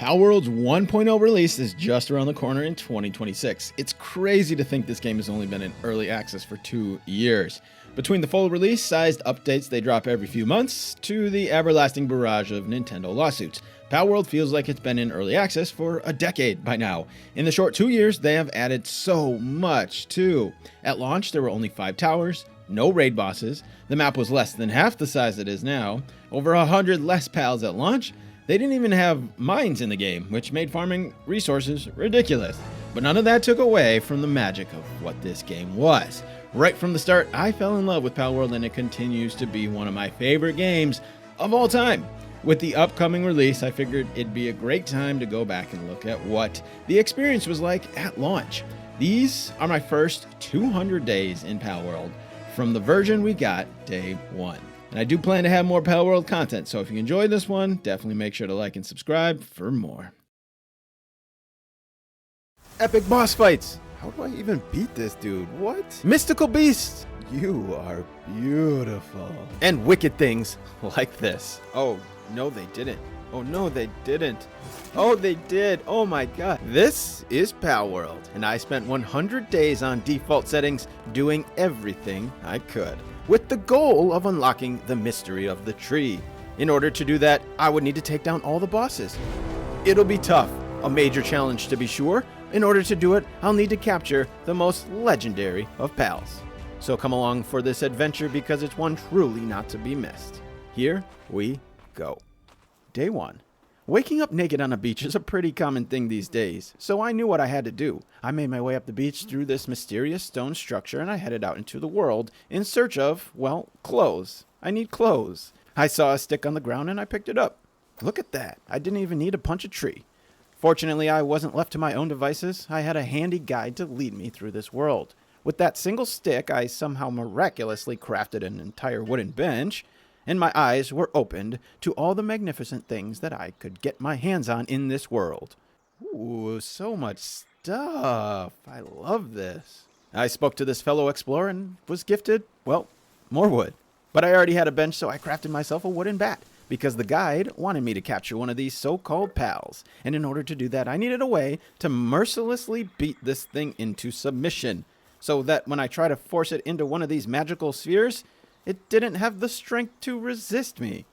Palworld's 1.0 release is just around the corner in 2026. It's crazy to think this game has only been in early access for 2 years. Between the full release-sized updates they drop every few months, to the everlasting barrage of Nintendo lawsuits, Palworld feels like it's been in early access for a decade by now. In the short 2 years, they have added so much too. At launch, there were only 5 towers, no raid bosses, the map was less than half the size it is now, over 100 less pals at launch. They didn't even have mines in the game, which made farming resources ridiculous. But none of that took away from the magic of what this game was. Right from the start, I fell in love with Palworld, and it continues to be one of my favorite games of all time. With the upcoming release, I figured it'd be a great time to go back and look at what the experience was like at launch. These are my first 200 days in Palworld from the version we got day one. And I do plan to have more Palworld content, so if you enjoyed this one, definitely make sure to like and subscribe for more. Epic boss fights! How do I even beat this dude? What? Mystical beasts! You are beautiful. And wicked things like this. Oh, no they didn't. Oh no they didn't. Oh they did. Oh my god. This is Palworld, and I spent 100 days on default settings doing everything I could, with the goal of unlocking the mystery of the tree. In order to do that, I would need to take down all the bosses. It'll be tough, a major challenge to be sure. In order to do it, I'll need to capture the most legendary of pals. So come along for this adventure, because it's one truly not to be missed. Here we go. Day 1. Waking up naked on a beach is a pretty common thing these days, so I knew what I had to do. I made my way up the beach through this mysterious stone structure, and I headed out into the world in search of, well, clothes. I need clothes. I saw a stick on the ground and I picked it up. Look at that. I didn't even need to punch a tree. Fortunately, I wasn't left to my own devices. I had a handy guide to lead me through this world. With that single stick, I somehow miraculously crafted an entire wooden bench, and my eyes were opened to all the magnificent things that I could get my hands on in this world. Ooh, so much stuff. I love this. I spoke to this fellow explorer and was gifted, well, more wood. But I already had a bench, so I crafted myself a wooden bat, because the guide wanted me to capture one of these so-called pals. And in order to do that, I needed a way to mercilessly beat this thing into submission, so that when I try to force it into one of these magical spheres, it didn't have the strength to resist me.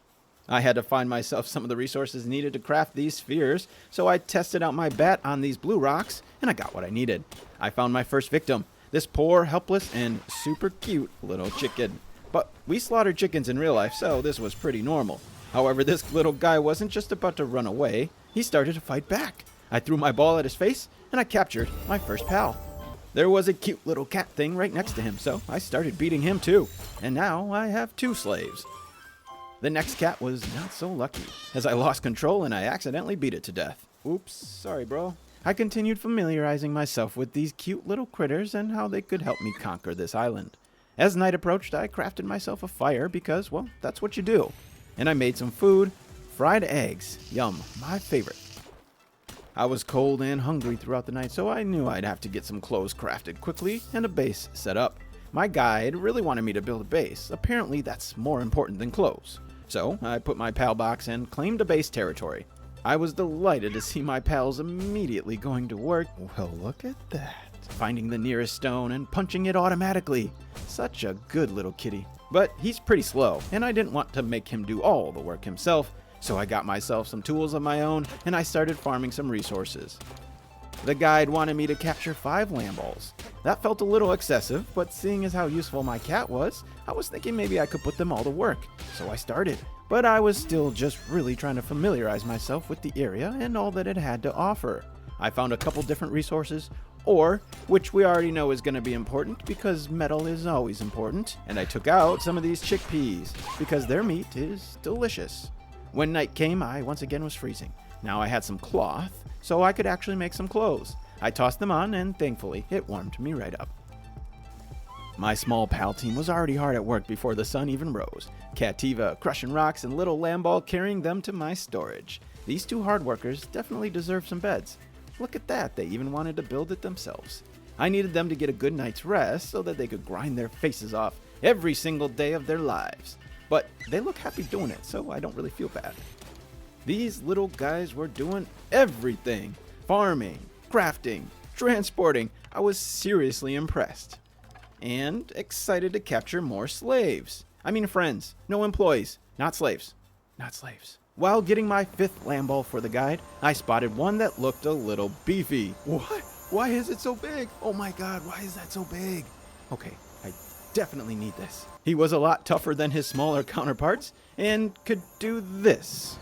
I had to find myself some of the resources needed to craft these spheres, so I tested out my bat on these blue rocks, and I got what I needed. I found my first victim, this poor, helpless, and super cute little chicken. But we slaughtered chickens in real life, so this was pretty normal. However, this little guy wasn't just about to run away, he started to fight back. I threw my ball at his face, and I captured my first pal. There was a cute little cat thing right next to him, so I started beating him too. And now I have 2 slaves. The next cat was not so lucky, as I lost control and I accidentally beat it to death. Oops, sorry bro. I continued familiarizing myself with these cute little critters and how they could help me conquer this island. As night approached, I crafted myself a fire because, well, that's what you do. And I made some food, fried eggs. Yum, my favorite. I was cold and hungry throughout the night, so I knew I'd have to get some clothes crafted quickly and a base set up. My guide really wanted me to build a base. Apparently that's more important than clothes. So I put my pal box and claimed a base territory. I was delighted to see my pals immediately going to work. Well, look at that. Finding the nearest stone and punching it automatically. Such a good little kitty. But he's pretty slow, and I didn't want to make him do all the work himself. So I got myself some tools of my own, and I started farming some resources. The guide wanted me to capture 5 lamb balls. That felt a little excessive, but seeing as how useful my cat was, I was thinking maybe I could put them all to work. So I started. But I was still just really trying to familiarize myself with the area and all that it had to offer. I found a couple different resources, ore, which we already know is going to be important because metal is always important. And I took out some of these chickpeas because their meat is delicious. When night came, I once again was freezing. Now I had some cloth, so I could actually make some clothes. I tossed them on, and thankfully, it warmed me right up. My small pal team was already hard at work before the sun even rose. Cativa crushing rocks and little Lamball carrying them to my storage. These 2 hard workers definitely deserve some beds. Look at that, they even wanted to build it themselves. I needed them to get a good night's rest so that they could grind their faces off every single day of their lives. But they look happy doing it, so I don't really feel bad. These little guys were doing everything. Farming, crafting, transporting. I was seriously impressed. And excited to capture more slaves. I mean friends, no employees, not slaves. Not slaves. While getting my 5th Lamball for the guide, I spotted one that looked a little beefy. What? Why is it so big? Oh my god, why is that so big? Okay, I definitely need this. He was a lot tougher than his smaller counterparts and could do this.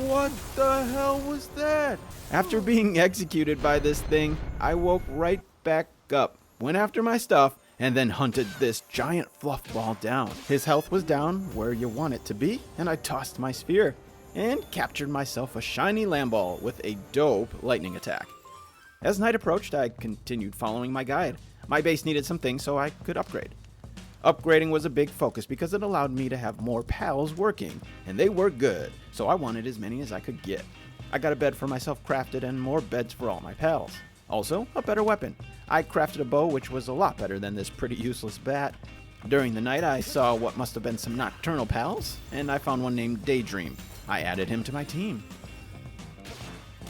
What the hell was that? After being executed by this thing, I woke right back up, went after my stuff, and then hunted this giant fluff ball down. His health was down where you want it to be, and I tossed my sphere and captured myself a shiny Lamball with a dope lightning attack. As night approached, I continued following my guide. My base needed some things so I could upgrade. Upgrading was a big focus because it allowed me to have more pals working, and they were good, so I wanted as many as I could get. I got a bed for myself crafted and more beds for all my pals. Also, a better weapon. I crafted a bow which was a lot better than this pretty useless bat. During the night, I saw what must have been some nocturnal pals, and I found one named Daydream. I added him to my team.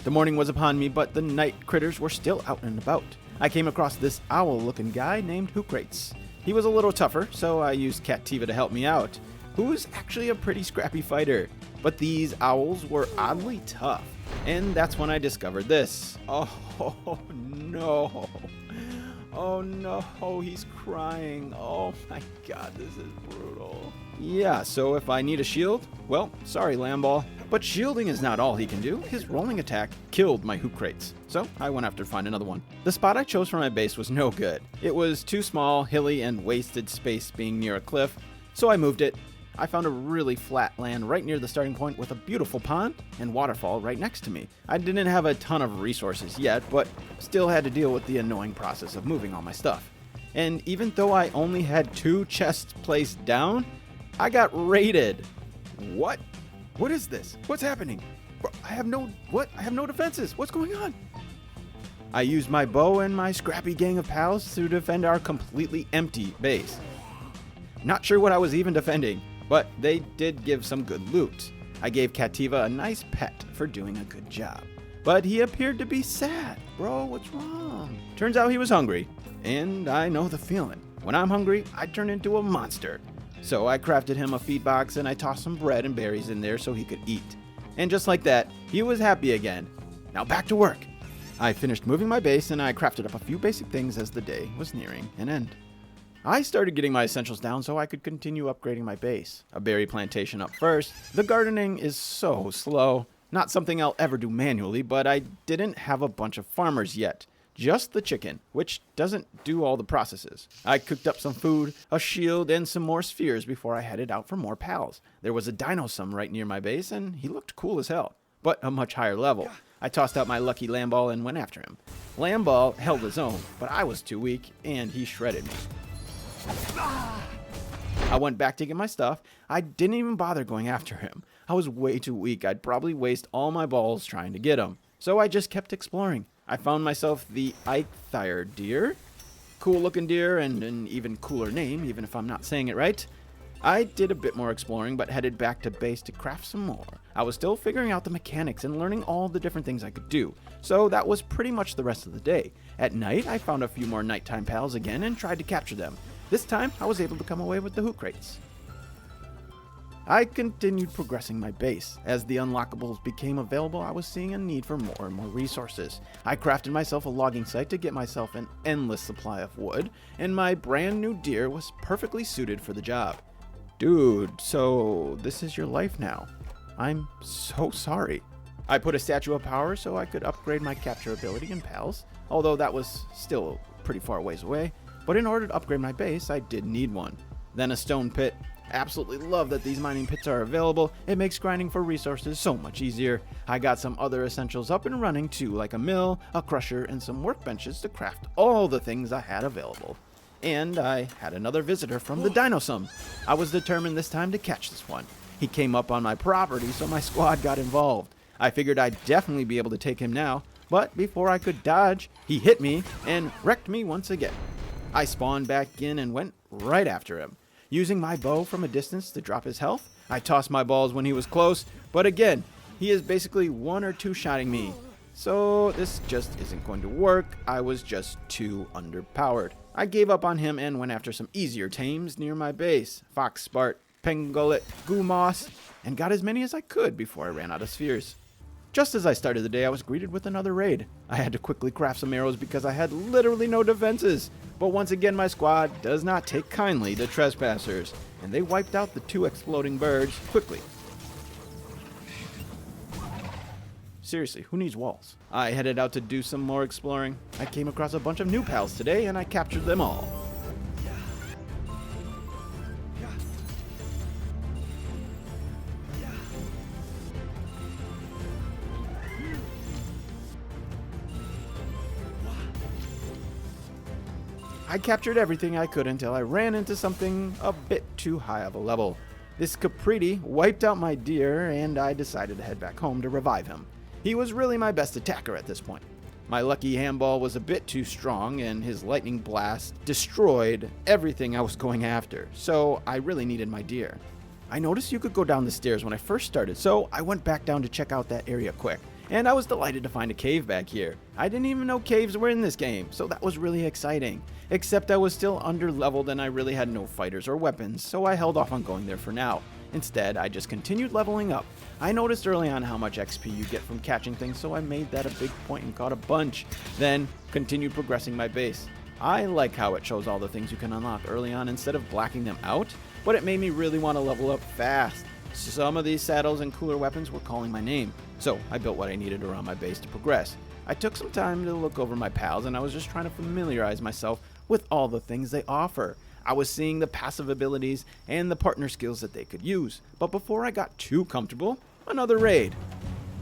The morning was upon me, but the night critters were still out and about. I came across this owl-looking guy named Hookrates. He was a little tougher, so I used Cattiva to help me out, who's actually a pretty scrappy fighter. But these owls were oddly tough, and that's when I discovered this. Oh no. Oh no, he's crying. Oh my god, this is brutal. Yeah, so if I need a shield, well, sorry Lamball. But shielding is not all he can do. His rolling attack killed my Hookrates, so I went after to find another one. The spot I chose for my base was no good. It was too small, hilly, and wasted space being near a cliff, so I moved it. I found a really flat land right near the starting point with a beautiful pond and waterfall right next to me. I didn't have a ton of resources yet, but still had to deal with the annoying process of moving all my stuff. And even though I only had 2 chests placed down, I got raided. What? What is this? What's happening? Bro, I have no defenses. What's going on? I used my bow and my scrappy gang of pals to defend our completely empty base. Not sure what I was even defending, but they did give some good loot. I gave Cattiva a nice pet for doing a good job, but he appeared to be sad. Bro, what's wrong? Turns out he was hungry, and I know the feeling. When I'm hungry, I turn into a monster. So I crafted him a feed box and I tossed some bread and berries in there so he could eat. And just like that, he was happy again. Now back to work. I finished moving my base and I crafted up a few basic things as the day was nearing an end. I started getting my essentials down so I could continue upgrading my base. A berry plantation up first. The gardening is so slow. Not something I'll ever do manually, but I didn't have a bunch of farmers yet. Just the chicken, which doesn't do all the processes. I cooked up some food, a shield, and some more spheres before I headed out for more pals. There was a Dinosum right near my base, and he looked cool as hell, but a much higher level. I tossed out my lucky Lamball and went after him. Lamball held his own, but I was too weak, and he shredded me. I went back to get my stuff. I didn't even bother going after him. I was way too weak. I'd probably waste all my balls trying to get him. So I just kept exploring. I found myself the Eichthire deer. Cool looking deer and an even cooler name, even if I'm not saying it right. I did a bit more exploring, but headed back to base to craft some more. I was still figuring out the mechanics and learning all the different things I could do, so that was pretty much the rest of the day. At night, I found a few more nighttime pals again and tried to capture them. This time, I was able to come away with the Hookrates. I continued progressing my base. As the unlockables became available, I was seeing a need for more and more resources. I crafted myself a logging site to get myself an endless supply of wood, and my brand new deer was perfectly suited for the job. Dude, so this is your life now. I'm so sorry. I put a statue of power so I could upgrade my capture ability in pals, although that was still pretty far ways away. But in order to upgrade my base, I did need one. Then a stone pit. Absolutely love that these mining pits are available. It makes grinding for resources so much easier. I got some other essentials up and running too, like a mill, a crusher, and some workbenches to craft all the things I had available. And I had another visitor from the Dinosum. I was determined this time to catch this one. He came up on my property, so my squad got involved. I figured I'd definitely be able to take him now, but before I could dodge, he hit me and wrecked me once again. I spawned back in and went right after him. Using my bow from a distance to drop his health, I tossed my balls when he was close, but again, he is basically one or two shotting me. So this just isn't going to work. I was just too underpowered. I gave up on him and went after some easier tames near my base. Foxspart, Pengullet, Goomoss, and got as many as I could before I ran out of spheres. Just as I started the day, I was greeted with another raid. I had to quickly craft some arrows because I had literally no defenses. But once again, my squad does not take kindly to trespassers, and they wiped out the 2 exploding birds quickly. Seriously, who needs walls? I headed out to do some more exploring. I came across a bunch of new pals today, and I captured them all. I captured everything I could until I ran into something a bit too high of a level. This Capriti wiped out my deer, and I decided to head back home to revive him. He was really my best attacker at this point. My lucky handball was a bit too strong, and his lightning blast destroyed everything I was going after, so I really needed my deer. I noticed you could go down the stairs when I first started, so I went back down to check out that area quick. And I was delighted to find a cave back here. I didn't even know caves were in this game, so that was really exciting. Except I was still under-leveled and I really had no fighters or weapons, so I held off on going there for now. Instead, I just continued leveling up. I noticed early on how much XP you get from catching things, so I made that a big point and caught a bunch. Then, continued progressing my base. I like how it shows all the things you can unlock early on instead of blacking them out, but it made me really want to level up fast. Some of these saddles and cooler weapons were calling my name, so I built what I needed around my base to progress. I took some time to look over my pals, and I was just trying to familiarize myself with all the things they offer. I was seeing the passive abilities and the partner skills that they could use, but before I got too comfortable, another raid.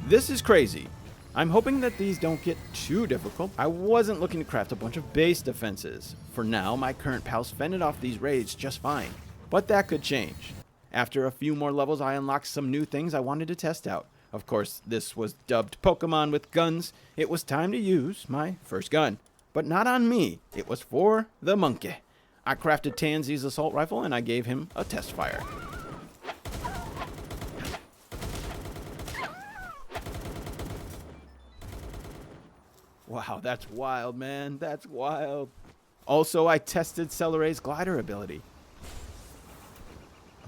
This is crazy. I'm hoping that these don't get too difficult. I wasn't looking to craft a bunch of base defenses. For now, my current pals fended off these raids just fine, but that could change. After a few more levels, I unlocked some new things I wanted to test out. Of course, this was dubbed Pokemon with guns. It was time to use my first gun. But not on me. It was for the monkey. I crafted Tansy's assault rifle and I gave him a test fire. Wow, that's wild, man. That's wild. Also, I tested Celeray's glider ability.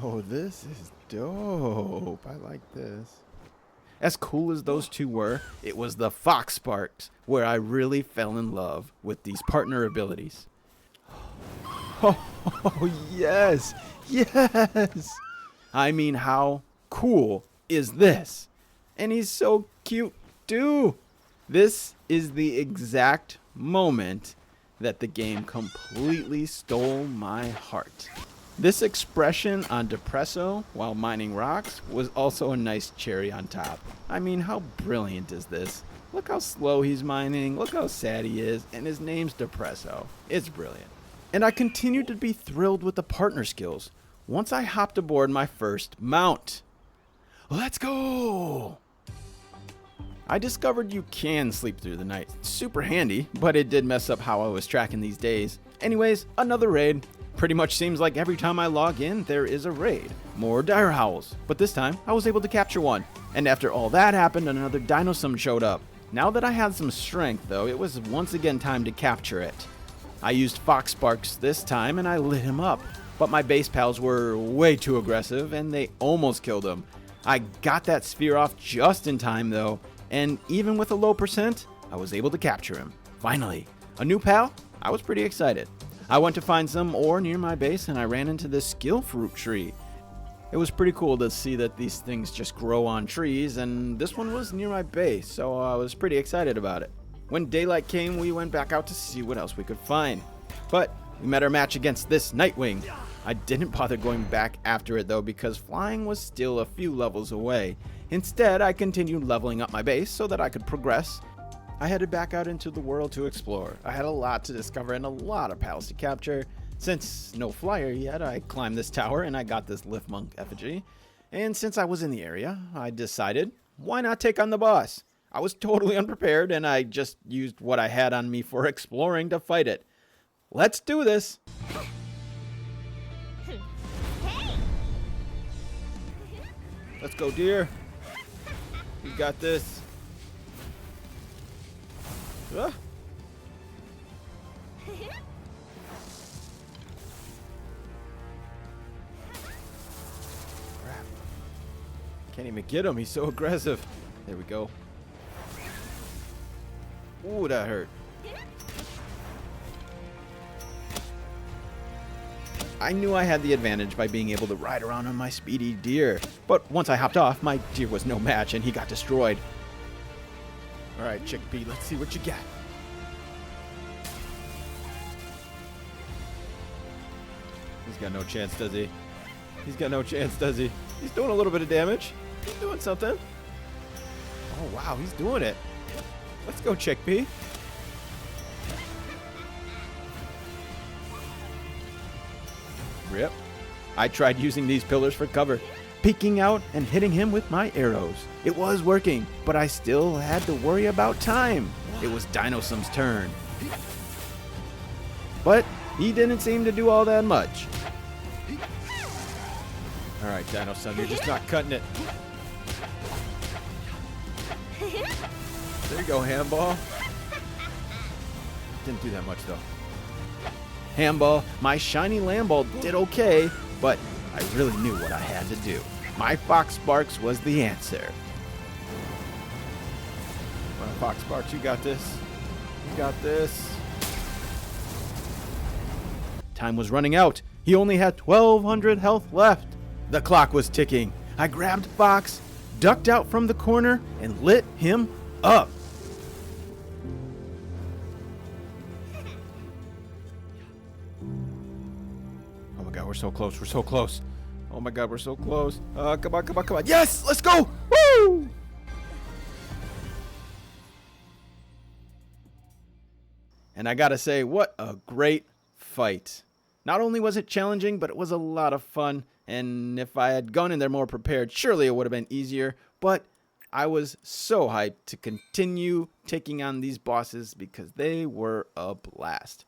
Oh, this is dope. I like this. As cool as those two were, it was the Fox Sparks where I really fell in love with these partner abilities. Oh, yes. Yes. I mean, how cool is this? And he's so cute, too. This is the exact moment that the game completely stole my heart. This expression on Depresso while mining rocks was also a nice cherry on top. I mean, how brilliant is this? Look how slow he's mining, look how sad he is, and his name's Depresso. It's brilliant. And I continued to be thrilled with the partner skills once I hopped aboard my first mount. Let's go! I discovered you can sleep through the night. Super handy, but it did mess up how I was tracking these days. Anyways, another raid. Pretty much seems like every time I log in, there is a raid. More dire howls, but this time I was able to capture one. And after all that happened, another Dinosum showed up. Now that I had some strength though, it was once again time to capture it. I used Fox Sparks this time and I lit him up, but my base pals were way too aggressive and they almost killed him. I got that sphere off just in time though, and even with a low percent, I was able to capture him. Finally, a new pal? I was pretty excited. I went to find some ore near my base and I ran into this skill fruit tree. It was pretty cool to see that these things just grow on trees, and this one was near my base, so I was pretty excited about it. When daylight came, we went back out to see what else we could find. But we met our match against this Nightwing. I didn't bother going back after it though because flying was still a few levels away. Instead, I continued leveling up my base so that I could progress. I headed back out into the world to explore. I had a lot to discover and a lot of pals to capture. Since no flyer yet, I climbed this tower and I got this Lift Monk effigy. And since I was in the area, I decided, why not take on the boss? I was totally unprepared and I just used what I had on me for exploring to fight it. Let's do this! Let's go, deer. You got this. Ah. Crap. Can't even get him. He's so aggressive. There we go. Ooh, that hurt. I knew I had the advantage by being able to ride around on my speedy deer. But once I hopped off, my deer was no match and he got destroyed. Alright, Chickpea, let's see what you got. He's got no chance, does he? He's got no chance, does he? He's doing a little bit of damage. He's doing something. Oh, wow, he's doing it. Let's go, Chickpea. Rip. I tried using these pillars for cover, peeking out and hitting him with my arrows. It was working, but I still had to worry about time. It was Dinosum's turn. But he didn't seem to do all that much. Alright, Dinosum, you're just not cutting it. There you go, Handball. Didn't do that much, though. Handball, my shiny Lamball did okay, but I really knew what I had to do. My Fox Sparks was the answer. Well, Fox Sparks, you got this. You got this. Time was running out. He only had 1,200 health left. The clock was ticking. I grabbed Fox, ducked out from the corner, and lit him up. Oh my god, we're so close. We're so close. Oh my god, we're so close. Come on, come on, come on. Yes, let's go. Woo! And I gotta say, what a great fight. Not only was it challenging, but it was a lot of fun. And if I had gone in there more prepared, surely it would have been easier. But I was so hyped to continue taking on these bosses because they were a blast.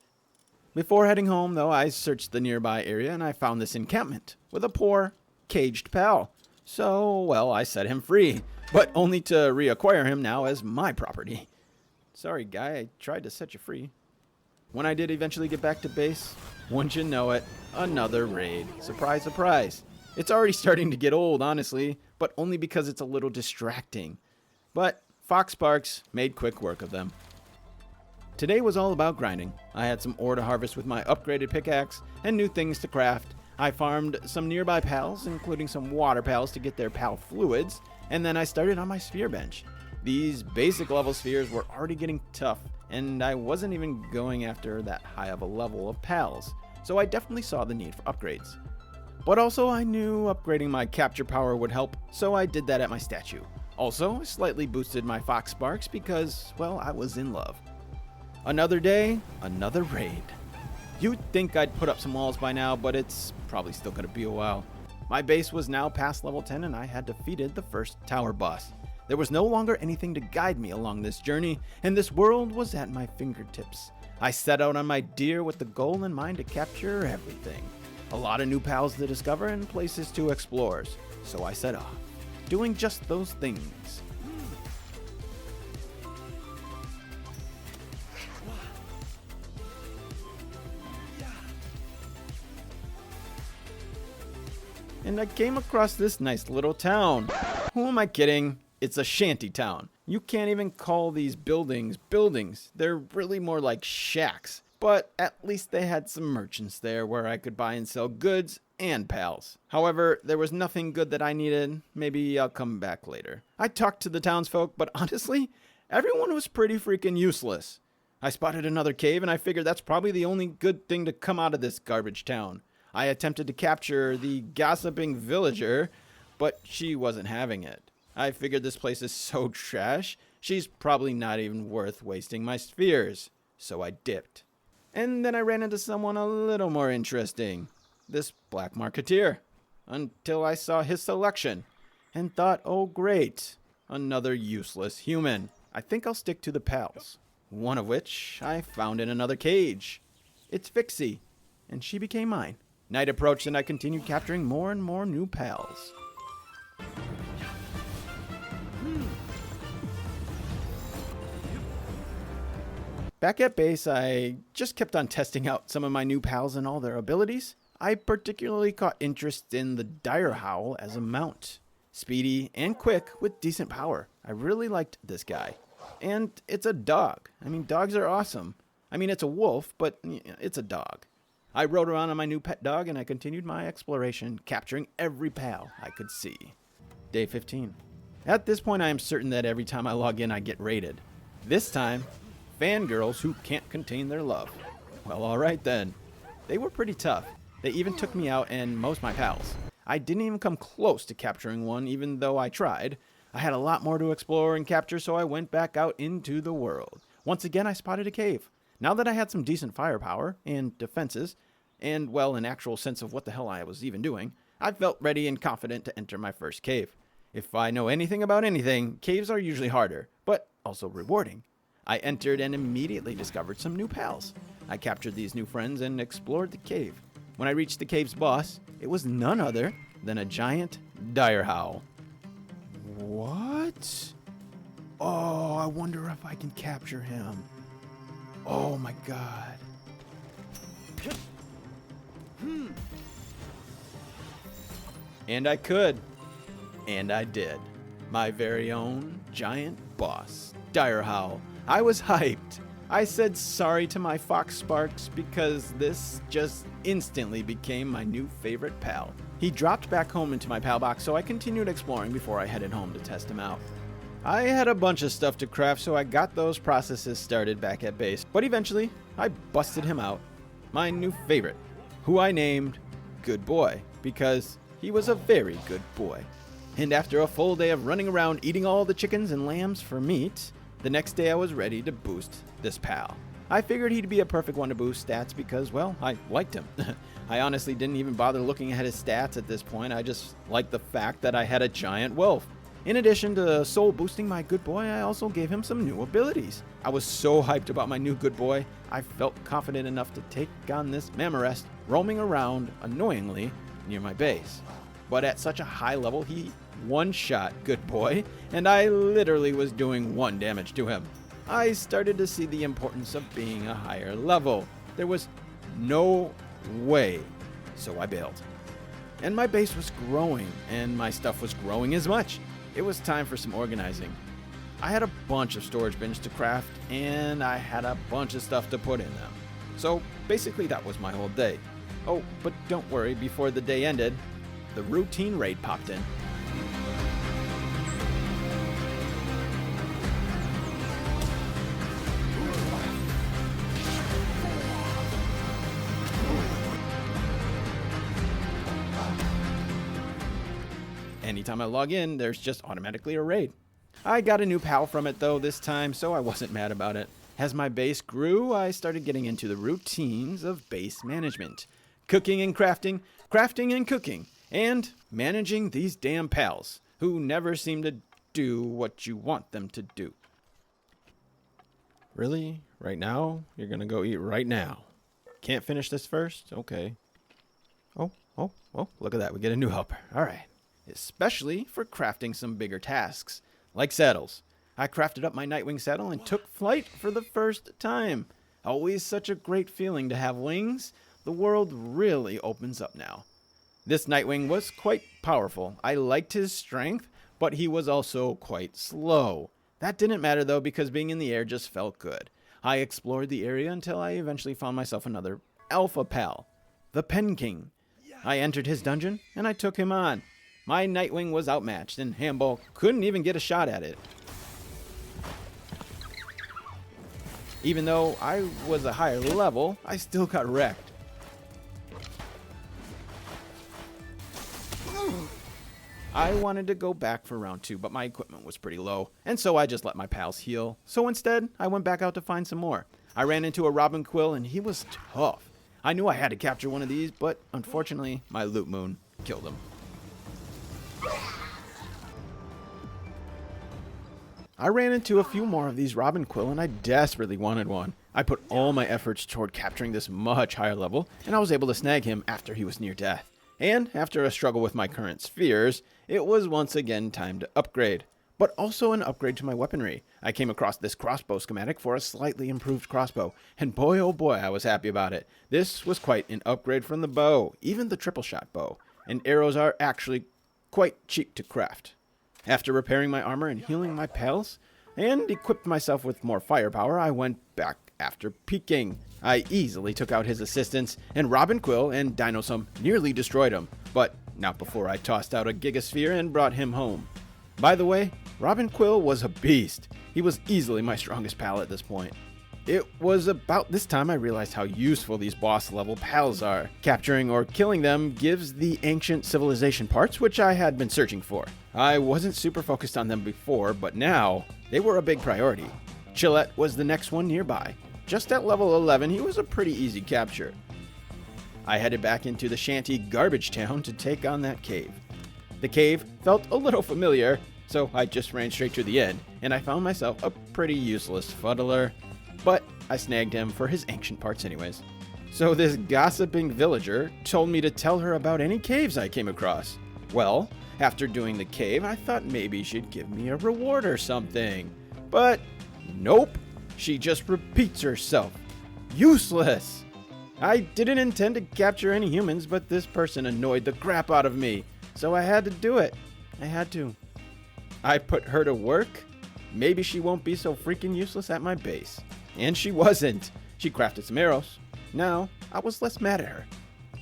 Before heading home, though, I searched the nearby area and I found this encampment with a poor, caged pal. So, well, I set him free, but only to reacquire him now as my property. Sorry, guy, I tried to set you free. When I did eventually get back to base, wouldn't you know it, another raid. Surprise, surprise. It's already starting to get old, honestly, but only because it's a little distracting. But Fox Sparks made quick work of them. Today was all about grinding. I had some ore to harvest with my upgraded pickaxe and new things to craft. I farmed some nearby pals, including some water pals to get their pal fluids, and then I started on my sphere bench. These basic level spheres were already getting tough, and I wasn't even going after that high of a level of pals, so I definitely saw the need for upgrades. But also I knew upgrading my capture power would help, so I did that at my statue. Also, I slightly boosted my Fox Sparks because, well, I was in love. Another day, another raid. You'd think I'd put up some walls by now, but it's probably still gonna be a while. My base was now past level 10 and I had defeated the first tower boss. There was no longer anything to guide me along this journey, and this world was at my fingertips. I set out on my deer with the goal in mind to capture everything. A lot of new pals to discover and places to explore, so I set off, doing just those things. And I came across this nice little town. Who am I kidding? It's a shanty town. You can't even call these buildings buildings. They're really more like shacks. But at least they had some merchants there where I could buy and sell goods and pals. However, there was nothing good that I needed. Maybe I'll come back later. I talked to the townsfolk, but honestly, everyone was pretty freaking useless. I spotted another cave and I figured that's probably the only good thing to come out of this garbage town. I attempted to capture the gossiping villager, but she wasn't having it. I figured this place is so trash, she's probably not even worth wasting my spheres. So I dipped. And then I ran into someone a little more interesting. This black marketeer. Until I saw his selection. And thought, oh great, another useless human. I think I'll stick to the pals. One of which I found in another cage. It's Fixie. And she became mine. Night approached and I continued capturing more and more new pals. Back at base, I just kept on testing out some of my new pals and all their abilities. I particularly caught interest in the Dire Howl as a mount. Speedy and quick with decent power. I really liked this guy. And it's a dog. I mean, dogs are awesome. I mean, it's a wolf, but it's a dog. I rode around on my new pet dog and I continued my exploration, capturing every pal I could see. Day 15. At this point, I am certain that every time I log in, I get raided. This time, fangirls who can't contain their love. Well, alright then. They were pretty tough. They even took me out and most my pals. I didn't even come close to capturing one, even though I tried. I had a lot more to explore and capture, so I went back out into the world. Once again, I spotted a cave. Now that I had some decent firepower and defenses, and, well, an actual sense of what the hell I was even doing, I felt ready and confident to enter my first cave. If I know anything about anything, caves are usually harder, but also rewarding. I entered and immediately discovered some new pals. I captured these new friends and explored the cave. When I reached the cave's boss, it was none other than a giant dire howl. What? Oh, I wonder if I can capture him. Oh my god. And I could. And I did. My very own giant boss, Dire Howl. I was hyped. I said sorry to my Fox Sparks because this just instantly became my new favorite pal. He dropped back home into my pal box, so I continued exploring before I headed home to test him out. I had a bunch of stuff to craft, so I got those processes started back at base. But eventually, I busted him out. My new favorite, who I named Good Boy, because he was a very good boy. And after a full day of running around eating all the chickens and lambs for meat, the next day I was ready to boost this pal. I figured he'd be a perfect one to boost stats because, well, I liked him. I honestly didn't even bother looking at his stats at this point. I just liked the fact that I had a giant wolf. In addition to soul boosting my good boy, I also gave him some new abilities. I was so hyped about my new good boy, I felt confident enough to take on this Mamorest roaming around annoyingly near my base. But at such a high level, he one-shot good boy, and I literally was doing 1 damage to him. I started to see the importance of being a higher level. There was no way, so I bailed. And my base was growing, and my stuff was growing as much. It was time for some organizing. I had a bunch of storage bins to craft, and I had a bunch of stuff to put in them. So basically that was my whole day. Oh, but don't worry, before the day ended, the routine raid popped in. Anytime I log in, there's just automatically a raid. I got a new pal from it though this time, so I wasn't mad about it. As my base grew, I started getting into the routines of base management. Cooking and crafting, crafting and cooking, and managing these damn pals, who never seem to do what you want them to do. Really? Right now? You're gonna go eat right now? Can't finish this first? Okay. Oh, look at that. We get a new helper. Alright. Especially for crafting some bigger tasks, like saddles. I crafted up my Nightwing saddle and took flight for the first time. Always such a great feeling to have wings. The world really opens up now. This Nightwing was quite powerful. I liked his strength, but he was also quite slow. That didn't matter though, because being in the air just felt good. I explored the area until I eventually found myself another alpha pal, the Pen King. I entered his dungeon and I took him on. My Nightwing was outmatched, and Hamball couldn't even get a shot at it. Even though I was a higher level, I still got wrecked. I wanted to go back for round 2, but my equipment was pretty low, and so I just let my pals heal. So instead, I went back out to find some more. I ran into a Robin Quill, and he was tough. I knew I had to capture one of these, but unfortunately, my Loot Moon killed him. I ran into a few more of these Robin Quill and I desperately wanted one. I put all my efforts toward capturing this much higher level, and I was able to snag him after he was near death. And after a struggle with my current spheres, it was once again time to upgrade. But also an upgrade to my weaponry. I came across this crossbow schematic for a slightly improved crossbow, and boy oh boy I was happy about it. This was quite an upgrade from the bow, even the triple shot bow, and arrows are actually quite cheap to craft. After repairing my armor and healing my pals, and equipped myself with more firepower, I went back after peeking. I easily took out his assistants, and Robin Quill and Dinosum nearly destroyed him, but not before I tossed out a Gigasphere and brought him home. By the way, Robin Quill was a beast. He was easily my strongest pal at this point. It was about this time I realized how useful these boss level pals are. Capturing or killing them gives the ancient civilization parts, which I had been searching for. I wasn't super focused on them before, but now they were a big priority. Chillette was the next one nearby. Just at level 11, he was a pretty easy capture. I headed back into the shanty garbage town to take on that cave. The cave felt a little familiar, so I just ran straight to the end, and I found myself a pretty useless fuddler. But I snagged him for his ancient parts anyways. So this gossiping villager told me to tell her about any caves I came across. Well, after doing the cave, I thought maybe she'd give me a reward or something. But nope, she just repeats herself. Useless! I didn't intend to capture any humans, but this person annoyed the crap out of me, so I had to do it. I had to. I put her to work. Maybe she won't be so freaking useless at my base. And she wasn't. She crafted some arrows. Now, I was less mad at her.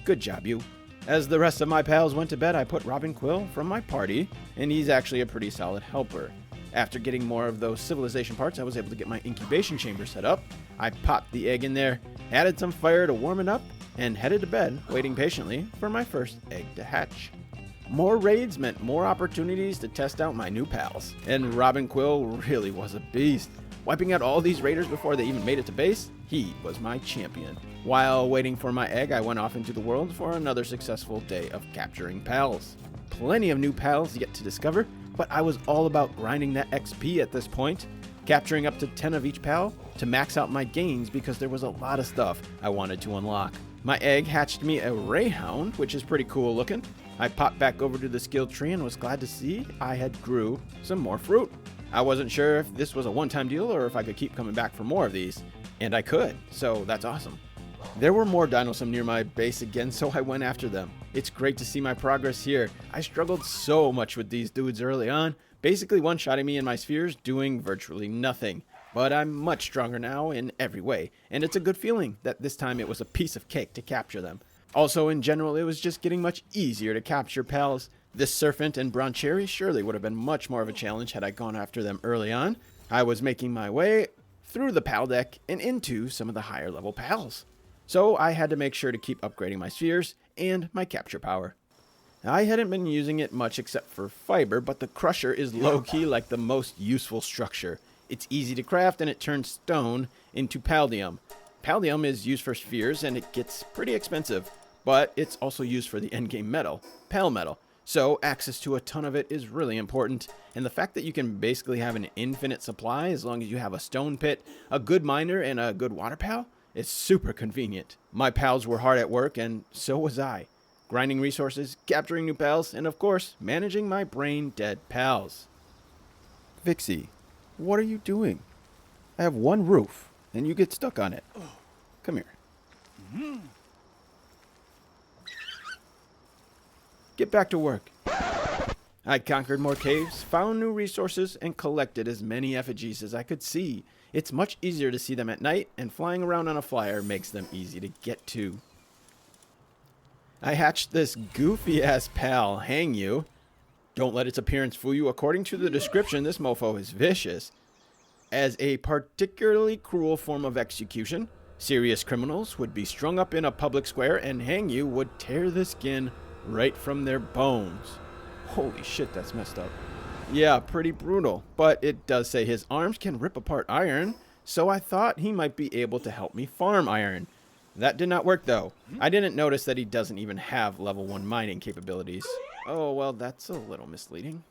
Good job, you. As the rest of my pals went to bed, I put Robin Quill from my party, and he's actually a pretty solid helper. After getting more of those civilization parts, I was able to get my incubation chamber set up. I popped the egg in there, added some fire to warm it up, and headed to bed, waiting patiently for my first egg to hatch. More raids meant more opportunities to test out my new pals, and Robin Quill really was a beast. Wiping out all these raiders before they even made it to base, he was my champion. While waiting for my egg, I went off into the world for another successful day of capturing pals. Plenty of new pals yet to discover, but I was all about grinding that XP at this point, capturing up to 10 of each pal to max out my gains because there was a lot of stuff I wanted to unlock. My egg hatched me a Rayhound, which is pretty cool looking. I popped back over to the skill tree and was glad to see I had grew some more fruit. I wasn't sure if this was a one-time deal or if I could keep coming back for more of these, and I could, so that's awesome. There were more Dinosum near my base again, so I went after them. It's great to see my progress here. I struggled so much with these dudes early on, basically one-shotting me in my spheres, doing virtually nothing. But I'm much stronger now in every way, and it's a good feeling that this time it was a piece of cake to capture them. Also, in general, it was just getting much easier to capture pals. This Serpent and Broncherry surely would have been much more of a challenge had I gone after them early on. I was making my way through the pal deck and into some of the higher level pals. So I had to make sure to keep upgrading my spheres and my capture power. I hadn't been using it much except for fiber, but the Crusher is low-key like the most useful structure. It's easy to craft and it turns stone into Paldium. Paldium is used for spheres and it gets pretty expensive, but it's also used for the endgame metal, Pal metal. So access to a ton of it is really important, and the fact that you can basically have an infinite supply as long as you have a stone pit, a good miner, and a good water pal is super convenient. My pals were hard at work, and so was I. Grinding resources, capturing new pals, and of course, managing my brain-dead pals. Vixie, what are you doing? I have one roof, and you get stuck on it. Come here. Get back to work. I conquered more caves, found new resources, and collected as many effigies as I could see. It's much easier to see them at night, and flying around on a flyer makes them easy to get to. I hatched this goofy-ass pal, Hang You. Don't let its appearance fool you. According to the description, this mofo is vicious. As a particularly cruel form of execution, serious criminals would be strung up in a public square, and Hang You would tear the skin right from their bones. Holy shit, that's messed up. Yeah, pretty brutal, but it does say his arms can rip apart iron, so I thought he might be able to help me farm iron. That did not work though. I didn't notice that he doesn't even have level 1 mining capabilities. Oh, well, that's a little misleading.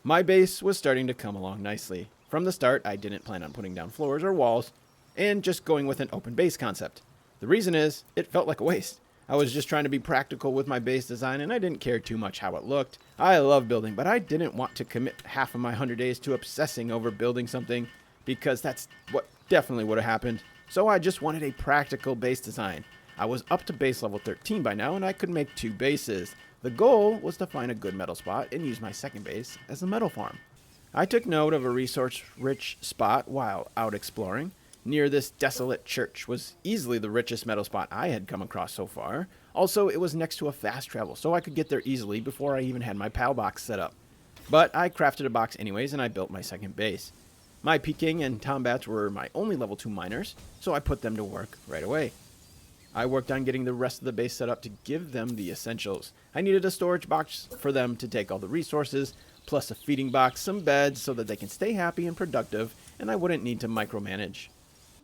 My base was starting to come along nicely. From the start, I didn't plan on putting down floors or walls, and just going with an open base concept. The reason is, it felt like a waste. I was just trying to be practical with my base design, and I didn't care too much how it looked. I love building, but I didn't want to commit half of my 100 days to obsessing over building something because that's what definitely would have happened. So I just wanted a practical base design. I was up to base level 13 by now, and I could make 2 bases. The goal was to find a good metal spot and use my second base as a metal farm. I took note of a resource-rich spot while out exploring. Near this desolate church was easily the richest metal spot I had come across so far. Also, it was next to a fast travel, so I could get there easily before I even had my PAL box set up. But I crafted a box anyways, and I built my second base. My Peking and Tombats were my only level 2 miners, so I put them to work right away. I worked on getting the rest of the base set up to give them the essentials. I needed a storage box for them to take all the resources, plus a feeding box, some beds so that they can stay happy and productive, and I wouldn't need to micromanage.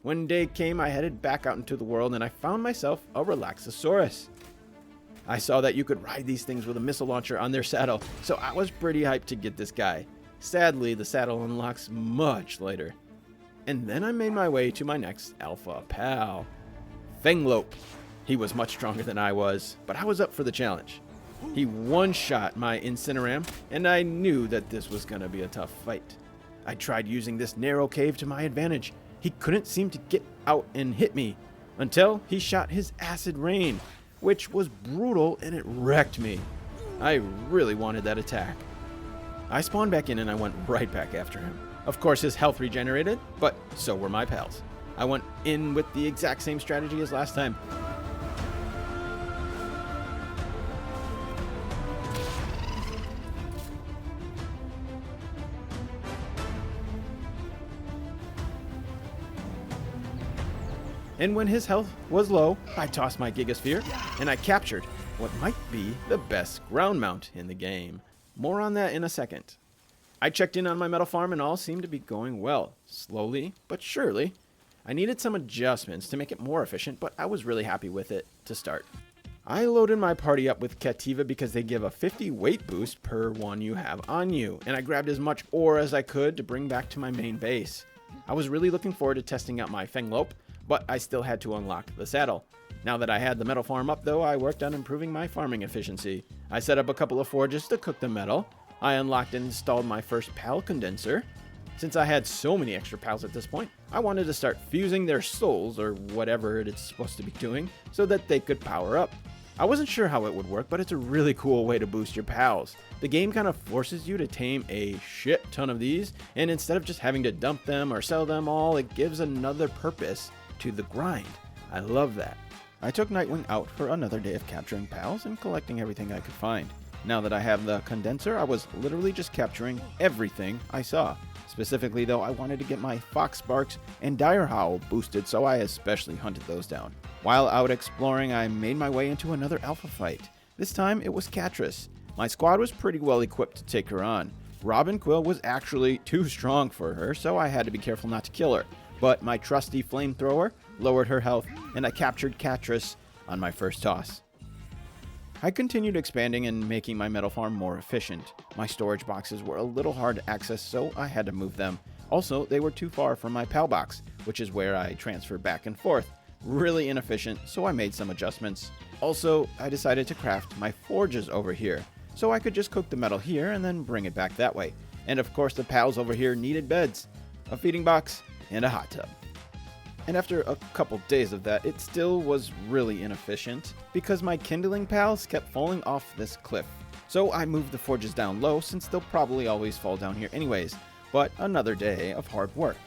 When day came, I headed back out into the world, and I found myself a Relaxosaurus. I saw that you could ride these things with a missile launcher on their saddle, so I was pretty hyped to get this guy. Sadly, the saddle unlocks much later. And then I made my way to my next alpha pal, Fenglope. He was much stronger than I was, but I was up for the challenge. He one-shot my Incineram, and I knew that this was going to be a tough fight. I tried using this narrow cave to my advantage. He couldn't seem to get out and hit me, until he shot his acid rain, which was brutal and it wrecked me. I really wanted that attack. I spawned back in and I went right back after him. Of course, his health regenerated, but so were my pals. I went in with the exact same strategy as last time. And when his health was low, I tossed my Gigasphere, and I captured what might be the best ground mount in the game. More on that in a second. I checked in on my metal farm and all seemed to be going well. Slowly, but surely. I needed some adjustments to make it more efficient, but I was really happy with it to start. I loaded my party up with Cativa because they give a 50 weight boost per one you have on you, and I grabbed as much ore as I could to bring back to my main base. I was really looking forward to testing out my Fenglope, but I still had to unlock the saddle. Now that I had the metal farm up though, I worked on improving my farming efficiency. I set up a couple of forges to cook the metal. I unlocked and installed my first PAL condenser. Since I had so many extra pals at this point, I wanted to start fusing their souls, or whatever it's supposed to be doing, so that they could power up. I wasn't sure how it would work, but it's a really cool way to boost your pals. The game kind of forces you to tame a shit ton of these, and instead of just having to dump them or sell them all, it gives another purpose to the grind. I love that. I took Nightwing out for another day of capturing pals and collecting everything I could find. Now that I have the condenser, I was literally just capturing everything I saw. Specifically though, I wanted to get my Fox Sparks and Dire Howl boosted, so I especially hunted those down. While out exploring, I made my way into another alpha fight. This time it was Catress. My squad was pretty well equipped to take her on. Robin Quill was actually too strong for her, so I had to be careful not to kill her. But my trusty flamethrower lowered her health, and I captured Catress on my first toss. I continued expanding and making my metal farm more efficient. My storage boxes were a little hard to access, so I had to move them. Also, they were too far from my PAL box, which is where I transfer back and forth. Really inefficient, so I made some adjustments. Also, I decided to craft my forges over here, so I could just cook the metal here and then bring it back that way. And of course, the pals over here needed beds, a feeding box, and a hot tub. And after a couple days of that, it still was really inefficient because my kindling pals kept falling off this cliff. So I moved the forges down low since they'll probably always fall down here anyways, but another day of hard work.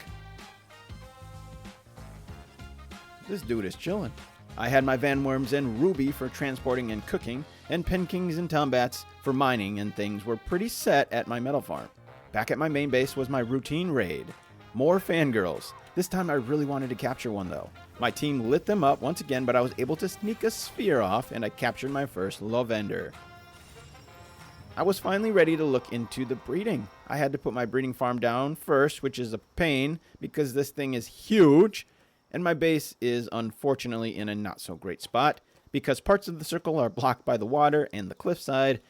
This dude is chilling. I had my Vanworms and Ruby for transporting and cooking, and Penkings and Tombats for mining, and things were pretty set at my metal farm. Back at my main base was my routine raid. More fangirls. This time I really wanted to capture one though. My team lit them up once again, but I was able to sneak a sphere off and I captured my first Lavender. I was finally ready to look into the breeding. I had to put my breeding farm down first, which is a pain because this thing is huge, and my base is unfortunately in a not so great spot because parts of the circle are blocked by the water and the cliffside.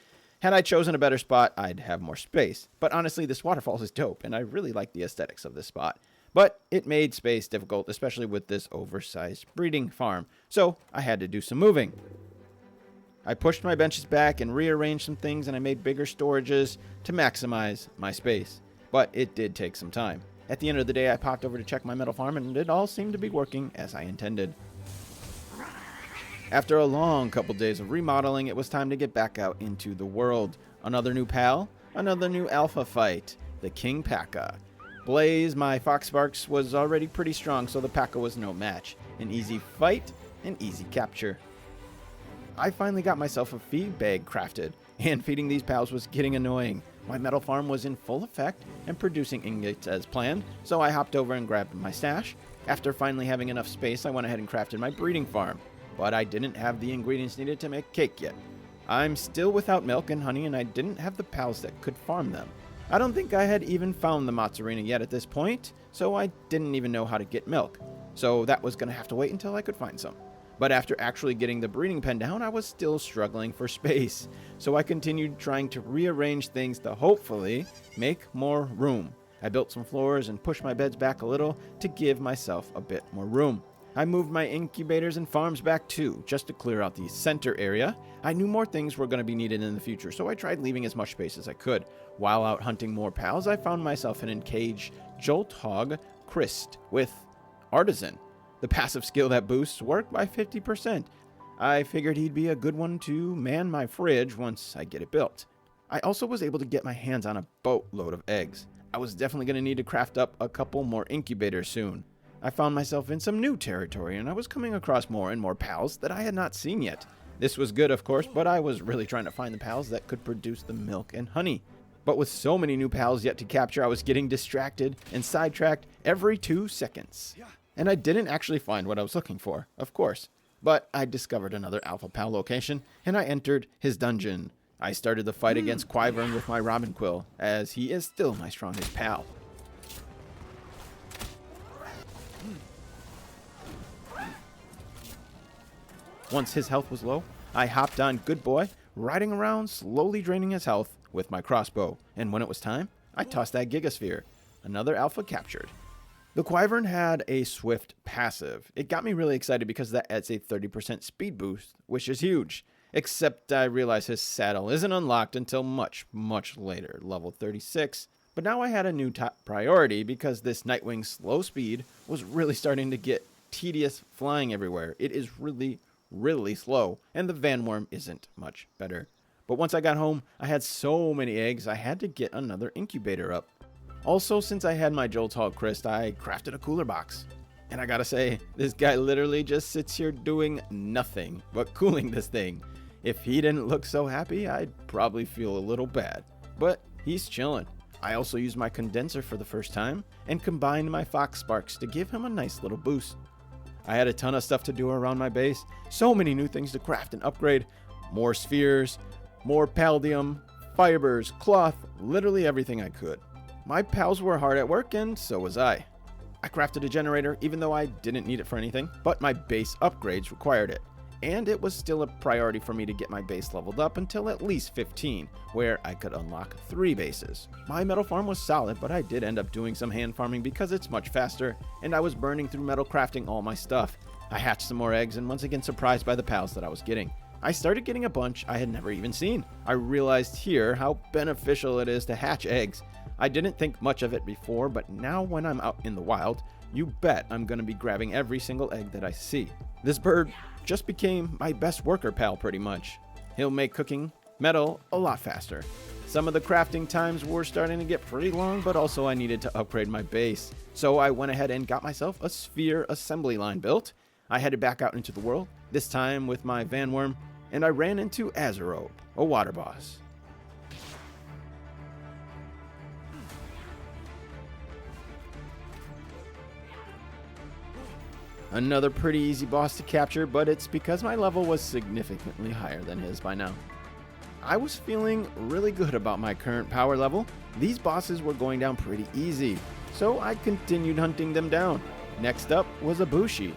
Had I chosen a better spot, I'd have more space. But honestly, this waterfall is dope, and I really like the aesthetics of this spot. But it made space difficult, especially with this oversized breeding farm, so I had to do some moving. I pushed my benches back and rearranged some things, and I made bigger storages to maximize my space. But it did take some time. At the end of the day, I popped over to check my metal farm, and it all seemed to be working as I intended. After a long couple days of remodeling, it was time to get back out into the world. Another new pal, another new alpha fight, the King P.A.K.A. Blaze, my Foxsparks, was already pretty strong, so the P.A.K.A. was no match. An easy fight, an easy capture. I finally got myself a feed bag crafted, and feeding these pals was getting annoying. My metal farm was in full effect and producing ingots as planned, so I hopped over and grabbed my stash. After finally having enough space, I went ahead and crafted my breeding farm, but I didn't have the ingredients needed to make cake yet. I'm still without milk and honey, and I didn't have the pals that could farm them. I don't think I had even found the mozzarella yet at this point, so I didn't even know how to get milk. So that was going to have to wait until I could find some. But after actually getting the breeding pen down, I was still struggling for space. So I continued trying to rearrange things to hopefully make more room. I built some floors and pushed my beds back a little to give myself a bit more room. I moved my incubators and farms back too, just to clear out the center area. I knew more things were going to be needed in the future, so I tried leaving as much space as I could. While out hunting more pals, I found myself in a cage Jolthog Christ with Artisan. The passive skill that boosts work by 50%. I figured he'd be a good one to man my fridge once I get it built. I also was able to get my hands on a boatload of eggs. I was definitely going to need to craft up a couple more incubators soon. I found myself in some new territory, and I was coming across more and more pals that I had not seen yet. This was good, of course, but I was really trying to find the pals that could produce the milk and honey. But with so many new pals yet to capture, I was getting distracted and sidetracked every 2 seconds. And I didn't actually find what I was looking for, of course. But I discovered another alpha pal location, and I entered his dungeon. I started the fight against Wyvern with my Robin Quill, as he is still my strongest pal. Once his health was low, I hopped on Good Boy, riding around, slowly draining his health with my crossbow. And when it was time, I tossed that Gigasphere. Another alpha captured. The Wyvern had a swift passive. It got me really excited because that adds a 30% speed boost, which is huge. Except I realized his saddle isn't unlocked until much, much later, level 36. But now I had a new top priority because this Nightwing's slow speed was really starting to get tedious flying everywhere. It is really slow, and the Van Worm isn't much better. But once I got home, I had so many eggs, I had to get another incubator up. Also, since I had my Jolthog Christ, I crafted a cooler box. And I gotta say, this guy literally just sits here doing nothing but cooling this thing. If he didn't look so happy, I'd probably feel a little bad. But he's chilling. I also used my condenser for the first time and combined my Foxsparks to give him a nice little boost. I had a ton of stuff to do around my base, so many new things to craft and upgrade, more spheres, more palladium, fibers, cloth, literally everything I could. My pals were hard at work, and so was I. I crafted a generator even though I didn't need it for anything, but my base upgrades required it. And it was still a priority for me to get my base leveled up until at least 15, where I could unlock 3 bases. My metal farm was solid, but I did end up doing some hand farming because it's much faster, and I was burning through metal crafting all my stuff. I hatched some more eggs and once again surprised by the pals that I was getting. I started getting a bunch I had never even seen. I realized here how beneficial it is to hatch eggs. I didn't think much of it before, but now when I'm out in the wild, you bet I'm going to be grabbing every single egg that I see. This bird just became my best worker pal pretty much. He'll make cooking metal a lot faster. Some of the crafting times were starting to get pretty long, but also I needed to upgrade my base. So I went ahead and got myself a sphere assembly line built. I headed back out into the world, this time with my Van Worm, and I ran into Azeroth, a water boss. Another pretty easy boss to capture, but it's because my level was significantly higher than his by now. I was feeling really good about my current power level. These bosses were going down pretty easy, so I continued hunting them down. Next up was Ibushi.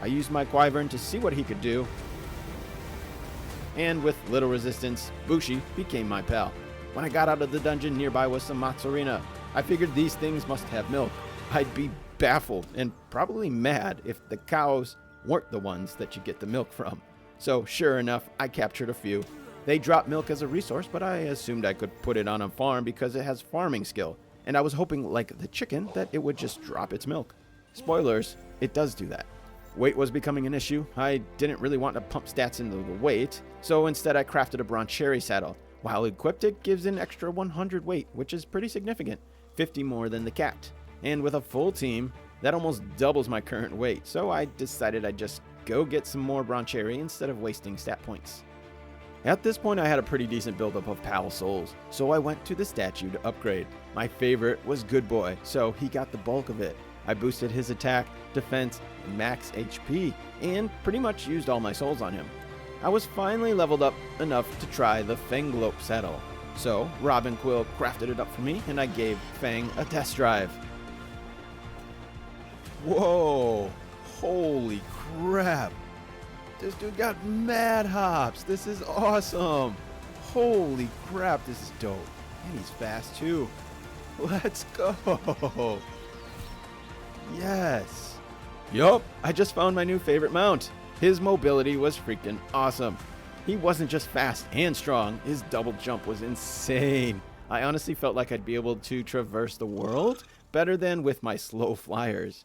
I used my Wyvern to see what he could do, and with little resistance, Bushi became my pal. When I got out of the dungeon, nearby was some mozzarella. I figured these things must have milk. I'd be baffled and probably mad if the cows weren't the ones that you get the milk from. So sure enough, I captured a few. They drop milk as a resource, but I assumed I could put it on a farm because it has farming skill. and I was hoping, like the chicken, that it would just drop its milk. Spoilers, it does do that. Weight was becoming an issue. I didn't really want to pump stats into the weight, so instead I crafted a Broncherry saddle. While equipped, it gives an extra 100 weight, which is pretty significant, 50 more than the cat. And with a full team, that almost doubles my current weight, so I decided I'd just go get some more Broncherry instead of wasting stat points. At this point, I had a pretty decent buildup of Pal Souls, so I went to the statue to upgrade. My favorite was Good Boy, so he got the bulk of it. I boosted his attack, defense, and max HP, and pretty much used all my souls on him. I was finally leveled up enough to try the Fanglope saddle. So, Robin Quill crafted it up for me, and I gave Fang a test drive. Whoa! Holy crap! This dude got mad hops! This is awesome! Holy crap, this is dope. And he's fast too. Let's go! Yes! Yup, I just found my new favorite mount. His mobility was freaking awesome. He wasn't just fast and strong, his double jump was insane. I honestly felt like I'd be able to traverse the world better than with my slow flyers.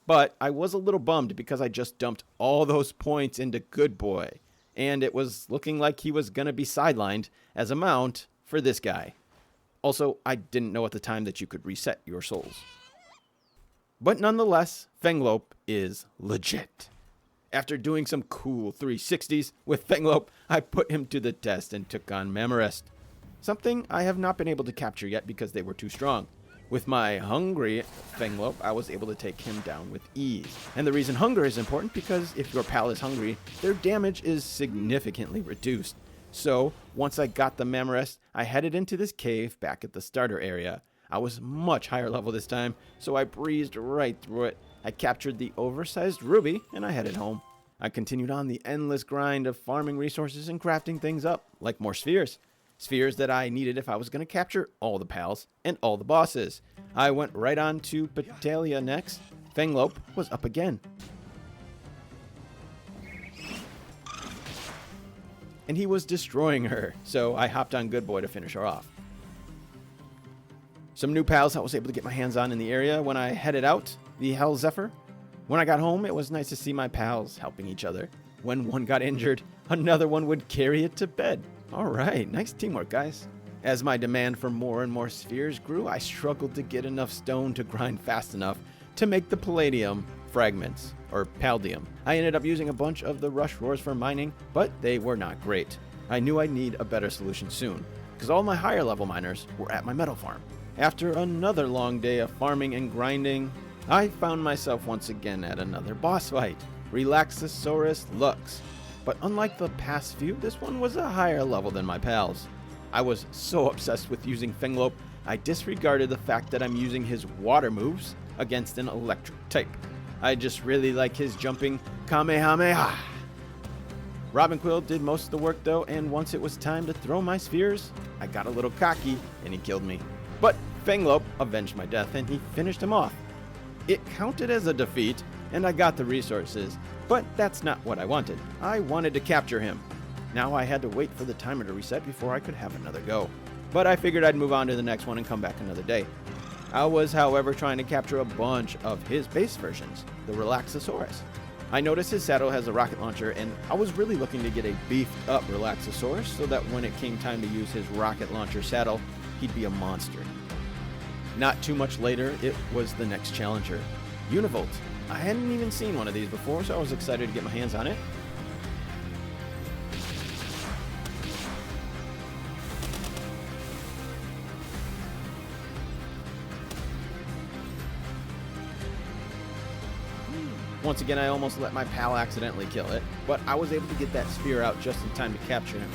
But I was a little bummed because I just dumped all those points into Good Boy, and it was looking like he was going to be sidelined as a mount for this guy. Also, I didn't know at the time that you could reset your souls. But nonetheless, Fanglope is legit. After doing some cool 360s with Fanglope, I put him to the test and took on Mammorest. Something I have not been able to capture yet because they were too strong. With my hungry Fanglope, I was able to take him down with ease. And the reason hunger is important because if your pal is hungry, their damage is significantly reduced. So, once I got the Mammorest, I headed into this cave back at the starter area. I was much higher level this time, so I breezed right through it. I captured the oversized ruby, and I headed home. I continued on the endless grind of farming resources and crafting things up, like more spheres. Spheres that I needed if I was going to capture all the pals and all the bosses. I went right on to Petalia next. Fanglope was up again. And he was destroying her, so I hopped on Good Boy to finish her off. Some new pals I was able to get my hands on in the area when I headed out, the Hell Zephyr. When I got home, it was nice to see my pals helping each other. When one got injured, another one would carry it to bed. Alright, nice teamwork, guys. As my demand for more and more spheres grew, I struggled to get enough stone to grind fast enough to make the palladium fragments, or paldium. I ended up using a bunch of the rush roars for mining, but they were not great. I knew I'd need a better solution soon, because all my higher level miners were at my metal farm. After another long day of farming and grinding, I found myself once again at another boss fight, Relaxosaurus Lux. But unlike the past few, this one was a higher level than my pals. I was so obsessed with using Fanglope, I disregarded the fact that I'm using his water moves against an electric type. I just really like his jumping Kamehameha. Robin Quill did most of the work though, and once it was time to throw my spheres, I got a little cocky and he killed me. But Fanglope avenged my death and he finished him off. It counted as a defeat, and I got the resources, but that's not what I wanted. I wanted to capture him. Now I had to wait for the timer to reset before I could have another go. But I figured I'd move on to the next one and come back another day. I was, however, trying to capture a bunch of his base versions, the Relaxosaurus. I noticed his saddle has a rocket launcher, and I was really looking to get a beefed up Relaxosaurus so that when it came time to use his rocket launcher saddle, he'd be a monster. Not too much later, it was the next challenger, Univolt. I hadn't even seen one of these before, so I was excited to get my hands on it. Once again, I almost let my pal accidentally kill it, but I was able to get that spear out just in time to capture him.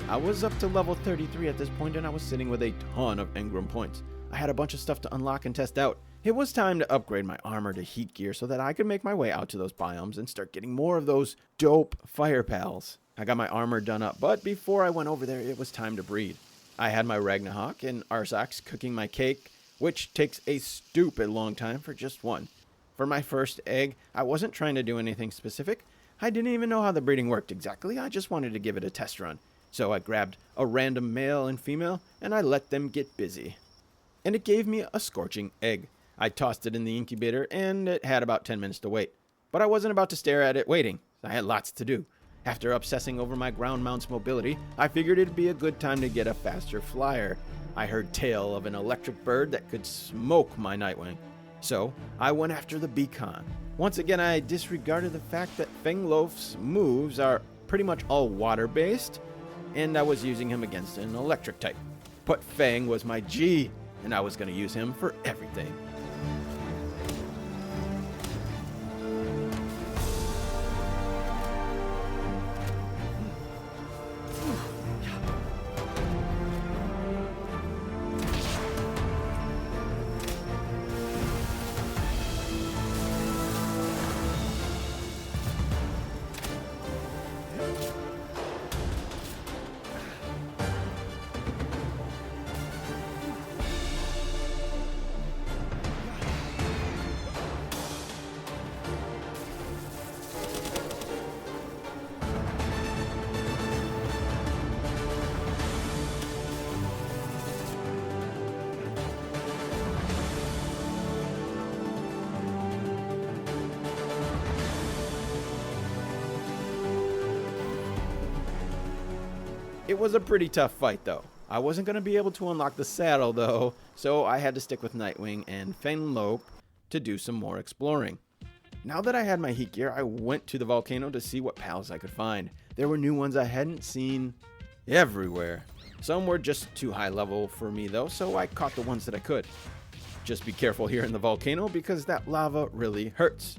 I was up to level 33 at this point, and I was sitting with a ton of engram points. I had a bunch of stuff to unlock and test out. It was time to upgrade my armor to heat gear so that I could make my way out to those biomes and start getting more of those dope fire pals. I got my armor done up, but before I went over there, it was time to breed. I had my Ragnahawk and Arsax cooking my cake, which takes a stupid long time for just one. For my first egg, I wasn't trying to do anything specific. I didn't even know how the breeding worked exactly. I just wanted to give it a test run. So I grabbed a random male and female, and I let them get busy. and it gave me a scorching egg. I tossed it in the incubator, and it had about 10 minutes to wait. But I wasn't about to stare at it waiting. I had lots to do. After obsessing over my ground mount's mobility, I figured it'd be a good time to get a faster flyer. I heard tale of an electric bird that could smoke my Nightwing. So, I went after the beacon. Once again, I disregarded the fact that Fangloaf's moves are pretty much all water-based, and I was using him against an electric type. But Fang was my G, and I was going to use him for everything. It was a pretty tough fight, though. I wasn't going to be able to unlock the saddle, though, so I had to stick with Nightwing and Fangloaf to do some more exploring. Now that I had my heat gear, I went to the volcano to see what pals I could find. There were new ones I hadn't seen everywhere. Some were just too high level for me, though, so I caught the ones that I could. Just be careful here in the volcano, because that lava really hurts.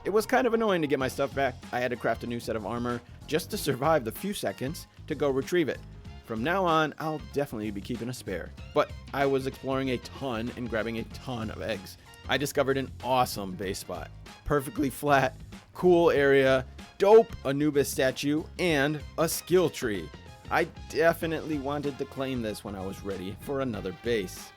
It was kind of annoying to get my stuff back. I had to craft a new set of armor just to survive the few seconds to go retrieve it. From now on, I'll definitely be keeping a spare. But I was exploring a ton and grabbing a ton of eggs. I discovered an awesome base spot. Perfectly flat, cool area, dope Anubis statue, and a skill tree. I definitely wanted to claim this when I was ready for another base.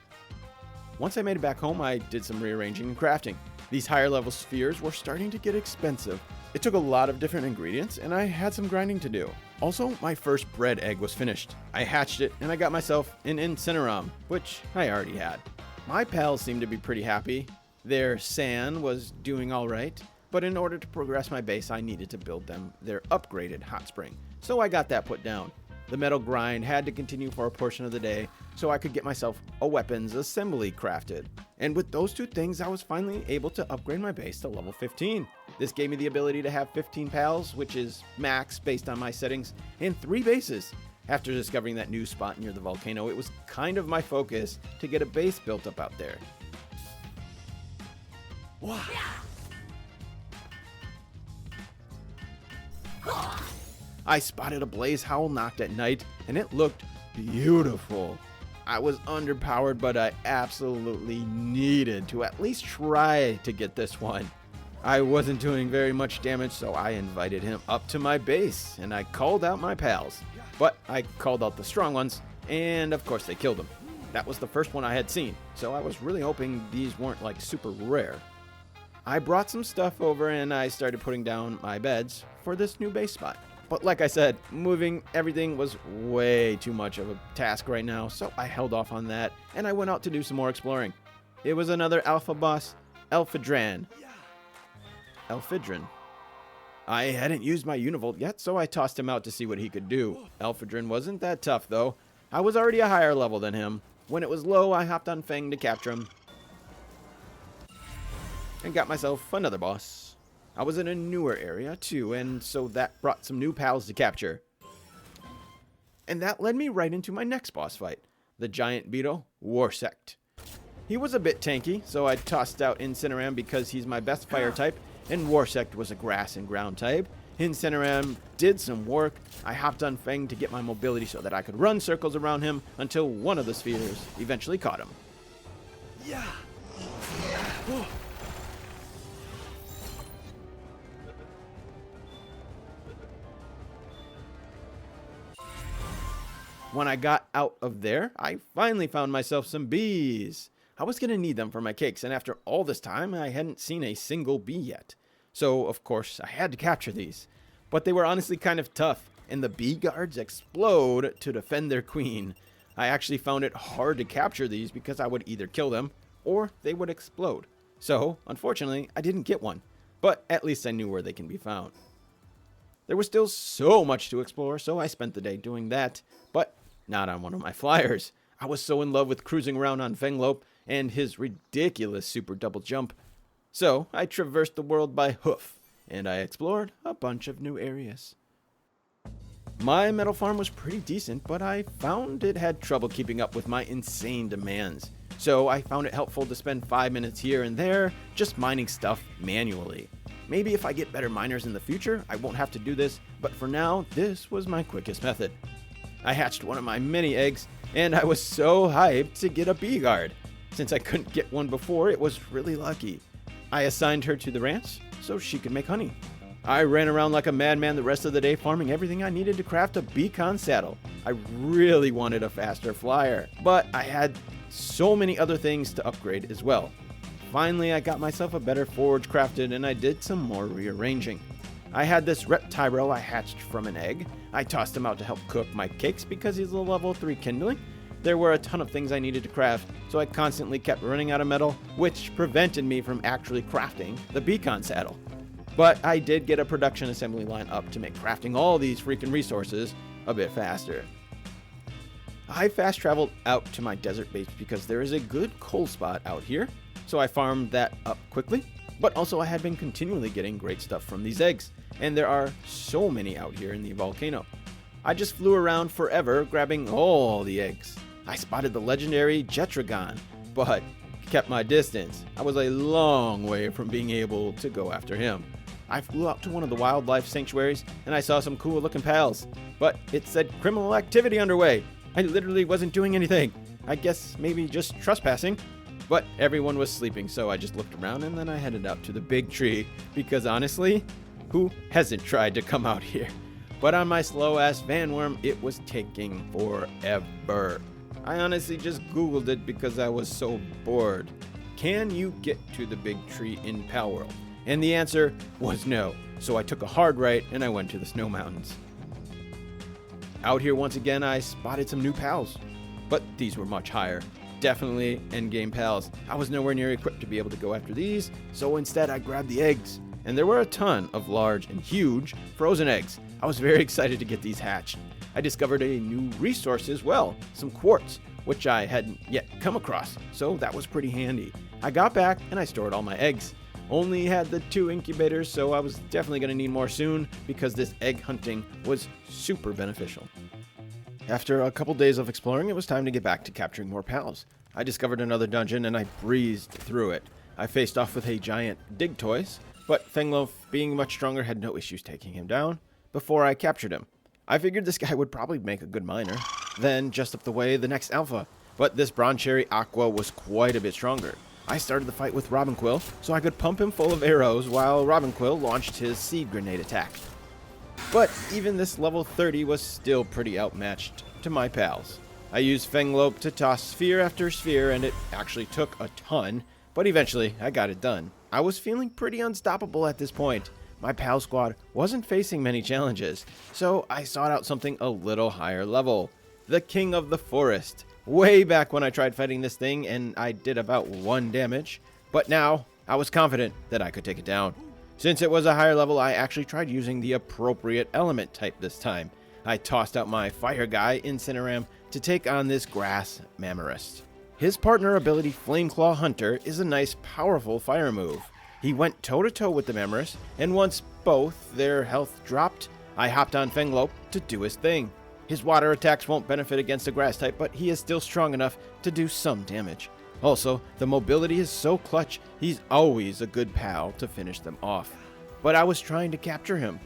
Once I made it back home, I did some rearranging and crafting. These higher level spheres were starting to get expensive. It took a lot of different ingredients, and I had some grinding to do. Also, my first bread egg was finished. I hatched it, and I got myself an Incineram, which I already had. My pals seemed to be pretty happy. Their San was doing alright, but in order to progress my base, I needed to build them their upgraded hot spring. So I got that put down. The metal grind had to continue for a portion of the day, so I could get myself a weapons assembly crafted. And with those two things, I was finally able to upgrade my base to level 15. This gave me the ability to have 15 pals, which is max based on my settings, and 3 bases. After discovering that new spot near the volcano, it was kind of my focus to get a base built up out there. Wow. I spotted a blaze howl knocked at night, and it looked beautiful. I was underpowered, but I absolutely needed to at least try to get this one. I wasn't doing very much damage, so I invited him up to my base, and I called out my pals. But I called out the strong ones, and of course they killed him. That was the first one I had seen, so I was really hoping these weren't like super rare. I brought some stuff over, and I started putting down my beds for this new base spot. But like I said, moving everything was way too much of a task right now, so I held off on that, and I went out to do some more exploring. It was another alpha boss, Elphidran. I hadn't used my Univolt yet, so I tossed him out to see what he could do. Elphidran wasn't that tough, though. I was already a higher level than him. When it was low, I hopped on Fang to capture him, and got myself another boss. I was in a newer area too, and so that brought some new pals to capture. And that led me right into my next boss fight, the giant beetle, Warsect. He was a bit tanky, so I tossed out Incineram because he's my best fire type, and Warsect was a grass and ground type. Incineram did some work. I hopped on Fang to get my mobility so that I could run circles around him until one of the spheres eventually caught him. Yeah. When I got out of there, I finally found myself some bees. I was going to need them for my cakes, and after all this time, I hadn't seen a single bee yet. So, of course, I had to capture these. But they were honestly kind of tough. and the bee guards explode to defend their queen. I actually found it hard to capture these because I would either kill them or they would explode. So, unfortunately, I didn't get one, but at least I knew where they can be found. There was still so much to explore, so I spent the day doing that, but not on one of my flyers. I was so in love with cruising around on Fenglope and his ridiculous super double jump. So, I traversed the world by hoof, and I explored a bunch of new areas. My metal farm was pretty decent, but I found it had trouble keeping up with my insane demands. So I found it helpful to spend 5 minutes here and there just mining stuff manually. Maybe if I get better miners in the future, I won't have to do this, but for now, this was my quickest method. I hatched one of my many eggs, and I was so hyped to get a bee guard. Since I couldn't get one before, it was really lucky. I assigned her to the ranch so she could make honey. I ran around like a madman the rest of the day farming everything I needed to craft a beacon saddle. I really wanted a faster flyer, but I had so many other things to upgrade as well. Finally, I got myself a better forge crafted and I did some more rearranging. I had this reptile I hatched from an egg. I tossed him out to help cook my cakes because he's a level 3 kindling. There were a ton of things I needed to craft, so I constantly kept running out of metal, which prevented me from actually crafting the beacon saddle. But I did get a production assembly line up to make crafting all these freaking resources a bit faster. I fast traveled out to my desert base because there is a good coal spot out here, so I farmed that up quickly. But also I had been continually getting great stuff from these eggs, and there are so many out here in the volcano. I just flew around forever grabbing all the eggs. I spotted the legendary Jetragon, but kept my distance. I was a long way from being able to go after him. I flew out to one of the wildlife sanctuaries and I saw some cool looking pals, but it said criminal activity underway. I literally wasn't doing anything. I guess maybe just trespassing. But everyone was sleeping, so I just looked around and then I headed out to the big tree because honestly, who hasn't tried to come out here? But on my slow ass vanworm, it was taking forever. I honestly just Googled it because I was so bored. Can you get to the big tree in Palworld? And the answer was no. So I took a hard right and I went to the snow mountains. Out here once again, I spotted some new pals, but these were much higher. Definitely endgame pals. I was nowhere near equipped to be able to go after these, so instead I grabbed the eggs. And there were a ton of large and huge frozen eggs. I was very excited to get these hatched. I discovered a new resource as well, some quartz, which I hadn't yet come across, so that was pretty handy. I got back and I stored all my eggs. Only had the 2 incubators, so I was definitely going to need more soon because this egg hunting was super beneficial. After a couple days of exploring, it was time to get back to capturing more pals. I discovered another dungeon and I breezed through it. I faced off with a giant Digtoise, but Fenglope, being much stronger, had no issues taking him down before I captured him. I figured this guy would probably make a good miner. Then, just up the way, the next alpha. But this Broncherry Aqua was quite a bit stronger. I started the fight with Robinquill so I could pump him full of arrows while Robinquill launched his seed grenade attack. But even this level 30 was still pretty outmatched to my pals. I used Fenglope to toss sphere after sphere and it actually took a ton, but eventually I got it done. I was feeling pretty unstoppable at this point. My pal squad wasn't facing many challenges, so I sought out something a little higher level. The King of the Forest. Way back when I tried fighting this thing and I did about 1 damage, but now I was confident that I could take it down. Since it was a higher level, I actually tried using the appropriate element type this time. I tossed out my fire guy, Incineram, to take on this grass Mammarist. His partner ability, Flameclaw Hunter, is a nice, powerful fire move. He went toe-to-toe with the Mammarist, and once both their health dropped, I hopped on Fenglope to do his thing. His water attacks won't benefit against the grass type, but he is still strong enough to do some damage. Also, the mobility is so clutch, he's always a good pal to finish them off. But I was trying to capture him.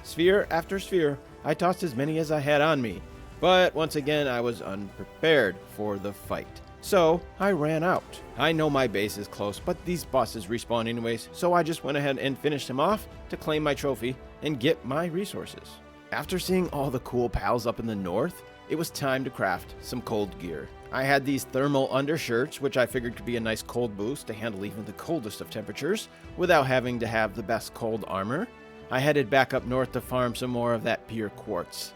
Sphere after sphere, I tossed as many as I had on me. But once again, I was unprepared for the fight. So, I ran out. I know my base is close, but these bosses respawn anyways, so I just went ahead and finished him off to claim my trophy and get my resources. After seeing all the cool pals up in the north, it was time to craft some cold gear. I had these thermal undershirts, which I figured could be a nice cold boost to handle even the coldest of temperatures without having to have the best cold armor. I headed back up north to farm some more of that pure quartz.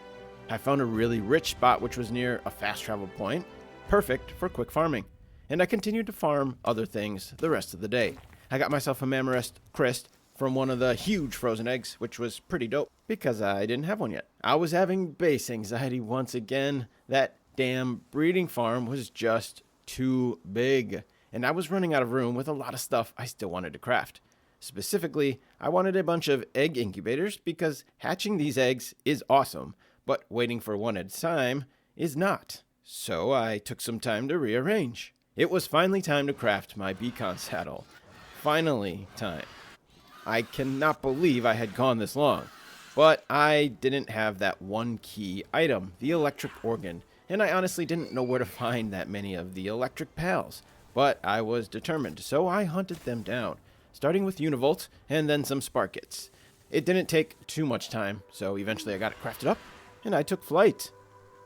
I found a really rich spot which was near a fast travel point, perfect for quick farming, and I continued to farm other things the rest of the day. I got myself a Mammoth Crest from one of the huge frozen eggs, which was pretty dope because I didn't have one yet. I was having base anxiety once again. That damn breeding farm was just too big, and I was running out of room with a lot of stuff I still wanted to craft. Specifically, I wanted a bunch of egg incubators because hatching these eggs is awesome, but waiting for one at a time is not. So I took some time to rearrange. It was finally time to craft my beacon saddle. Finally time. I cannot believe I had gone this long, but I didn't have that one key item, the electric organ, and I honestly didn't know where to find that many of the electric pals, but I was determined, so I hunted them down, starting with Univolt and then some Sparkets. It didn't take too much time, so eventually I got it crafted up, and I took flight.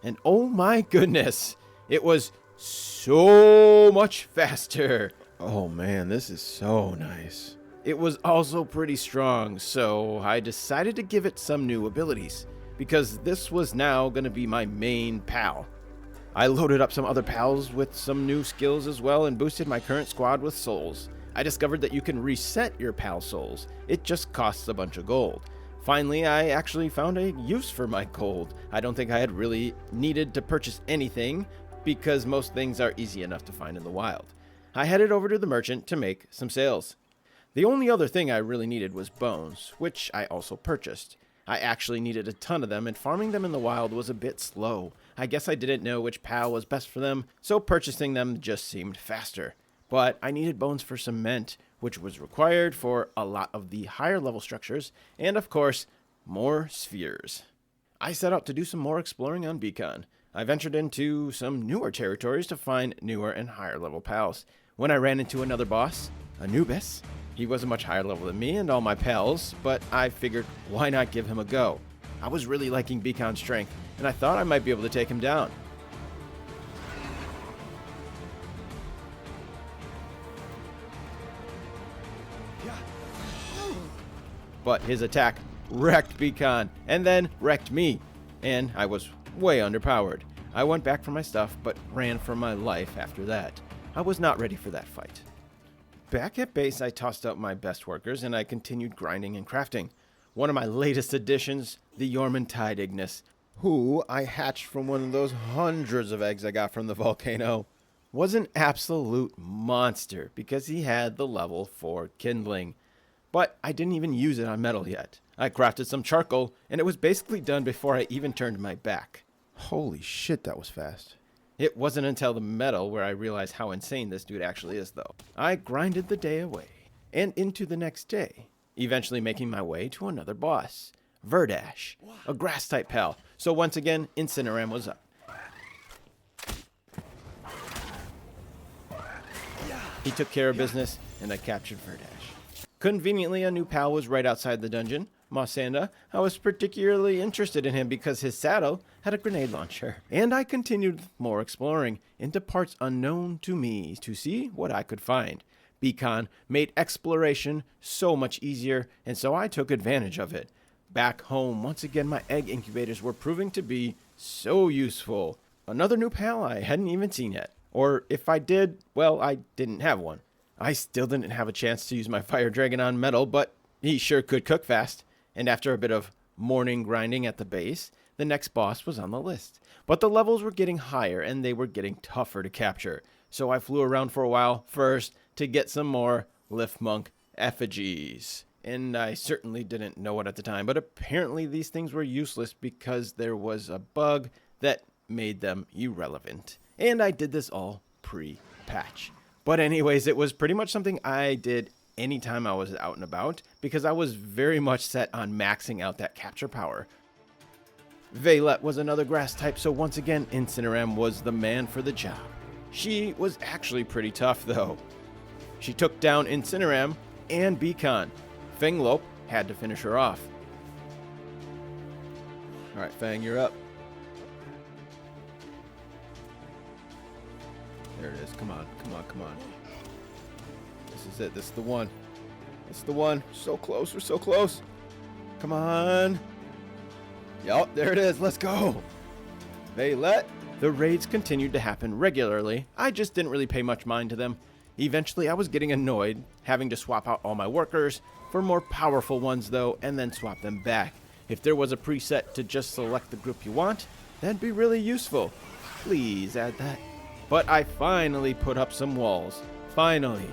And oh my goodness, it was so much faster. Oh man, this is so nice. It was also pretty strong, so I decided to give it some new abilities, because this was now going to be my main pal. I loaded up some other pals with some new skills as well and boosted my current squad with souls. I discovered that you can reset your pal souls. It just costs a bunch of gold. Finally, I actually found a use for my gold. I don't think I had really needed to purchase anything because most things are easy enough to find in the wild. I headed over to the merchant to make some sales. The only other thing I really needed was bones, which I also purchased. I actually needed a ton of them, and farming them in the wild was a bit slow. I guess I didn't know which pal was best for them, so purchasing them just seemed faster. But I needed bones for cement, which was required for a lot of the higher level structures, and of course, more spheres. I set out to do some more exploring on Beacon. I ventured into some newer territories to find newer and higher level pals. When I ran into another boss, Anubis, he was a much higher level than me and all my pals, but I figured why not give him a go. I was really liking Beacon's strength, and I thought I might be able to take him down. But his attack wrecked Beacon, and then wrecked me, and I was way underpowered. I went back for my stuff, but ran for my life after that. I was not ready for that fight. Back at base, I tossed out my best workers, and I continued grinding and crafting. One of my latest additions, the Yormantide Ignis, who I hatched from one of those hundreds of eggs I got from the volcano, was an absolute monster because he had the level 4 kindling. But I didn't even use it on metal yet. I crafted some charcoal, and it was basically done before I even turned my back. Holy shit, that was fast. It wasn't until the metal where I realized how insane this dude actually is, though. I grinded the day away, and into the next day, eventually making my way to another boss, Verdash, a grass-type pal. So once again, Incineram was up. He took care of business, and I captured Verdash. Conveniently, a new pal was right outside the dungeon, Mossanda. I was particularly interested in him because his saddle had a grenade launcher. And I continued more exploring into parts unknown to me to see what I could find. Beacon made exploration so much easier, and so I took advantage of it. Back home, once again, my egg incubators were proving to be so useful. Another new pal I hadn't even seen yet. Or if I did, well, I didn't have one. I still didn't have a chance to use my fire dragon on metal, but he sure could cook fast. And after a bit of morning grinding at the base, the next boss was on the list. But the levels were getting higher and they were getting tougher to capture. So I flew around for a while first to get some more Liftmonk effigies. And I certainly didn't know it at the time, but apparently these things were useless because there was a bug that made them irrelevant. And I did this all pre-patch. But anyways, it was pretty much something I did anytime I was out and about because I was very much set on maxing out that capture power. Vaylette was another grass type, so once again, Incineram was the man for the job. She was actually pretty tough though. She took down Incineram and Beacon. Fanglope had to finish her off. Alright, Fang, you're up. There it is. Come on, come on, come on. This is it. This is the one. It's the one. So close. We're so close. Come on. Yup, there it is. Let's go. Veilette. The raids continued to happen regularly. I just didn't really pay much mind to them. Eventually, I was getting annoyed, having to swap out all my workers for more powerful ones though, and then swap them back. If there was a preset to just select the group you want, that'd be really useful. Please add that. But I finally put up some walls. Finally.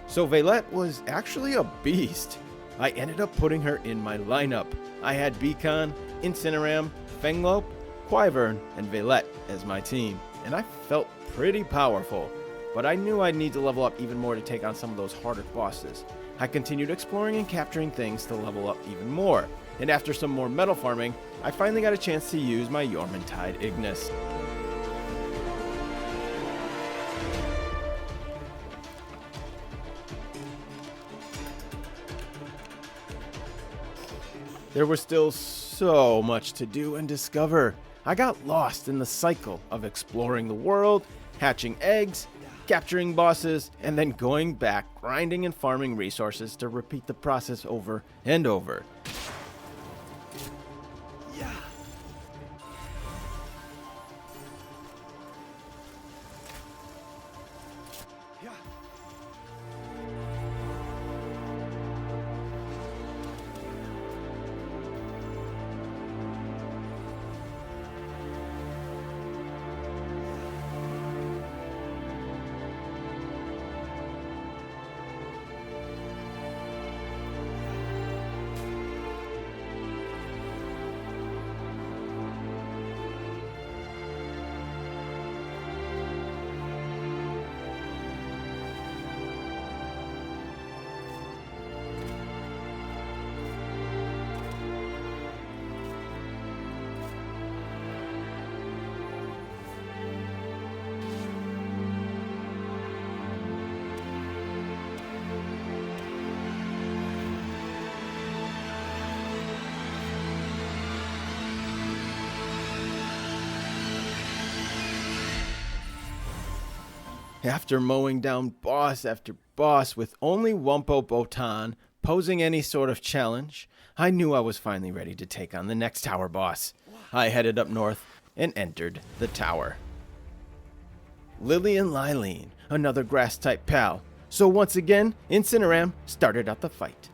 So Veilette was actually a beast. I ended up putting her in my lineup. I had Beacon, Incineram, Fenglope, Wyvern, and Veilette as my team, and I felt pretty powerful. But I knew I'd need to level up even more to take on some of those harder bosses. I continued exploring and capturing things to level up even more, and after some more metal farming, I finally got a chance to use my Yormantide Ignis. There was still so much to do and discover. I got lost in the cycle of exploring the world, hatching eggs, capturing bosses, and then going back, grinding and farming resources to repeat the process over and over. After mowing down boss after boss with only Wumpo Botan posing any sort of challenge, I knew I was finally ready to take on the next tower boss. I headed up north and entered the tower. Lily and Lylene, another grass-type pal. So once again, Incineram started out the fight.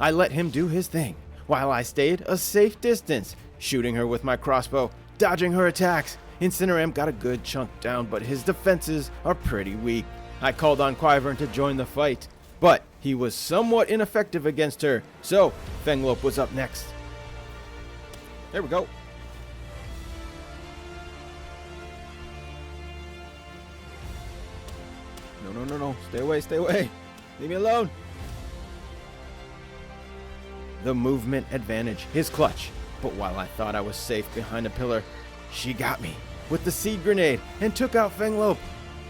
I let him do his thing, while I stayed a safe distance, shooting her with my crossbow, dodging her attacks. Incineram got a good chunk down, but his defenses are pretty weak. I called on Wyvern to join the fight, but he was somewhat ineffective against her, so Fenglope was up next. There we go. No. Stay away. Leave me alone. The movement advantage, his clutch. But while I thought I was safe behind a pillar, she got me with the seed grenade and took out Fenglope.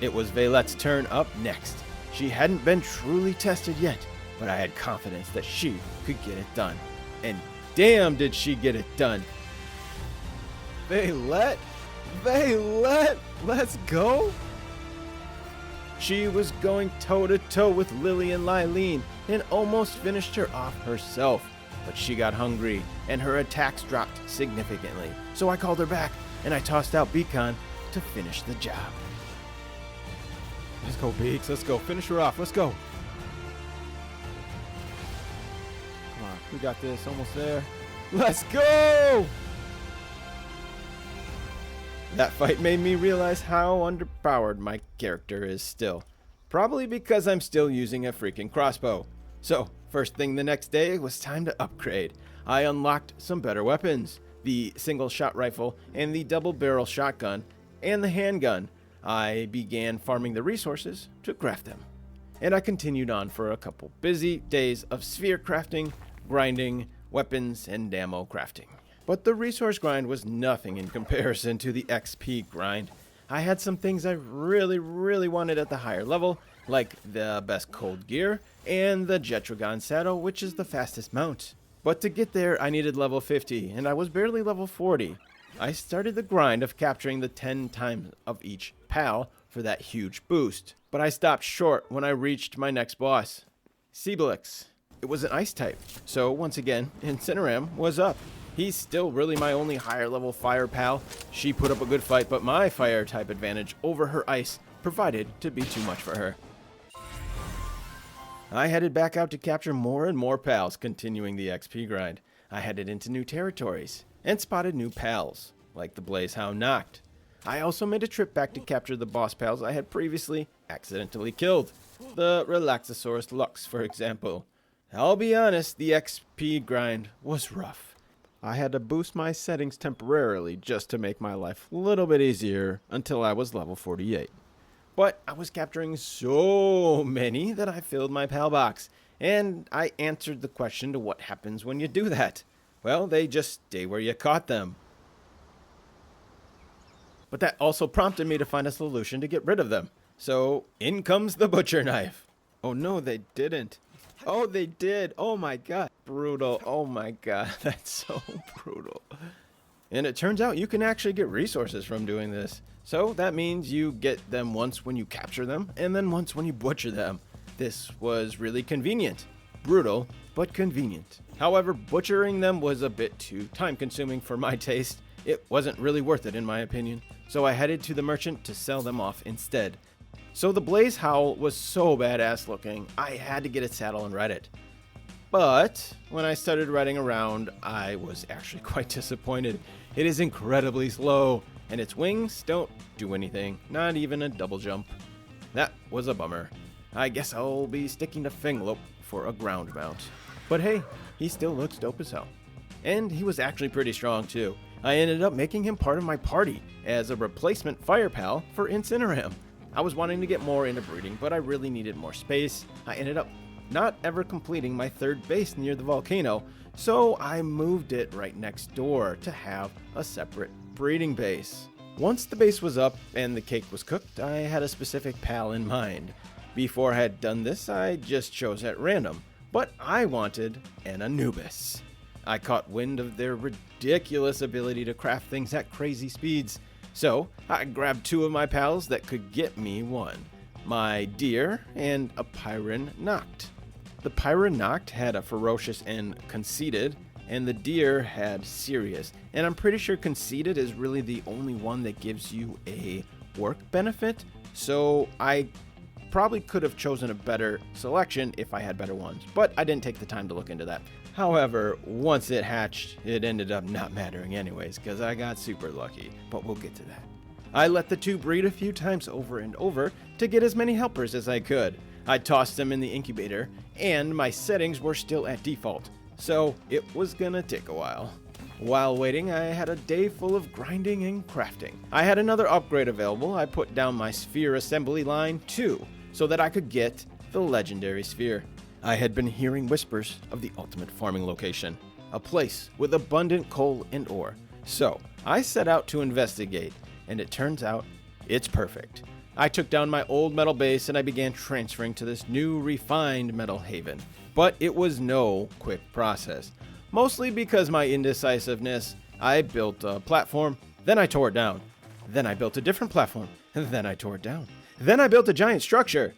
It was Veilette's turn up next. She hadn't been truly tested yet, but I had confidence that she could get it done. And damn did she get it done. Veilette, let's go. She was going toe-to-toe with Lily and Lylene and almost finished her off herself. But she got hungry, and her attacks dropped significantly. So I called her back, and I tossed out Beacon to finish the job. Let's go, Beaks. Let's go. Finish her off. Let's go. Come on. We got this. Almost there. Let's go! That fight made me realize how underpowered my character is still. Probably because I'm still using a freaking crossbow. So, first thing the next day was time to upgrade. I unlocked some better weapons. The single shot rifle and the double barrel shotgun and the handgun. I began farming the resources to craft them. And I continued on for a couple busy days of sphere crafting, grinding, weapons, and ammo crafting. But the resource grind was nothing in comparison to the XP grind. I had some things I really wanted at the higher level, like the best cold gear and the Jetragon saddle, which is the fastest mount. But to get there, I needed level 50, and I was barely level 40. I started the grind of capturing the 10 times of each pal for that huge boost. But I stopped short when I reached my next boss, Seabelix. It was an ice type, so once again, Incineram was up. He's still really my only higher level fire pal. She put up a good fight, but my fire type advantage over her ice provided to be too much for her. I headed back out to capture more and more pals, continuing the XP grind. I headed into new territories and spotted new pals, like the Blazehound Noct. I also made a trip back to capture the boss pals I had previously accidentally killed. The Relaxosaurus Lux, for example. I'll be honest, the XP grind was rough. I had to boost my settings temporarily just to make my life a little bit easier until I was level 48. But I was capturing so many that I filled my pal box, and I answered the question to what happens when you do that. Well, they just stay where you caught them. But that also prompted me to find a solution to get rid of them. So in comes the butcher knife. Oh no, they didn't. Oh, they did. Oh my god. Brutal. Oh my god. That's so brutal. And it turns out you can actually get resources from doing this. So that means you get them once when you capture them, and then once when you butcher them. This was really convenient. Brutal, but convenient. However, butchering them was a bit too time consuming for my taste. It wasn't really worth it in my opinion. So I headed to the merchant to sell them off instead. So the Blaze Howl was so badass looking, I had to get its saddle and ride it. But when I started riding around, I was actually quite disappointed. It is incredibly slow, and its wings don't do anything, not even a double jump. That was a bummer. I guess I'll be sticking to Finglope for a ground mount. But hey, he still looks dope as hell. And he was actually pretty strong too. I ended up making him part of my party as a replacement fire pal for Incineram. I was wanting to get more into breeding, but I really needed more space. I ended up not ever completing my third base near the volcano, so I moved it right next door to have a separate breeding base. Once the base was up and the cake was cooked, I had a specific pal in mind. Before I had done this, I just chose at random, but I wanted an Anubis. I caught wind of their ridiculous ability to craft things at crazy speeds, so I grabbed two of my pals that could get me one, my deer and a Pyron Noct. The Pyron Noct had a ferocious and conceited, and the deer had serious, and I'm pretty sure conceited is really the only one that gives you a work benefit, so I probably could have chosen a better selection if I had better ones, but I didn't take the time to look into that. However, once it hatched, it ended up not mattering anyways, because I got super lucky, but we'll get to that. I let the two breed a few times over and over to get as many helpers as I could. I tossed them in the incubator, and my settings were still at default, so it was gonna take a while. While waiting, I had a day full of grinding and crafting. I had another upgrade available. I put down my sphere assembly line too, so that I could get the legendary sphere. I had been hearing whispers of the ultimate farming location, a place with abundant coal and ore. So I set out to investigate, and it turns out it's perfect. I took down my old metal base and I began transferring to this new refined metal haven. But it was no quick process, mostly because my indecisiveness. I built a platform, then I tore it down. Then I built a different platform, and then I tore it down. Then I built a giant structure,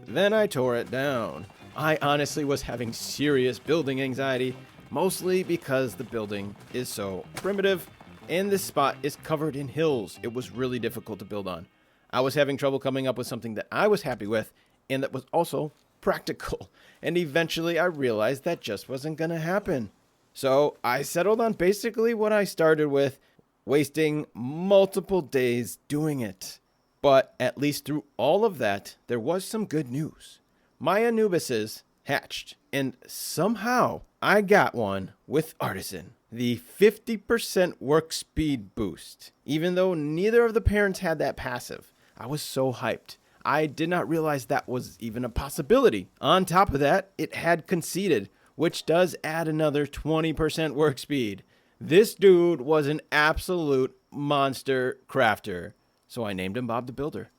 then I tore it down. I honestly was having serious building anxiety, mostly because the building is so primitive and this spot is covered in hills. It was really difficult to build on. I was having trouble coming up with something that I was happy with and that was also practical. And eventually I realized that just wasn't going to happen. So I settled on basically what I started with, wasting multiple days doing it. But at least through all of that, there was some good news. My Anubises hatched, and somehow I got one with Artisan, the 50% work speed boost. Even though neither of the parents had that passive, I was so hyped. I did not realize that was even a possibility. On top of that, it had conceited, which does add another 20% work speed. This dude was an absolute monster crafter, so I named him Bob the Builder.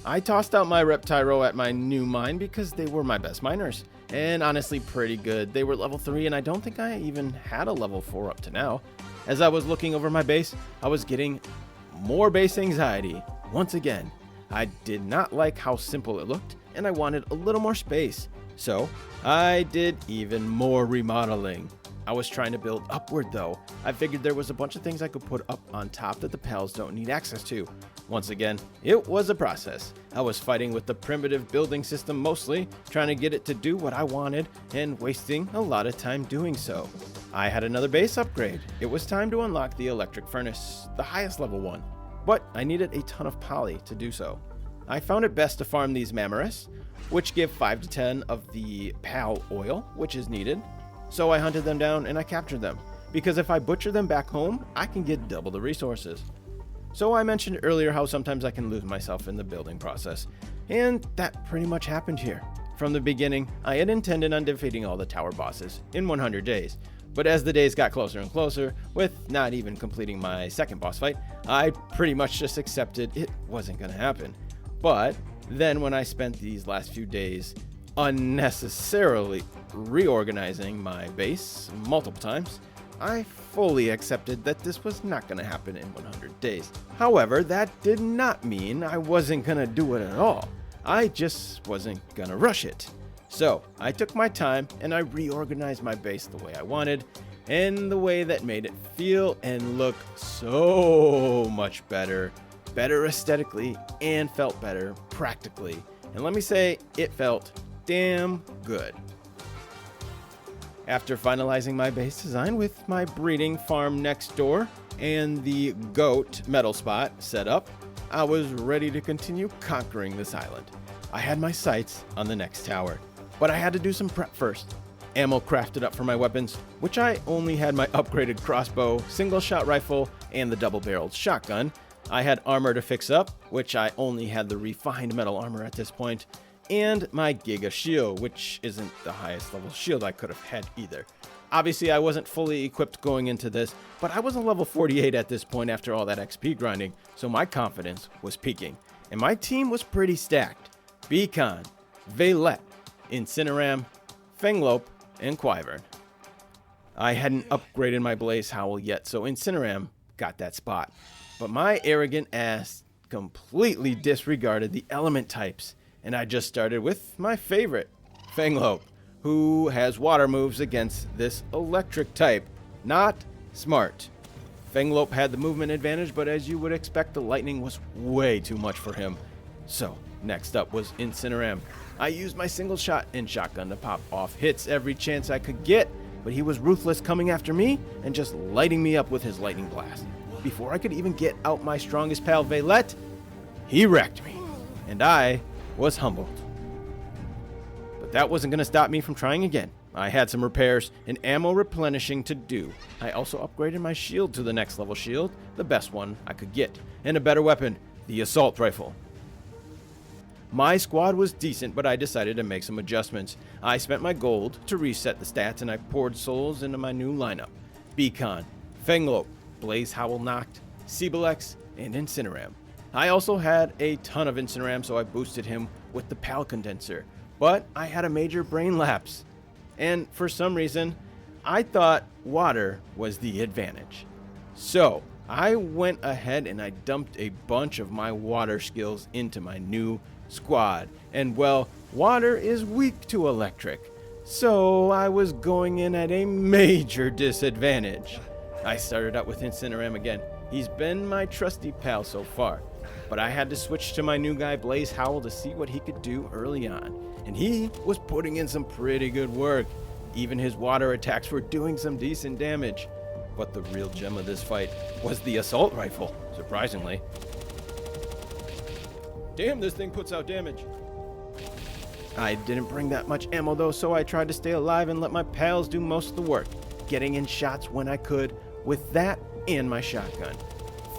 I tossed out my Reptyro at my new mine because they were my best miners, and honestly pretty good. They were level 3, and I don't think I even had a level 4 up to now. As I was looking over my base, I was getting more base anxiety. Once again, I did not like how simple it looked, and I wanted a little more space. So I did even more remodeling. I was trying to build upward though. I figured there was a bunch of things I could put up on top that the pals don't need access to. Once again, it was a process. I was fighting with the primitive building system mostly, trying to get it to do what I wanted and wasting a lot of time doing so. I had another base upgrade. It was time to unlock the electric furnace, the highest level one, but I needed a ton of poly to do so. I found it best to farm these Mammoris, which give 5 to 10 of the pal oil, which is needed. So I hunted them down and I captured them, because if I butcher them back home, I can get double the resources. So I mentioned earlier how sometimes I can lose myself in the building process, and that pretty much happened here. From the beginning, I had intended on defeating all the tower bosses in 100 days, but as the days got closer and closer, with not even completing my second boss fight, I pretty much just accepted it wasn't going to happen. But then when I spent these last few days unnecessarily reorganizing my base multiple times, I fully accepted that this was not going to happen in 100 days. However, that did not mean I wasn't going to do it at all. I just wasn't going to rush it. So I took my time and I reorganized my base the way I wanted, and the way that made it feel and look so much better aesthetically, and felt better practically. And let me say, it felt damn good. After finalizing my base design with my breeding farm next door and the goat metal spot set up, I was ready to continue conquering this island. I had my sights on the next tower, but I had to do some prep first. Ammo crafted up for my weapons, which I only had my upgraded crossbow, single shot rifle, and the double-barreled shotgun. I had armor to fix up, which I only had the refined metal armor at this point, and my Giga shield, which isn't the highest level shield I could have had either. Obviously, I wasn't fully equipped going into this, but I was a level 48 at this point after all that XP grinding, so my confidence was peaking. And my team was pretty stacked. Beacon, Vaylette, Incineram, Fenglope, and Quyvern. I hadn't upgraded my Blaze Howl yet, so Incineram got that spot. But my arrogant ass completely disregarded the element types, and I just started with my favorite, Fenglope, who has water moves against this electric type. Not smart. Fenglope had the movement advantage, but as you would expect, the lightning was way too much for him. So, next up was Incineram. I used my single shot and shotgun to pop off hits every chance I could get, but he was ruthless coming after me and just lighting me up with his lightning blast. Before I could even get out my strongest pal, Vaylette, he wrecked me, and I was humbled. But that wasn't going to stop me from trying again. I had some repairs and ammo replenishing to do. I also upgraded my shield to the next level shield, the best one I could get, and a better weapon, the assault rifle. My squad was decent, but I decided to make some adjustments. I spent my gold to reset the stats, and I poured souls into my new lineup. Beacon, Fenglope, Blaze Howl knocked, Cebalex, and Incineram. I also had a ton of Incineram, so I boosted him with the Pal Condenser. But I had a major brain lapse. And for some reason, I thought water was the advantage. So I went ahead and I dumped a bunch of my water skills into my new squad. And well, water is weak to electric. So I was going in at a major disadvantage. I started out with Incineram again. He's been my trusty pal so far, but I had to switch to my new guy Blaze Howl to see what he could do early on, and he was putting in some pretty good work. Even his water attacks were doing some decent damage. But the real gem of this fight was the assault rifle, surprisingly. Damn, this thing puts out damage. I didn't bring that much ammo though, so I tried to stay alive and let my pals do most of the work, getting in shots when I could with that and my shotgun.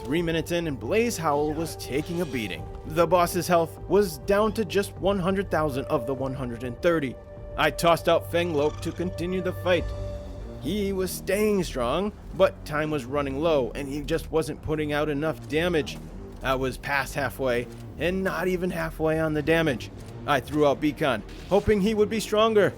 3 minutes in and Blaze Howl was taking a beating. The boss's health was down to just 100,000 of the 130. I tossed out Fenglope to continue the fight. He was staying strong, but time was running low and he just wasn't putting out enough damage. I was past halfway and not even halfway on the damage. I threw out Beacon, hoping he would be stronger.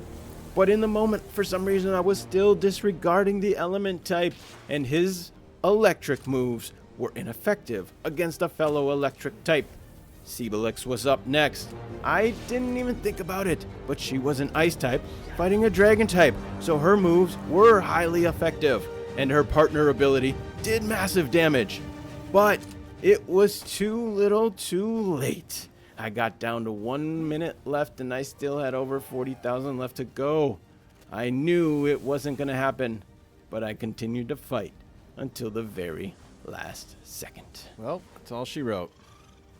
But in the moment, for some reason, I was still disregarding the element type, and his electric moves were ineffective against a fellow electric type. Sebelix was up next. I didn't even think about it, but she was an ice type fighting a dragon type, so her moves were highly effective, and her partner ability did massive damage. But it was too little too late. I got down to 1 minute left and I still had over 40,000 left to go. I knew it wasn't going to happen, but I continued to fight until the very last second. Well, that's all she wrote.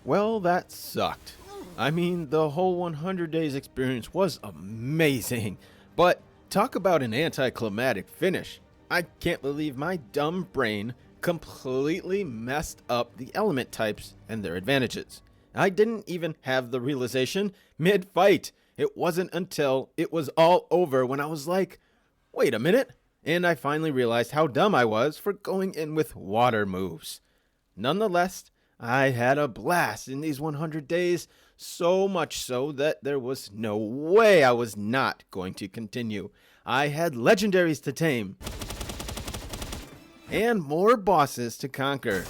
Well, that sucked. I mean, the whole 100 days experience was amazing, but talk about an anticlimactic finish. I can't believe my dumb brain completely messed up the element types and their advantages. I didn't even have the realization mid-fight. It wasn't until it was all over when I was like, wait a minute, and I finally realized how dumb I was for going in with water moves. Nonetheless, I had a blast in these 100 days, so much so that there was no way I was not going to continue. I had legendaries to tame, and more bosses to conquer.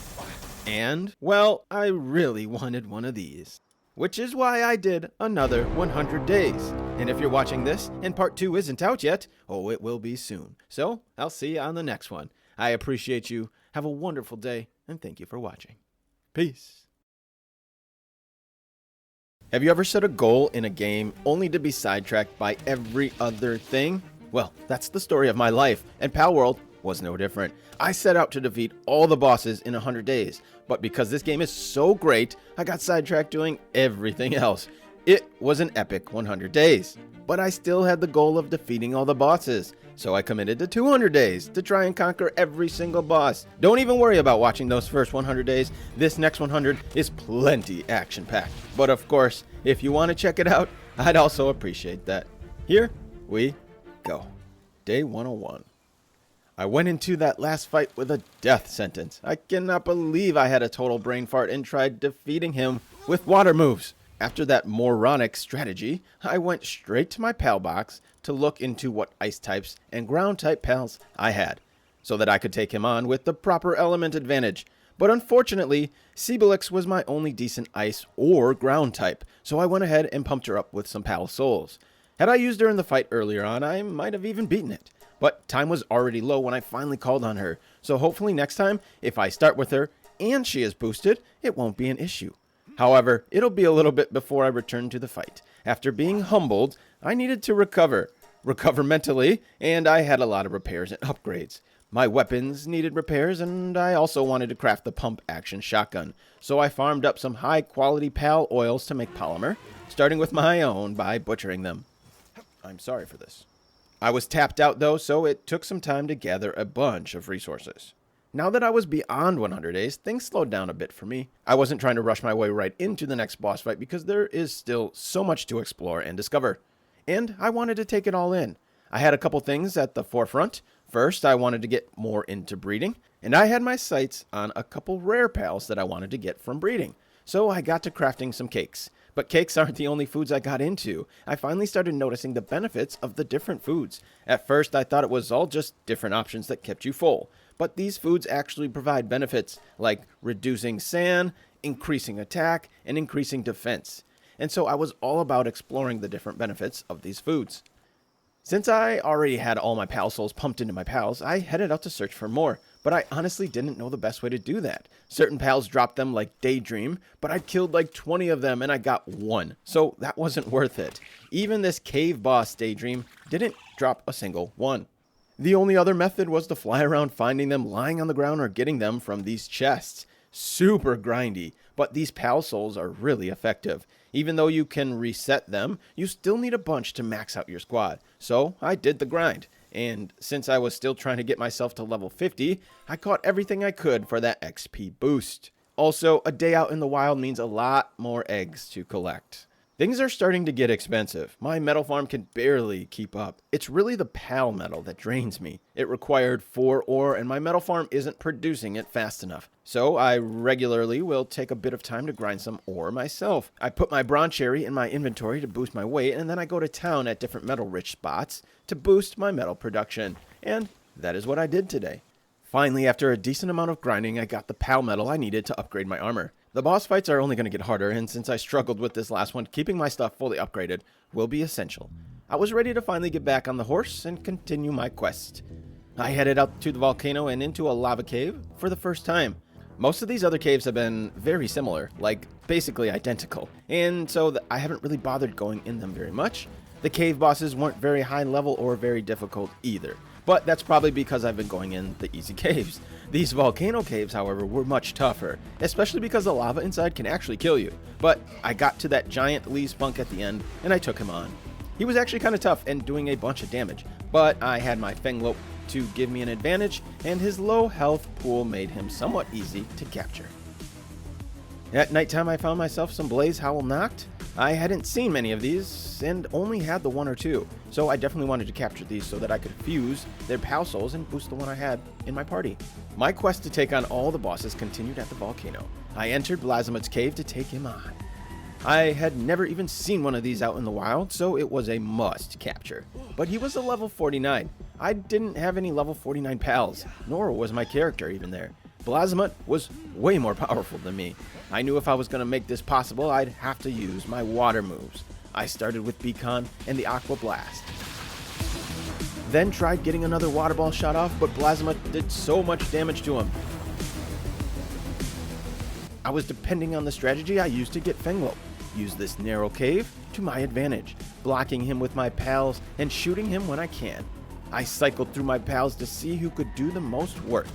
And, well, I really wanted one of these. Which is why I did another 100 days. And if you're watching this and part 2 isn't out yet, oh, it will be soon. So, I'll see you on the next one. I appreciate you. Have a wonderful day, and thank you for watching. Peace. Have you ever set a goal in a game only to be sidetracked by every other thing? Well, that's the story of my life, and Palworld was no different. I set out to defeat all the bosses in 100 days, but because this game is so great, I got sidetracked doing everything else. It was an epic 100 days, but I still had the goal of defeating all the bosses, so I committed to 200 days to try and conquer every single boss. Don't even worry about watching those first 100 days. This next 100 is plenty action-packed. But of course, if you want to check it out, I'd also appreciate that. Here we go. Day 101. I went into that last fight with a death sentence. I cannot believe I had a total brain fart and tried defeating him with water moves. After that moronic strategy, I went straight to my pal box to look into what ice types and ground type pals I had, so that I could take him on with the proper element advantage. But unfortunately, Sebelix was my only decent ice or ground type, so I went ahead and pumped her up with some pal souls. Had I used her in the fight earlier on, I might have even beaten it. But time was already low when I finally called on her, so hopefully next time, if I start with her and she is boosted, it won't be an issue. However, it'll be a little bit before I return to the fight. After being humbled, I needed to recover mentally, and I had a lot of repairs and upgrades. My weapons needed repairs, and I also wanted to craft the pump action shotgun, so I farmed up some high quality pal oils to make polymer, starting with my own by butchering them. I'm sorry for this. I was tapped out though, so it took some time to gather a bunch of resources. Now that I was beyond 100 days, things slowed down a bit for me. I wasn't trying to rush my way right into the next boss fight because there is still so much to explore and discover. And I wanted to take it all in. I had a couple things at the forefront. First, I wanted to get more into breeding, and I had my sights on a couple rare pals that I wanted to get from breeding. So I got to crafting some cakes. But cakes aren't the only foods I got into. I finally started noticing the benefits of the different foods. At first, I thought it was all just different options that kept you full. But these foods actually provide benefits like reducing SAN, increasing attack, and increasing defense. And so I was all about exploring the different benefits of these foods. Since I already had all my pal souls pumped into my pals, I headed out to search for more, but I honestly didn't know the best way to do that. Certain pals dropped them like Daydream, but I killed like 20 of them and I got one, so that wasn't worth it. Even this cave boss Daydream didn't drop a single one. The only other method was to fly around finding them lying on the ground or getting them from these chests. Super grindy, but these pal souls are really effective. Even though you can reset them, you still need a bunch to max out your squad. So I did the grind, and since I was still trying to get myself to level 50, I caught everything I could for that XP boost. Also, a day out in the wild means a lot more eggs to collect. Things are starting to get expensive. My metal farm can barely keep up. It's really the pal metal that drains me. It required 4 ore and my metal farm isn't producing it fast enough. So I regularly will take a bit of time to grind some ore myself. I put my bronze cherry in my inventory to boost my weight, and then I go to town at different metal rich spots to boost my metal production. And that is what I did today. Finally, after a decent amount of grinding, I got the pal metal I needed to upgrade my armor. The boss fights are only going to get harder, and since I struggled with this last one, keeping my stuff fully upgraded will be essential. I was ready to finally get back on the horse and continue my quest. I headed out to the volcano and into a lava cave for the first time. Most of these other caves have been very similar, like basically identical, and so I haven't really bothered going in them very much. The cave bosses weren't very high level or very difficult either. But that's probably because I've been going in the easy caves. These volcano caves, however, were much tougher, especially because the lava inside can actually kill you. But I got to that giant Lee Spunk at the end, and I took him on. He was actually kind of tough and doing a bunch of damage, but I had my Fenglope to give me an advantage, and his low health pool made him somewhat easy to capture. At nighttime, I found myself some Blaze Howl Knocked. I hadn't seen many of these and only had the 1 or 2, so I definitely wanted to capture these so that I could fuse their pal souls and boost the one I had in my party. My quest to take on all the bosses continued at the volcano. I entered Blasmut's cave to take him on. I had never even seen one of these out in the wild, so it was a must capture. But he was a level 49. I didn't have any level 49 pals, nor was my character even there. Blasmut was way more powerful than me. I knew if I was going to make this possible, I'd have to use my water moves. I started with Beacon and the Aqua Blast. Then tried getting another water ball shot off, but Blasmut did so much damage to him. I was depending on the strategy I used to get Fenglope. Use this narrow cave to my advantage, blocking him with my pals and shooting him when I can. I cycled through my pals to see who could do the most work.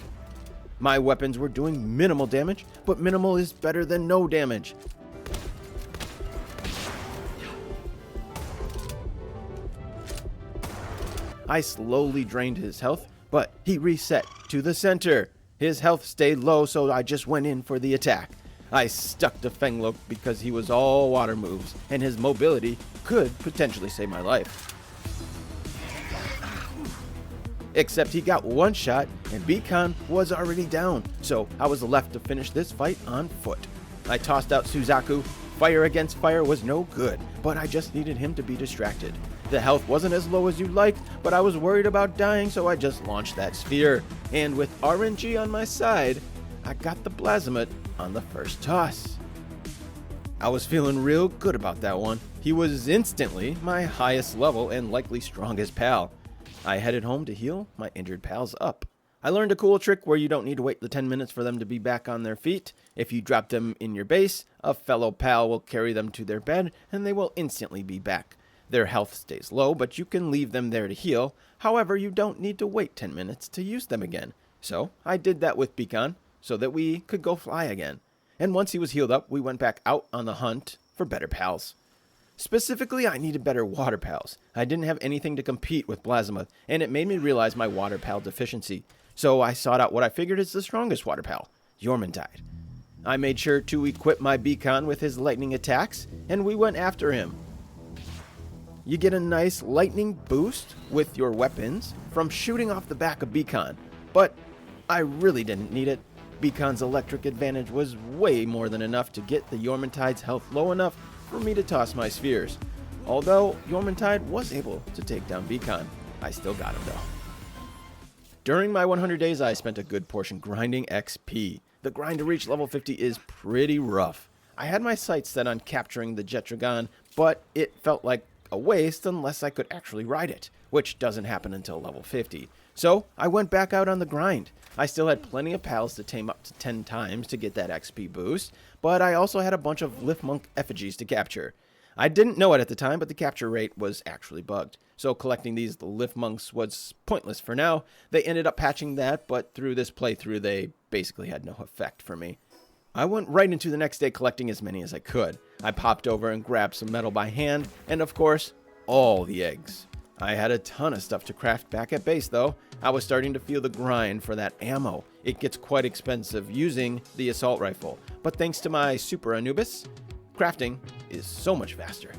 My weapons were doing minimal damage, but minimal is better than no damage. I slowly drained his health, but he reset to the center. His health stayed low, so I just went in for the attack. I stuck to Fenglope because he was all water moves, and his mobility could potentially save my life. Except he got one shot, and Beacon was already down, so I was left to finish this fight on foot. I tossed out Suzaku. Fire against fire was no good, but I just needed him to be distracted. The health wasn't as low as you'd like, but I was worried about dying, so I just launched that sphere. And with RNG on my side, I got the Blasmut on the first toss. I was feeling real good about that one. He was instantly my highest level and likely strongest pal. I headed home to heal my injured pals up. I learned a cool trick where you don't need to wait the 10 minutes for them to be back on their feet. If you drop them in your base, a fellow pal will carry them to their bed and they will instantly be back. Their health stays low, but you can leave them there to heal. However, you don't need to wait 10 minutes to use them again. So I did that with Beacon so that we could go fly again. And once he was healed up, we went back out on the hunt for better pals. Specifically, I needed better water pals. I didn't have anything to compete with Blasmut, and it made me realize my water pal deficiency. So I sought out what I figured is the strongest water pal, Yormintide. I made sure to equip my Beacon with his lightning attacks, and we went after him. You get a nice lightning boost with your weapons from shooting off the back of Beacon, but I really didn't need it. Beacon's electric advantage was way more than enough to get the Yormintide's health low enough for me to toss my spheres. Although Yormintide was able to take down Beacon, I still got him though. During my 100 days, I spent a good portion grinding XP. The grind to reach level 50 is pretty rough. I had my sights set on capturing the Jetragon, but it felt like a waste unless I could actually ride it, which doesn't happen until level 50. So I went back out on the grind. I still had plenty of pals to tame up to 10 times to get that XP boost, but I also had a bunch of Liftmonk effigies to capture. I didn't know it at the time, but the capture rate was actually bugged. So collecting these Liftmonks was pointless for now. They ended up patching that, but through this playthrough, they basically had no effect for me. I went right into the next day collecting as many as I could. I popped over and grabbed some metal by hand, and of course, all the eggs. I had a ton of stuff to craft back at base though. I was starting to feel the grind for that ammo. It gets quite expensive using the assault rifle, but thanks to my Super Anubis, crafting is so much faster.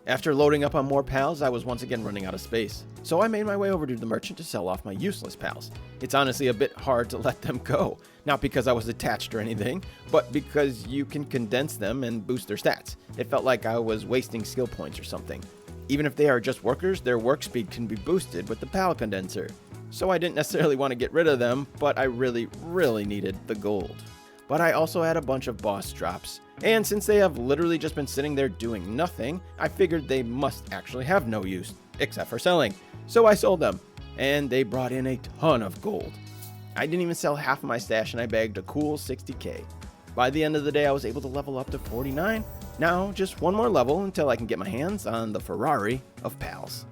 After loading up on more pals, I was once again running out of space, so I made my way over to the merchant to sell off my useless pals. It's honestly a bit hard to let them go, not because I was attached or anything, but because you can condense them and boost their stats. It felt like I was wasting skill points or something. Even if they are just workers, their work speed can be boosted with the pal condenser. So I didn't necessarily want to get rid of them, but I really needed the gold. But I also had a bunch of boss drops, and since they have literally just been sitting there doing nothing, I figured they must actually have no use, except for selling. So I sold them, and they brought in a ton of gold. I didn't even sell half of my stash, and I bagged a cool 60k. By the end of the day, I was able to level up to 49. Now, just one more level until I can get my hands on the Ferrari of pals.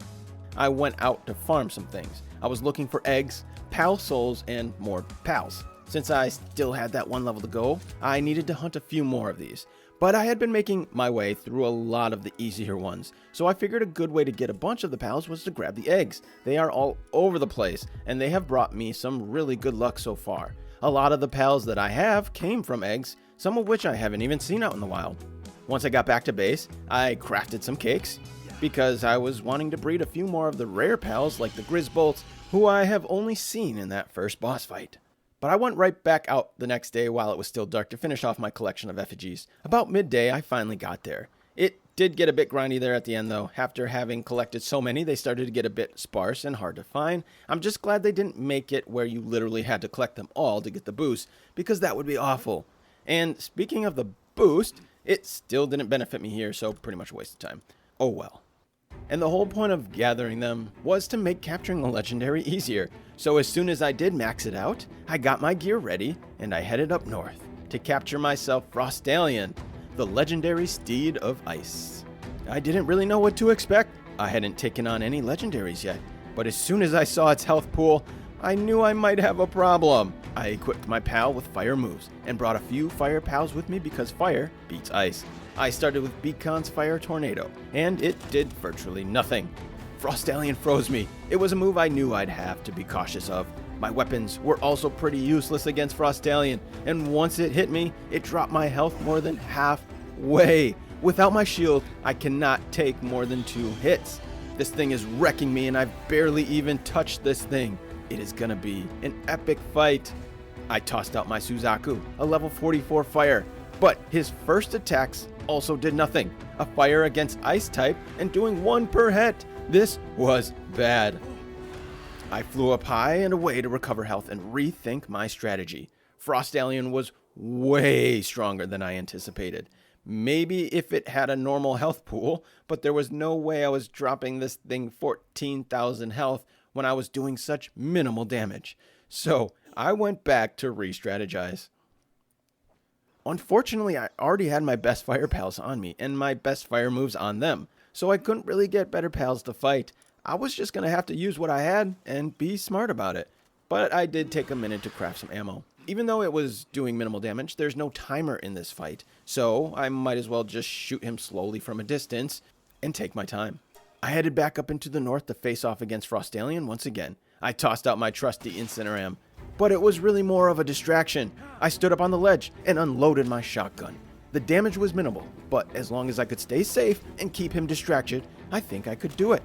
I went out to farm some things. I was looking for eggs, pal souls, and more pals. Since I still had that one level to go, I needed to hunt a few more of these. But I had been making my way through a lot of the easier ones, so I figured a good way to get a bunch of the pals was to grab the eggs. They are all over the place, and they have brought me some really good luck so far. A lot of the pals that I have came from eggs, some of which I haven't even seen out in the wild. Once I got back to base, I crafted some cakes, because I was wanting to breed a few more of the rare pals like the Grizzbolts, who I have only seen in that first boss fight. But I went right back out the next day while it was still dark to finish off my collection of effigies. About midday, I finally got there. It did get a bit grindy there at the end though. After having collected so many, they started to get a bit sparse and hard to find. I'm just glad they didn't make it where you literally had to collect them all to get the boost, because that would be awful. And speaking of the boost, it still didn't benefit me here, so pretty much a waste of time. Oh well. And the whole point of gathering them was to make capturing a legendary easier. So as soon as I did max it out, I got my gear ready and I headed up north to capture myself Frostallion, the legendary steed of ice. I didn't really know what to expect. I hadn't taken on any legendaries yet, but as soon as I saw its health pool, I knew I might have a problem. I equipped my pal with fire moves and brought a few fire pals with me because fire beats ice. I started with Beacon's Fire Tornado, and it did virtually nothing. Frostallion froze me. It was a move I knew I'd have to be cautious of. My weapons were also pretty useless against Frostallion, and once it hit me, it dropped my health more than halfway. Without my shield, I cannot take more than 2 hits. This thing is wrecking me, and I've barely even touched this thing. It is gonna be an epic fight. I tossed out my Suzaku, a level 44 fire, but his first attacks also did nothing. A fire against ice type and doing 1 per hit. This was bad. I flew up high and away to recover health and rethink my strategy. Frostallion was way stronger than I anticipated. Maybe if it had a normal health pool, but there was no way I was dropping this thing 14,000 health when I was doing such minimal damage. So I went back to re-strategize. Unfortunately, I already had my best fire pals on me and my best fire moves on them, so I couldn't really get better pals to fight. I was just going to have to use what I had and be smart about it. But I did take a minute to craft some ammo. Even though it was doing minimal damage, there's no timer in this fight, so I might as well just shoot him slowly from a distance and take my time. I headed back up into the north to face off against Frostallion once again. I tossed out my trusty Incineram, but it was really more of a distraction. I stood up on the ledge and unloaded my shotgun. The damage was minimal, but as long as I could stay safe and keep him distracted, I think I could do it.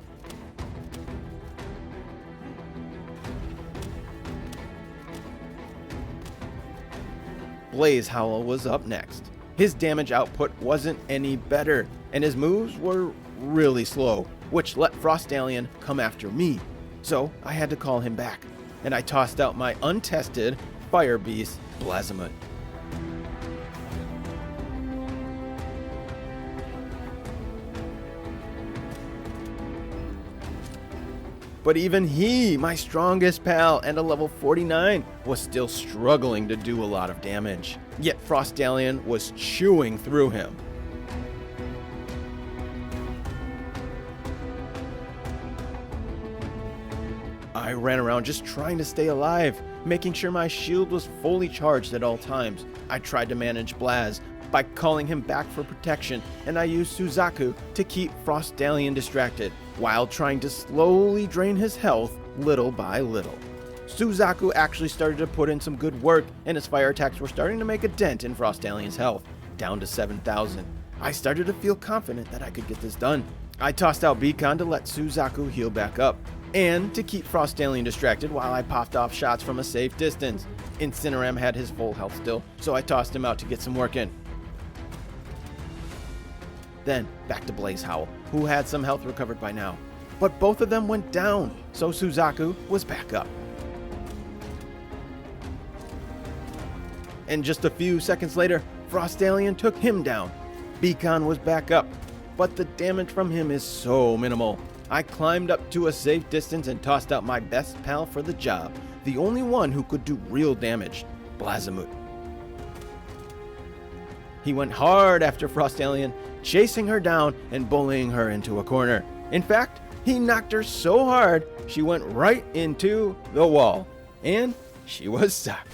Blaze Howl was up next. His damage output wasn't any better, and his moves were really slow, which let Frostallion come after me. So I had to call him back, and I tossed out my untested Fire Beast, Blazamut. But even he, my strongest pal and a level 49, was still struggling to do a lot of damage. Yet Frostallion was chewing through him. I ran around just trying to stay alive, making sure my shield was fully charged at all times. I tried to manage Blaz by calling him back for protection, and I used Suzaku to keep Frostallion distracted, while trying to slowly drain his health little by little. Suzaku actually started to put in some good work, and his fire attacks were starting to make a dent in Frostallion's health, down to 7,000. I started to feel confident that I could get this done. I tossed out Beacon to let Suzaku heal back up, and to keep Frost Alien distracted while I popped off shots from a safe distance. Incineram had his full health still, so I tossed him out to get some work in. Then, back to Blaze Howl, who had some health recovered by now. But both of them went down, so Suzaku was back up. And just a few seconds later, Frost Alien took him down. Beacon was back up, but the damage from him is so minimal. I climbed up to a safe distance and tossed out my best pal for the job, the only one who could do real damage, Blazamut. He went hard after Frost Alien, chasing her down and bullying her into a corner. In fact, he knocked her so hard, she went right into the wall, and she was stuck.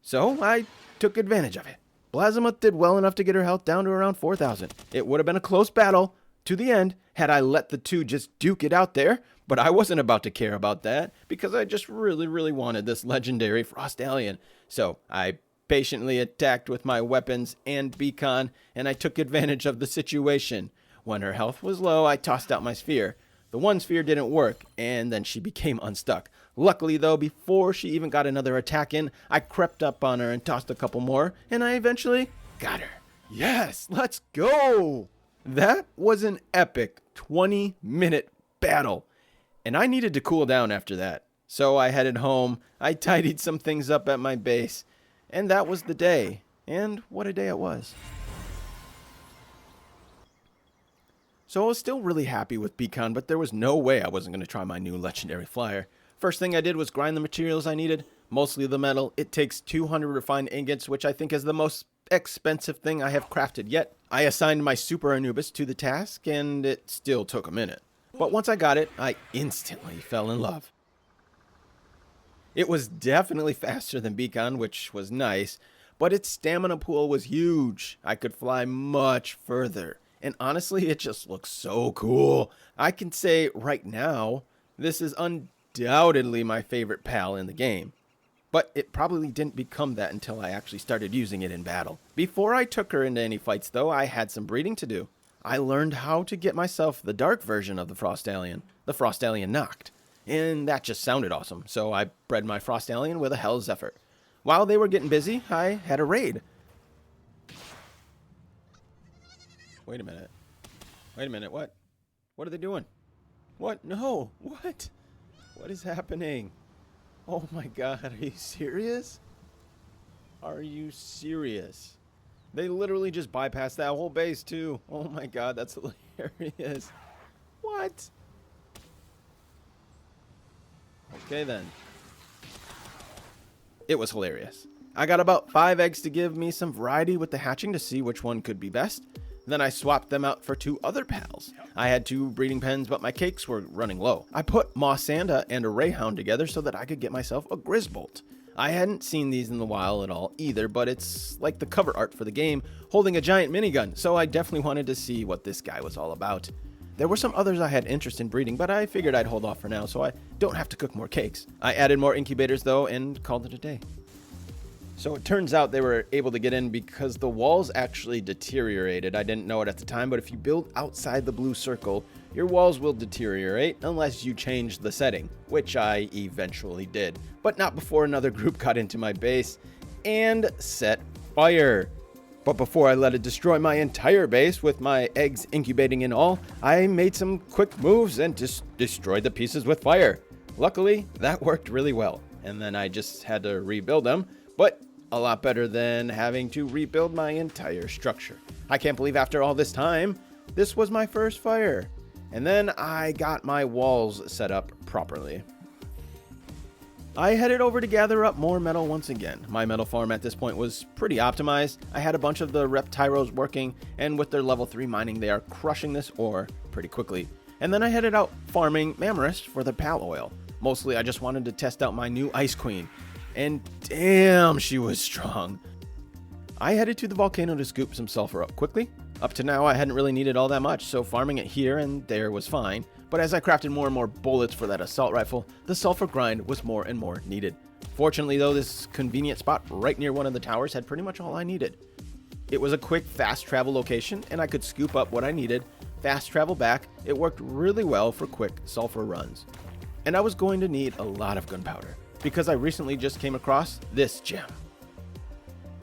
So I took advantage of it. Blazamut did well enough to get her health down to around 4,000. It would have been a close battle to the end had I let the two just duke it out there, but I wasn't about to care about that because I just really wanted this legendary Frost Alien. So I patiently attacked with my weapons and Beacon, and I took advantage of the situation. When her health was low, I tossed out my sphere. The one sphere didn't work, and then she became unstuck. Luckily, though, before she even got another attack in, I crept up on her and tossed a couple more, and I eventually got her. Yes, let's go! That was an epic 20-minute battle, and I needed to cool down after that. So I headed home, I tidied some things up at my base, and that was the day. And what a day it was. So I was still really happy with Beacon, but there was no way I wasn't going to try my new legendary flyer. First thing I did was grind the materials I needed, mostly the metal. It takes 200 refined ingots, which I think is the most expensive thing I have crafted yet. I assigned my Super Anubis to the task, and it still took a minute. But once I got it, I instantly fell in love. It was definitely faster than Beacon, which was nice, but its stamina pool was huge. I could fly much further. And honestly, it just looks so cool. I can say right now, this is undoubtedly my favorite pal in the game. But it probably didn't become that until I actually started using it in battle. Before I took her into any fights though, I had some breeding to do. I learned how to get myself the dark version of the Frost Alien Noct. And that just sounded awesome, so I bred my Frost Alien with a Hell's Zephyr. While they were getting busy, I had a raid. Wait a minute, what? What are they doing? What? No, what? What is happening? Oh my god, are you serious? Are you serious? They literally just bypassed that whole base too. Oh my god, that's hilarious. What? Okay then. It was hilarious. I got about 5 eggs to give me some variety with the hatching to see which one could be best. Then I swapped them out for 2 other pals. I had 2 breeding pens, but my cakes were running low. I put Mossanda and a Rayhound together so that I could get myself a Grizzbolt. I hadn't seen these in the wild at all either, but it's like the cover art for the game, holding a giant minigun, so I definitely wanted to see what this guy was all about. There were some others I had interest in breeding, but I figured I'd hold off for now so I don't have to cook more cakes. I added more incubators though and called it a day. So it turns out they were able to get in because the walls actually deteriorated. I didn't know it at the time, but if you build outside the blue circle, your walls will deteriorate unless you change the setting, which I eventually did, but not before another group got into my base and set fire. But before I let it destroy my entire base with my eggs incubating and all, I made some quick moves and just destroyed the pieces with fire. Luckily, that worked really well, and then I just had to rebuild them, but a lot better than having to rebuild my entire structure. I can't believe after all this time, this was my first fire. And then I got my walls set up properly. I headed over to gather up more metal once again. My metal farm at this point was pretty optimized. I had a bunch of the Reptyros working, and with their level 3 mining, they are crushing this ore pretty quickly. And then I headed out farming Mammarist for the Pal Oil. Mostly I just wanted to test out my new Ice Queen. And damn, she was strong. I headed to the volcano to scoop some sulfur up quickly. Up to now, I hadn't really needed all that much, so farming it here and there was fine. but as I crafted more and more bullets for that assault rifle, the sulfur grind was more and more needed. Fortunately though, this convenient spot right near one of the towers had pretty much all I needed. It was a quick, fast travel location, and I could scoop up what I needed, fast travel back. It worked really well for quick sulfur runs. And I was going to need a lot of gunpowder, because I recently just came across this gem.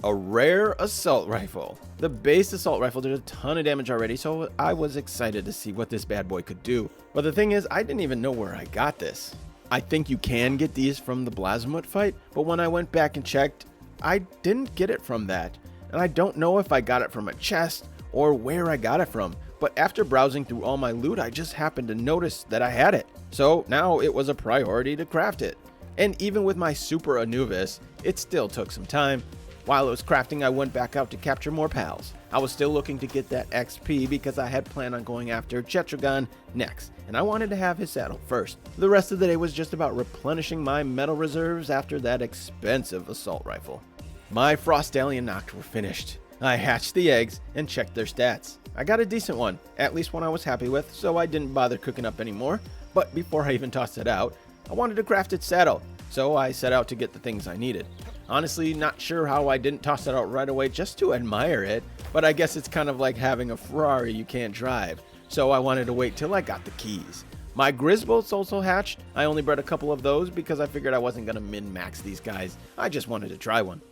A rare assault rifle. The base assault rifle did a ton of damage already, so I was excited to see what this bad boy could do. But the thing is, I didn't even know where I got this. I think you can get these from the Blasmut fight, but when I went back and checked, I didn't get it from that. And I don't know if I got it from a chest or where I got it from. But after browsing through all my loot, I just happened to notice that I had it. So now it was a priority to craft it. And even with my Super Anubis, it still took some time. While it was crafting, I went back out to capture more pals. I was still looking to get that XP because I had planned on going after Chetragon next, and I wanted to have his saddle first. The rest of the day was just about replenishing my metal reserves after that expensive assault rifle. My Frostallion Noct were finished. I hatched the eggs and checked their stats. I got a decent one, at least one I was happy with, so I didn't bother cooking up anymore. But before I even tossed it out, I wanted to craft its saddle, so I set out to get the things I needed. Honestly, not sure how I didn't toss it out right away just to admire it, but I guess it's kind of like having a Ferrari you can't drive, so I wanted to wait till I got the keys. My Grisbolts also hatched. I only bred a couple of those because I figured I wasn't going to min-max these guys. I just wanted to try one.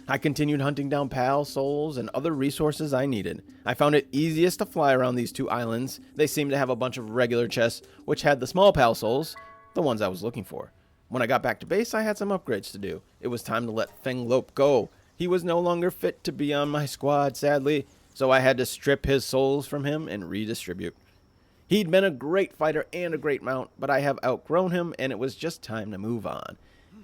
I continued hunting down pal souls and other resources I needed. I found it easiest to fly around these two islands. They seemed to have a bunch of regular chests, which had the small pal souls, the ones I was looking for. When I got back to base, I had some upgrades to do. It was time to let Fenglope go. He was no longer fit to be on my squad, sadly, so I had to strip his souls from him and redistribute. He'd been a great fighter and a great mount, but I have outgrown him, and it was just time to move on.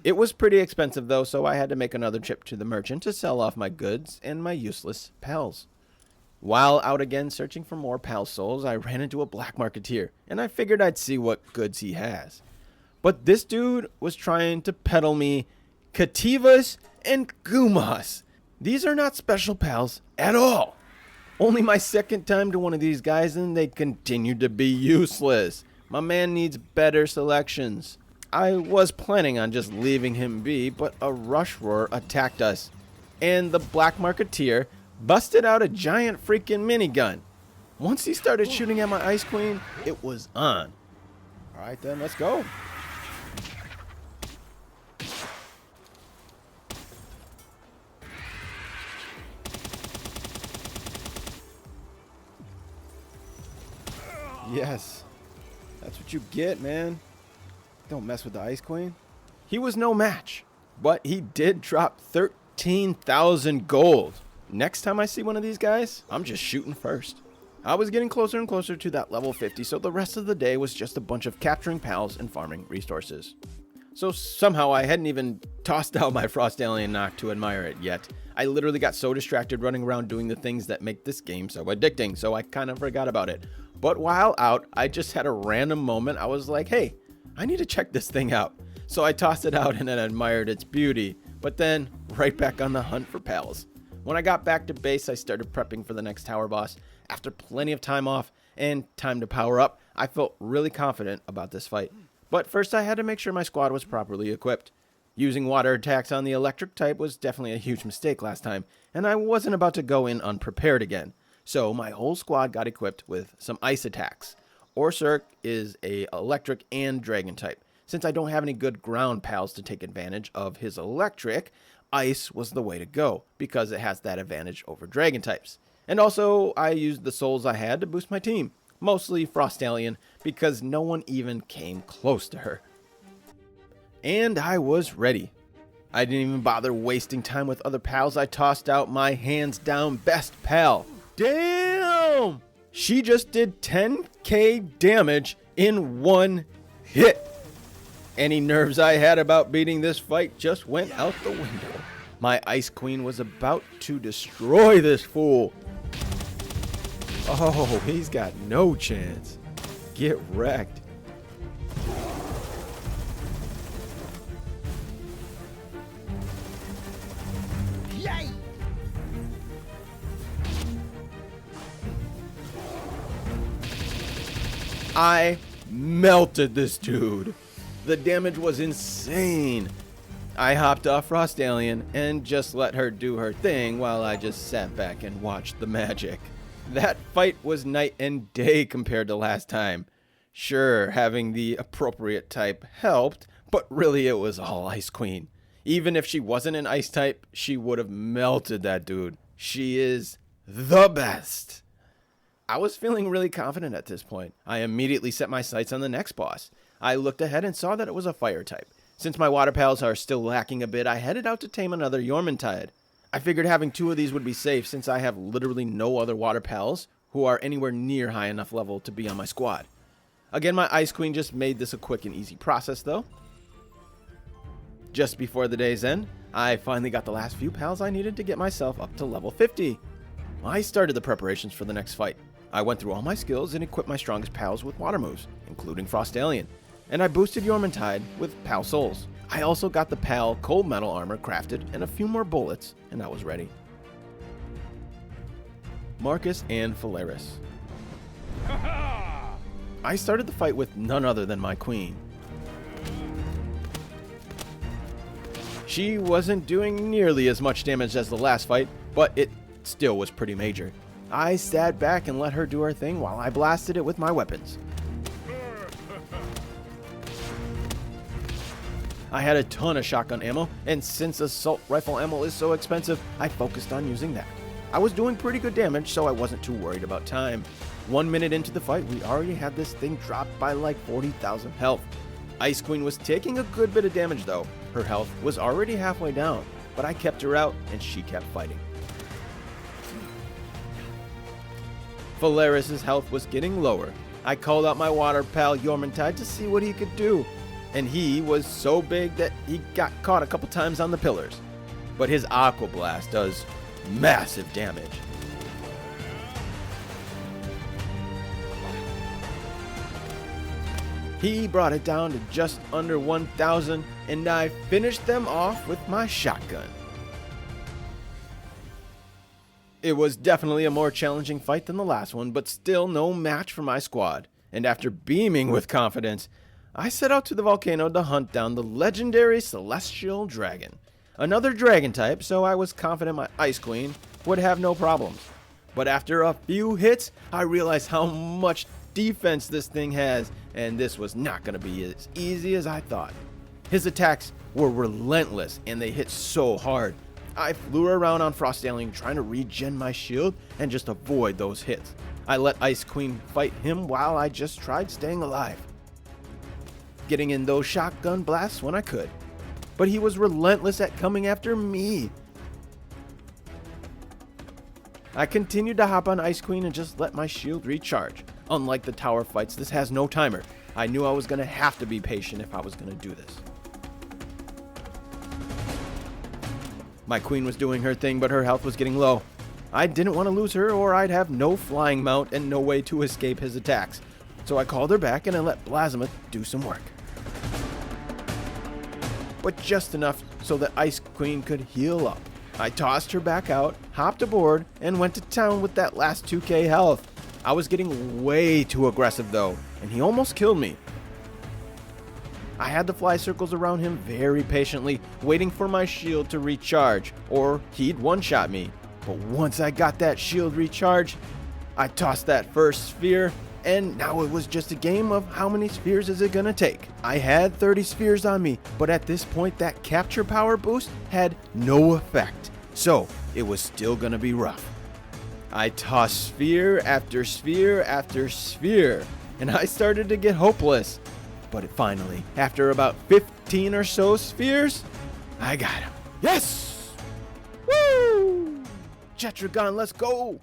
It was pretty expensive though, so I had to make another trip to the merchant to sell off my goods and my useless pals. While out again searching for more pal souls, I ran into a black marketeer, and I figured I'd see what goods he has. But this dude was trying to peddle me Cativas and Gumas. These are not special pals at all. Only my second time to one of these guys, and they continued to be useless. My man needs better selections. I was planning on just leaving him be, but a rush roar attacked us, and the black marketeer busted out a giant freaking minigun. Once he started shooting at my Ice Queen, it was on. Alright then, let's go. Yes, that's what you get, man. Don't mess with the Ice Queen. He was no match, but he did drop 13,000 gold. Next time I see one of these guys, I'm just shooting first. I was getting closer and closer to that level 50, so the rest of the day was just a bunch of capturing pals and farming resources. So somehow I hadn't even tossed out my Frostallion Noct to admire it yet. I literally got so distracted running around doing the things that make this game so addicting, so I kind of forgot about it. But while out, I just had a random moment. I was like, hey, I need to check this thing out. So I tossed it out and then admired its beauty, but then right back on the hunt for pals. When I got back to base, I started prepping for the next tower boss. After plenty of time off and time to power up, I felt really confident about this fight. But first I had to make sure my squad was properly equipped. Using water attacks on the electric type was definitely a huge mistake last time, and I wasn't about to go in unprepared again. So my whole squad got equipped with some ice attacks. Orsurk is a electric and dragon type. Since I don't have any good ground pals to take advantage of his electric, ice was the way to go because it has that advantage over dragon types. And also I used the souls I had to boost my team, mostly Frostallion because no one even came close to her. And I was ready. I didn't even bother wasting time with other pals. I tossed out my hands down best pal. Damn! She just did 10k damage in one hit. Any nerves I had about beating this fight just went out the window. My Ice Queen was about to destroy this fool. Oh, he's got no chance. Get wrecked. Yay! I melted this dude. The damage was insane. I hopped off Frost Alien and just let her do her thing while I just sat back and watched the magic. That fight was night and day compared to last time. Sure, having the appropriate type helped, but really it was all Ice Queen. Even if she wasn't an ice type, she would have melted that dude. She is the best. I was feeling really confident at this point. I immediately set my sights on the next boss. I looked ahead and saw that it was a fire type. Since my water pals are still lacking a bit, I headed out to tame another Yormantide. I figured having 2 of these would be safe since I have literally no other water pals who are anywhere near high enough level to be on my squad. Again, my Ice Queen just made this a quick and easy process though. Just before the day's end, I finally got the last few pals I needed to get myself up to level 50. I started the preparations for the next fight. I went through all my skills and equipped my strongest pals with water moves, including Frost Alien, and I boosted Yormantide with Pal Souls. I also got the Pal Cold Metal Armor crafted and a few more bullets, and I was ready. Marcus and Phalaris. I started the fight with none other than my queen. She wasn't doing nearly as much damage as the last fight, but it still was pretty major. I sat back and let her do her thing while I blasted it with my weapons. I had a ton of shotgun ammo, and since assault rifle ammo is so expensive, I focused on using that. I was doing pretty good damage, so I wasn't too worried about time. 1 minute into the fight, we already had this thing dropped by like 40,000 health. Ice Queen was taking a good bit of damage though. Her health was already halfway down, but I kept her out and she kept fighting. Phalaris' health was getting lower. I called out my water pal Yormantide to see what he could do, and he was so big that he got caught a couple times on the pillars. But his Aqua Blast does massive damage. He brought it down to just under 1,000, and I finished them off with my shotgun. It was definitely a more challenging fight than the last one, but still no match for my squad. And after beaming with confidence, I set out to the volcano to hunt down the legendary Celestial Dragon. Another dragon type, so I was confident my Ice Queen would have no problems. But after a few hits, I realized how much defense this thing has, and this was not going to be as easy as I thought. His attacks were relentless, and they hit so hard. I flew around on Frost Alien trying to regen my shield and just avoid those hits. I let Ice Queen fight him while I just tried staying alive, getting in those shotgun blasts when I could. But he was relentless at coming after me. I continued to hop on Ice Queen and just let my shield recharge. Unlike the tower fights, this has no timer. I knew I was going to have to be patient if I was going to do this. My queen was doing her thing, but her health was getting low. I didn't want to lose her, or I'd have no flying mount and no way to escape his attacks. So I called her back and I let Blazimuth do some work. But just enough so that Ice Queen could heal up. I tossed her back out, hopped aboard, and went to town with that last 2k health. I was getting way too aggressive though, and he almost killed me. I had to fly circles around him very patiently, waiting for my shield to recharge, or he'd one-shot me. But once I got that shield recharged, I tossed that first sphere, and now it was just a game of how many spheres is it gonna take. I had 30 spheres on me, but at this point that capture power boost had no effect, so it was still gonna be rough. I tossed sphere after sphere after sphere, and I started to get hopeless. But finally, after about 15 or so spheres, I got him. Yes! Woo! Jetragon, let's go!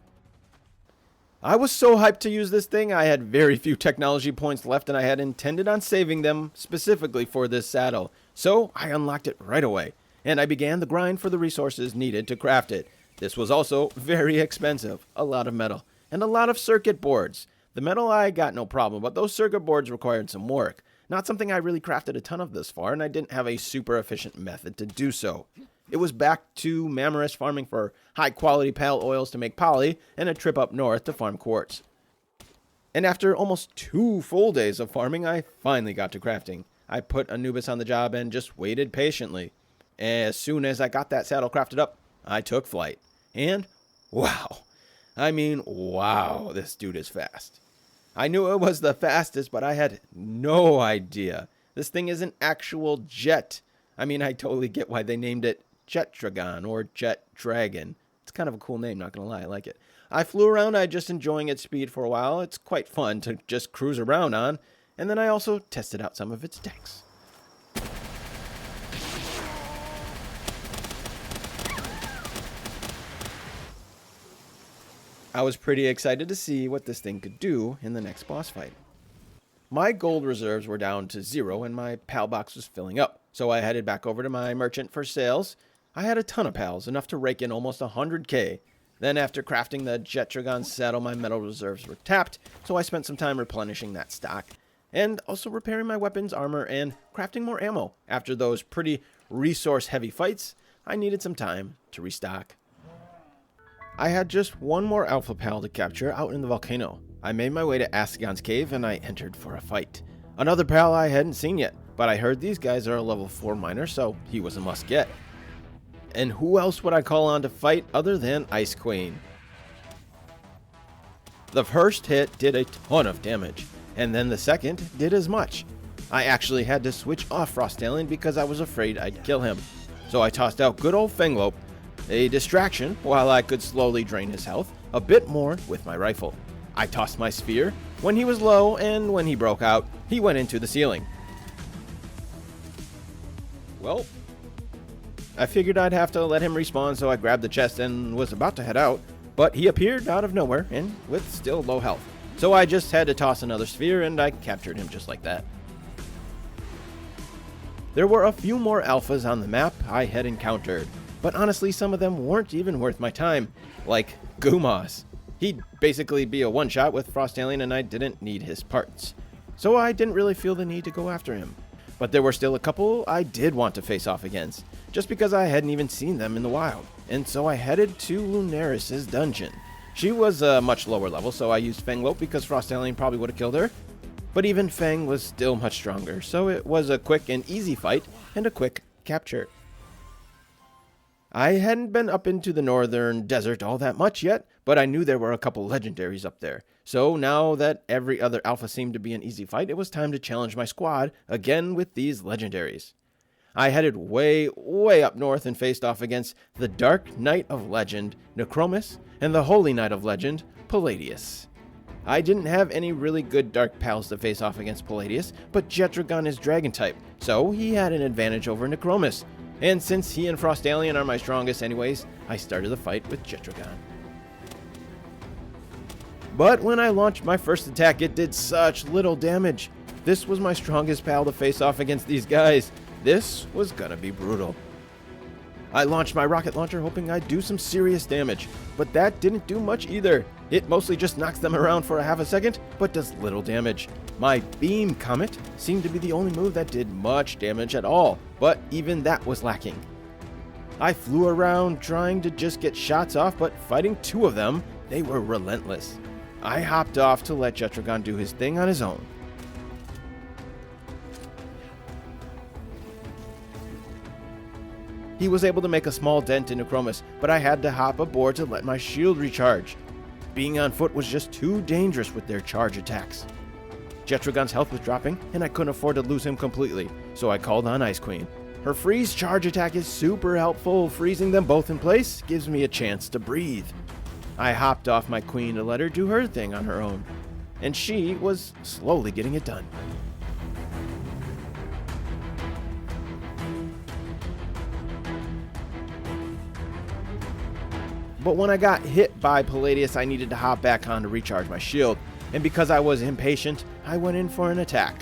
I was so hyped to use this thing, I had very few technology points left and I had intended on saving them specifically for this saddle. So I unlocked it right away, and I began the grind for the resources needed to craft it. This was also very expensive, a lot of metal, and a lot of circuit boards. The metal I got no problem, but those circuit boards required some work. Not something I really crafted a ton of this far, and I didn't have a super efficient method to do so. It was back to Mammoris farming for high quality pal oils to make poly, and a trip up north to farm quartz. And after almost 2 full days of farming, I finally got to crafting. I put Anubis on the job and just waited patiently. As soon as I got that saddle crafted up, I took flight. And wow. I mean, wow, this dude is fast. I knew it was the fastest, but I had no idea. This thing is an actual jet. I mean, I totally get why they named it Jet Dragon or Jet Dragon. It's kind of a cool name, not gonna lie, I like it. I flew around, I just enjoying its speed for a while. It's quite fun to just cruise around on. And then I also tested out some of its attacks. I was pretty excited to see what this thing could do in the next boss fight. My gold reserves were down to 0 and my pal box was filling up, so I headed back over to my merchant for sales. I had a ton of pals, enough to rake in almost 100k. Then after crafting the Jet Dragon saddle, my metal reserves were tapped, so I spent some time replenishing that stock. And also repairing my weapons, armor, and crafting more ammo. After those pretty resource-heavy fights, I needed some time to restock. I had just one more alpha pal to capture out in the volcano. I made my way to Asagon's cave and I entered for a fight. Another pal I hadn't seen yet, but I heard these guys are a level 4 miner, so he was a must get. And who else would I call on to fight other than Ice Queen? The first hit did a ton of damage, and then the second did as much. I actually had to switch off Frost Alien because I was afraid I'd kill him. So I tossed out good old Fanglope, a distraction while I could slowly drain his health a bit more with my rifle. I tossed my spear when he was low, and when he broke out, he went into the ceiling. Well, I figured I'd have to let him respawn, so I grabbed the chest and was about to head out, but he appeared out of nowhere and with still low health. So I just had to toss another sphere and I captured him just like that. There were a few more alphas on the map I had encountered, but honestly some of them weren't even worth my time, like Gumas. He'd basically be a one-shot with Frost Alien and I didn't need his parts. So I didn't really feel the need to go after him. But there were still a couple I did want to face off against, just because I hadn't even seen them in the wild. And so I headed to Lunaris' dungeon. She was a much lower level, so I used Fanglope because Frost Alien probably would have killed her. But even Fang was still much stronger, so it was a quick and easy fight and a quick capture. I hadn't been up into the northern desert all that much yet, but I knew there were a couple legendaries up there. So now that every other alpha seemed to be an easy fight, it was time to challenge my squad again with these legendaries. I headed way up north and faced off against the Dark Knight of Legend, Necromus, and the Holy Knight of Legend, Palladius. I didn't have any really good dark pals to face off against Palladius, but Jet Dragon is dragon type, so he had an advantage over Necromus. And since he and Frost Alien are my strongest anyways, I started the fight with Jet Dragon. But when I launched my first attack, it did such little damage. This was my strongest pal to face off against these guys. This was gonna be brutal. I launched my rocket launcher hoping I'd do some serious damage, but that didn't do much either. It mostly just knocks them around for a half a second, but does little damage. My beam comet seemed to be the only move that did much damage at all, but even that was lacking. I flew around trying to just get shots off, but fighting 2 of them, they were relentless. I hopped off to let Jet Dragon do his thing on his own. He was able to make a small dent in Necromus, but I had to hop aboard to let my shield recharge. Being on foot was just too dangerous with their charge attacks. Jet Dragon's health was dropping, and I couldn't afford to lose him completely, so I called on Ice Queen. Her freeze charge attack is super helpful. Freezing them both in place gives me a chance to breathe. I hopped off my queen to let her do her thing on her own, and she was slowly getting it done. But when I got hit by Palladius, I needed to hop back on to recharge my shield, and because I was impatient, I went in for an attack.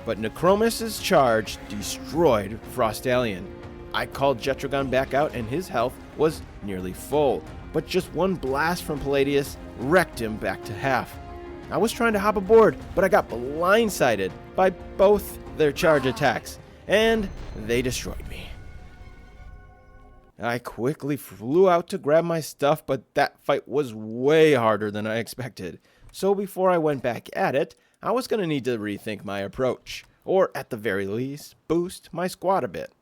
But Necromus' charge destroyed Frost Alien. I called Jet Dragon back out and his health was nearly full, but just one blast from Palladius wrecked him back to half. I was trying to hop aboard, but I got blindsided by both their charge attacks, and they destroyed me. I quickly flew out to grab my stuff, but that fight was way harder than I expected. so before I went back at it, I was going to need to rethink my approach, or at the very least, boost my squad a bit.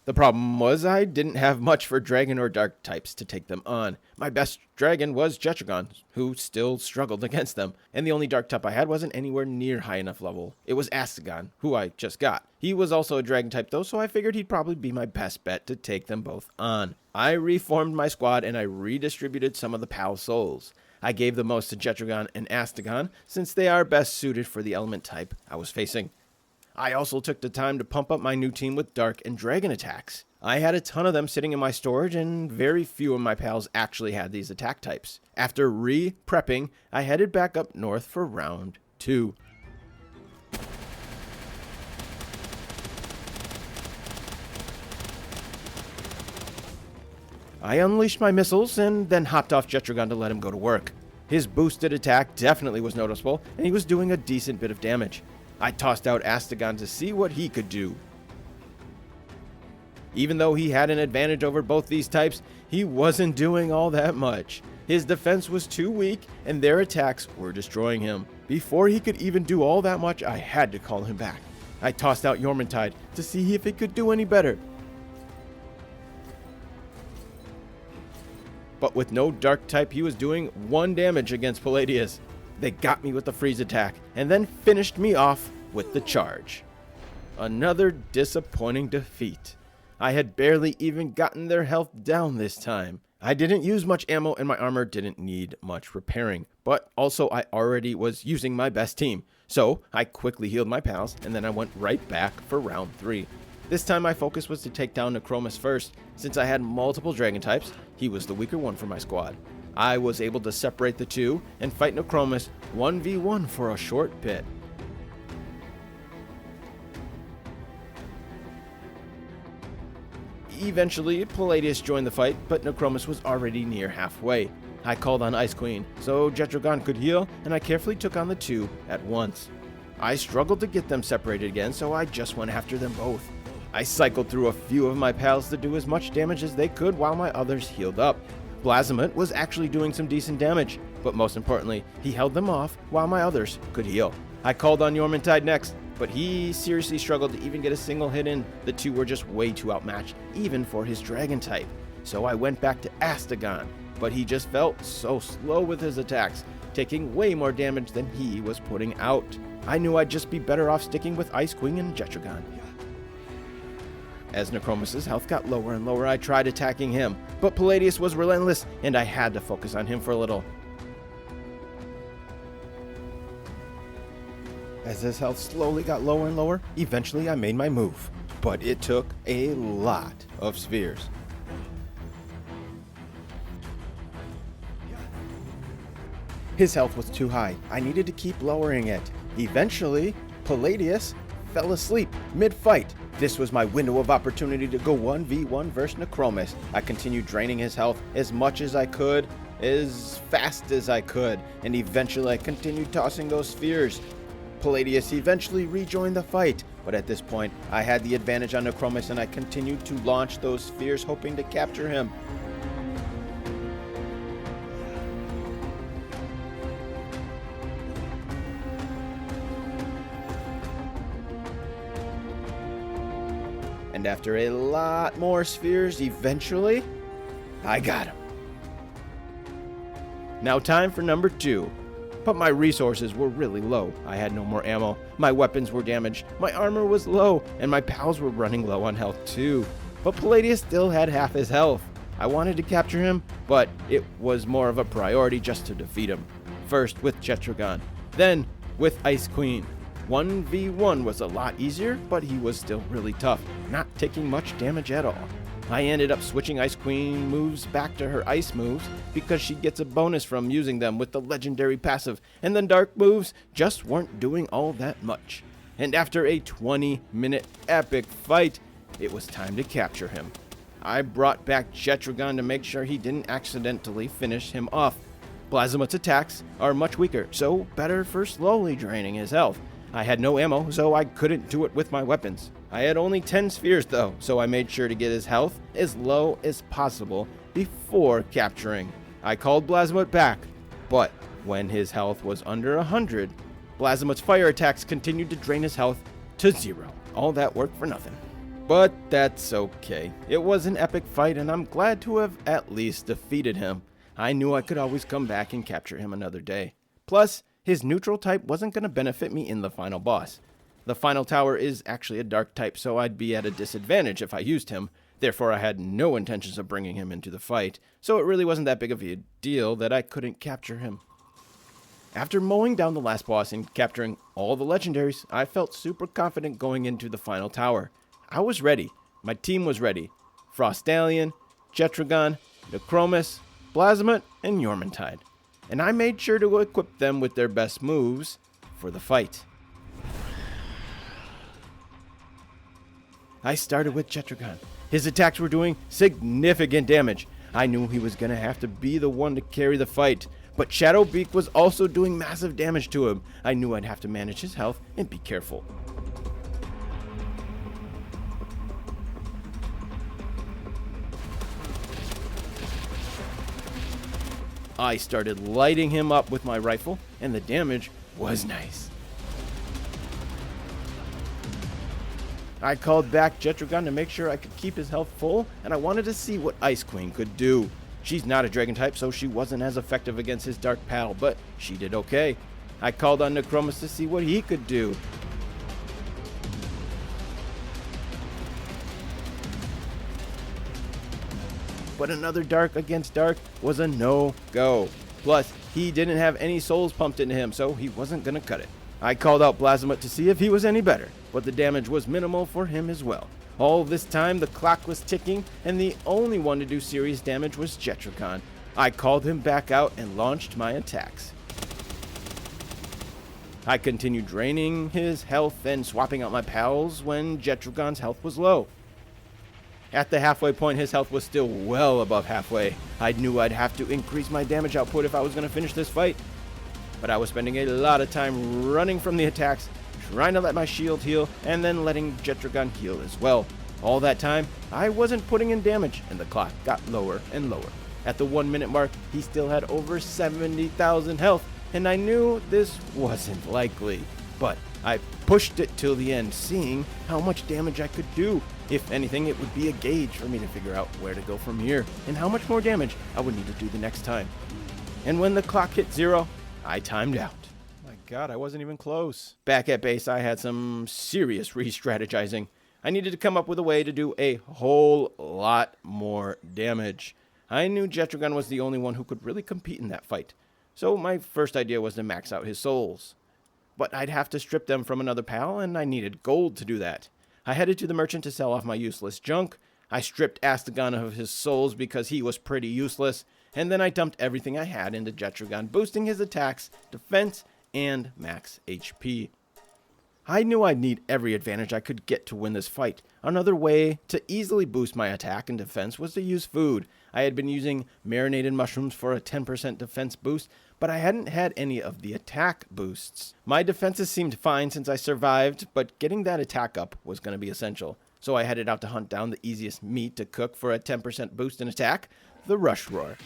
The problem was I didn't have much for dragon or dark types to take them on. My best dragon was Jetragon, who still struggled against them, and the only dark type I had wasn't anywhere near high enough level. It was Astagon, who I just got. He was also a dragon type though, so I figured he'd probably be my best bet to take them both on. I reformed my squad and I redistributed some of the PAL souls. I gave the most to Jetragon and Astagon, since they are best suited for the element type I was facing. I also took the time to pump up my new team with dark and dragon attacks. I had a ton of them sitting in my storage, and very few of my pals actually had these attack types. After re-prepping, I headed back up north for round 2. I unleashed my missiles and then hopped off Jetragon to let him go to work. His boosted attack definitely was noticeable, and he was doing a decent bit of damage. I tossed out Astagon to see what he could do. Even though he had an advantage over both these types, he wasn't doing all that much. His defense was too weak, and their attacks were destroying him. Before he could even do all that much, I had to call him back. I tossed out Yormintide to see if it could do any better. But with no dark type, he was doing 1 damage against Palladius. They got me with the freeze attack, and then finished me off with the charge. Another disappointing defeat. I had barely even gotten their health down this time. I didn't use much ammo and my armor didn't need much repairing, but also I already was using my best team. So I quickly healed my pals, and then I went right back for round 3. This time my focus was to take down Necromus first. Since I had multiple dragon types, he was the weaker one for my squad. I was able to separate the two and fight Necromus 1v1 for a short bit. Eventually, Palladius joined the fight, but Necromus was already near halfway. I called on Ice Queen, so Jetragon could heal, and I carefully took on the two at once. I struggled to get them separated again, so I just went after them both. I cycled through a few of my pals to do as much damage as they could while my others healed up. Blasphemous was actually doing some decent damage, but most importantly, he held them off while my others could heal. I called on Yormintide next, but he seriously struggled to even get a single hit in. The two were just way too outmatched, even for his dragon type. So I went back to Astagon, but he just felt so slow with his attacks, taking way more damage than he was putting out. I knew I'd just be better off sticking with Ice Queen and Jetragon. As Necromus's health got lower and lower, I tried attacking him, but Palladius was relentless, and I had to focus on him for a little. As his health slowly got lower and lower, eventually I made my move, but it took a lot of spheres. His health was too high. I needed to keep lowering it. Eventually, Palladius fell asleep mid-fight. This was my window of opportunity to go 1v1 versus Necromus. I continued draining his health as much as I could, as fast as I could, and eventually I continued tossing those spheres. Palladius eventually rejoined the fight, but at this point I had the advantage on Necromus and I continued to launch those spheres hoping to capture him. And after a lot more spheres, eventually, I got him. Now time for number 2. But my resources were really low. I had no more ammo, my weapons were damaged, my armor was low, and my pals were running low on health too. But Palladius still had half his health. I wanted to capture him, but it was more of a priority just to defeat him. First with Jetragon, then with Ice Queen. 1v1 was a lot easier, but he was still really tough, not taking much damage at all. I ended up switching Ice Queen moves back to her ice moves because she gets a bonus from using them with the legendary passive, and the dark moves just weren't doing all that much. And after a 20-minute epic fight, it was time to capture him. I brought back Jetragon to make sure he didn't accidentally finish him off. Blasphemous attacks are much weaker, so better for slowly draining his health. I had no ammo, so I couldn't do it with my weapons. I had only 10 spheres though, so I made sure to get his health as low as possible before capturing. I called Blasphemous back, but When his health was under 100, Blazamut's fire attacks continued to drain his health to 0. All that work for nothing. But that's okay. It was an epic fight, and I'm glad to have at least defeated him. I knew I could always come back and capture him another day. Plus, his neutral type wasn't going to benefit me in the final boss. The final tower is actually a dark type, so I'd be at a disadvantage if I used him. Therefore, I had no intentions of bringing him into the fight, so it really wasn't that big of a deal that I couldn't capture him. After mowing down the last boss and capturing all the legendaries, I felt super confident going into the final tower. I was ready. My team was ready. Frostallion, Jetragon, Necromus, Blazamut, and Yormantide. And I made sure to equip them with their best moves for the fight. I started with Jetragon. His attacks were doing significant damage. I knew he was going to have to be the one to carry the fight. But Shadowbeak was also doing massive damage to him. I knew I'd have to manage his health and be careful. I started lighting him up with my rifle, and the damage was nice. I called back Jetragon to make sure I could keep his health full, and I wanted to see what Ice Queen could do. She's not a dragon type, so she wasn't as effective against his dark pal, but she did okay. I called on Necromus to see what he could do. But another dark against dark was a no-go. Plus, he didn't have any souls pumped into him, so he wasn't going to cut it. I called out Blazamut to see if he was any better, but the damage was minimal for him as well. All this time, the clock was ticking, and the only one to do serious damage was Jetragon. I called him back out and launched my attacks. I continued draining his health and swapping out my pals when Jetragon's health was low. At the halfway point, his health was still well above halfway. I knew I'd have to increase my damage output if I was going to finish this fight. But I was spending a lot of time running from the attacks, trying to let my shield heal, and then letting Jetragon heal as well. All that time, I wasn't putting in damage, and the clock got lower and lower. At the 1 minute mark, he still had over 70,000 health, and I knew this wasn't likely. But I pushed it till the end, seeing how much damage I could do. If anything, it would be a gauge for me to figure out where to go from here, and how much more damage I would need to do the next time. And when the clock hit 0, I timed out. My god, I wasn't even close. Back at base, I had some serious re-strategizing. I needed to come up with a way to do a whole lot more damage. I knew Jetragon was the only one who could really compete in that fight. So my first idea was to max out his souls. But I'd have to strip them from another pal, and I needed gold to do that. I headed to the merchant to sell off my useless junk. I stripped Astagon of his souls because he was pretty useless, and then I dumped everything I had into Jetragon, boosting his attacks, defense, and max HP. I knew I'd need every advantage I could get to win this fight. Another way to easily boost my attack and defense was to use food. I had been using marinated mushrooms for a 10% defense boost, but I hadn't had any of the attack boosts. My defenses seemed fine since I survived, but getting that attack up was going to be essential. So I headed out to hunt down the easiest meat to cook for a 10% boost in attack, the Rush Roar.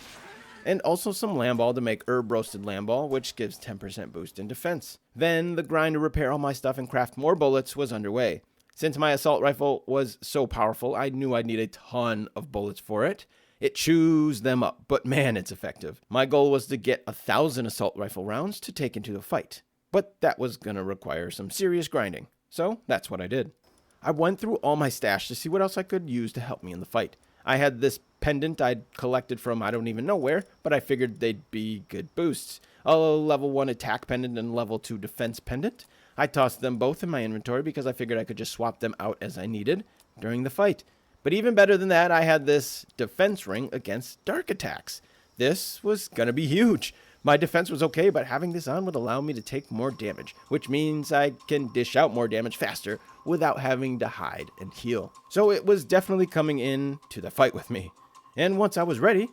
And also some lamball to make herb roasted lamball, which gives 10% boost in defense. Then the grind to repair all my stuff and craft more bullets was underway. Since my assault rifle was so powerful, I knew I'd need a ton of bullets for it. It chews them up, but man, it's effective. My goal was to get 1,000 assault rifle rounds to take into the fight. But that was going to require some serious grinding. So that's what I did. I went through all my stash to see what else I could use to help me in the fight. I had this pendant I'd collected from I don't even know where, but I figured they'd be good boosts. A level 1 attack pendant and level 2 defense pendant. I tossed them both in my inventory because I figured I could just swap them out as I needed during the fight. But even better than that, I had this defense ring against dark attacks. This was gonna be huge. My defense was okay, but having this on would allow me to take more damage, which means I can dish out more damage faster without having to hide and heal. So it was definitely coming in to the fight with me. And once I was ready,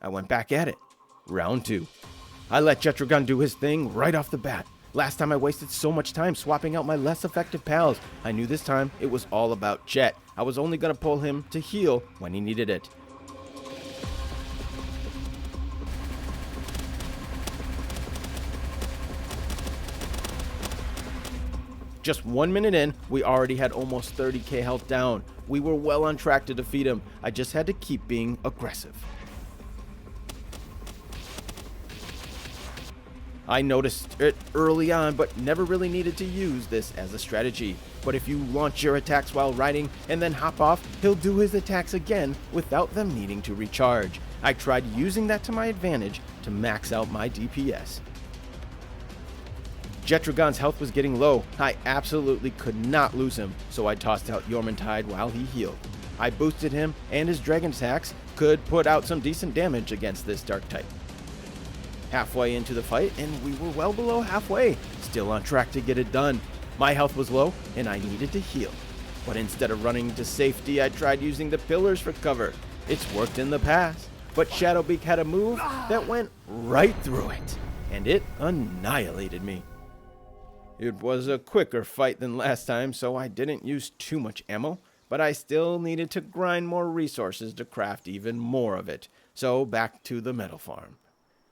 I went back at it. Round 2. I let Jetragon do his thing right off the bat. Last time I wasted so much time swapping out my less effective pals. I knew this time it was all about Jet. I was only going to pull him to heal when he needed it. Just 1 minute in, we already had almost 30k health down. We were well on track to defeat him. I just had to keep being aggressive. I noticed it early on, but never really needed to use this as a strategy. But if you launch your attacks while riding and then hop off, he'll do his attacks again without them needing to recharge. I tried using that to my advantage to max out my DPS. Jetragon's health was getting low. I absolutely could not lose him, so I tossed out Jormuntide while he healed. I boosted him, and his dragon attacks could put out some decent damage against this dark type. Halfway into the fight, and we were well below halfway, still on track to get it done. My health was low, and I needed to heal. But instead of running to safety, I tried using the pillars for cover. It's worked in the past, but Shadowbeak had a move that went right through it, and it annihilated me. It was a quicker fight than last time, so I didn't use too much ammo, but I still needed to grind more resources to craft even more of it, so back to the metal farm.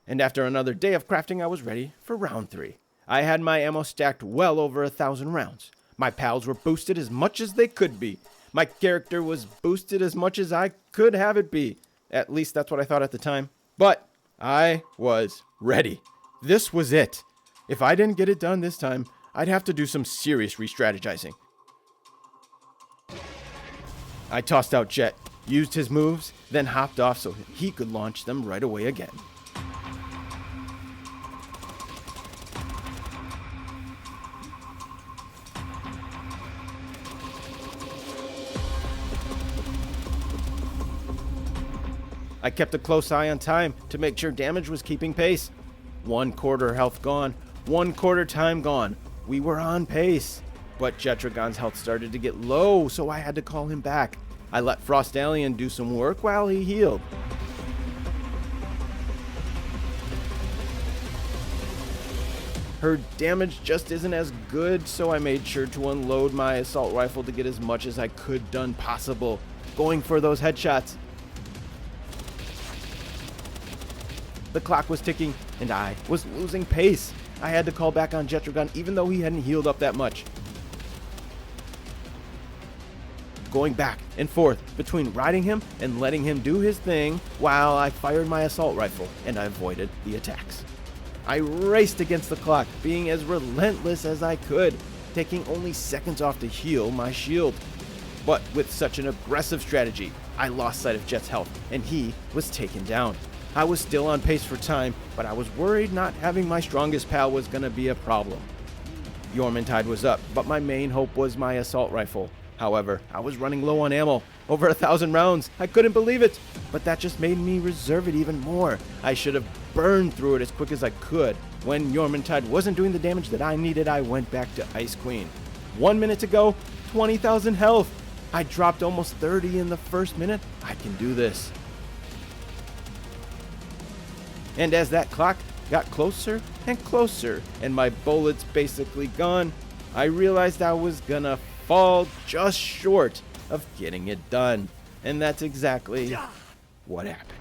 And after another day of crafting, I was ready for round 3. I had my ammo stacked well over 1,000 rounds. My pals were boosted as much as they could be. My character was boosted as much as I could have it be. At least that's what I thought at the time. But I was ready. This was it. If I didn't get it done this time, I'd have to do some serious re-strategizing. I tossed out Jet, used his moves, then hopped off so he could launch them right away again. I kept a close eye on time to make sure damage was keeping pace. 1/4 health gone, 1/4 time gone. We were on pace. But Jetragon's health started to get low, so I had to call him back. I let Frost Alien do some work while he healed. Her damage just isn't as good, so I made sure to unload my assault rifle to get as much as I could done possible, going for those headshots. The clock was ticking, and I was losing pace. I had to call back on Jetragon even though he hadn't healed up that much. Going back and forth between riding him and letting him do his thing while I fired my assault rifle and I avoided the attacks. I raced against the clock, being as relentless as I could, taking only seconds off to heal my shield. But with such an aggressive strategy, I lost sight of Jet's health and he was taken down. I was still on pace for time, but I was worried not having my strongest pal was going to be a problem. Jormuntide was up, but my main hope was my assault rifle. However, I was running low on ammo, over 1,000 rounds. I couldn't believe it, but that just made me reserve it even more. I should have burned through it as quick as I could. When Jormuntide wasn't doing the damage that I needed, I went back to Ice Queen. 1 minute to go, 20,000 health. I dropped almost 30 in the first minute. I can do this. And as that clock got closer and closer and my bullets basically gone, I realized I was gonna fall just short of getting it done. And that's exactly what happened.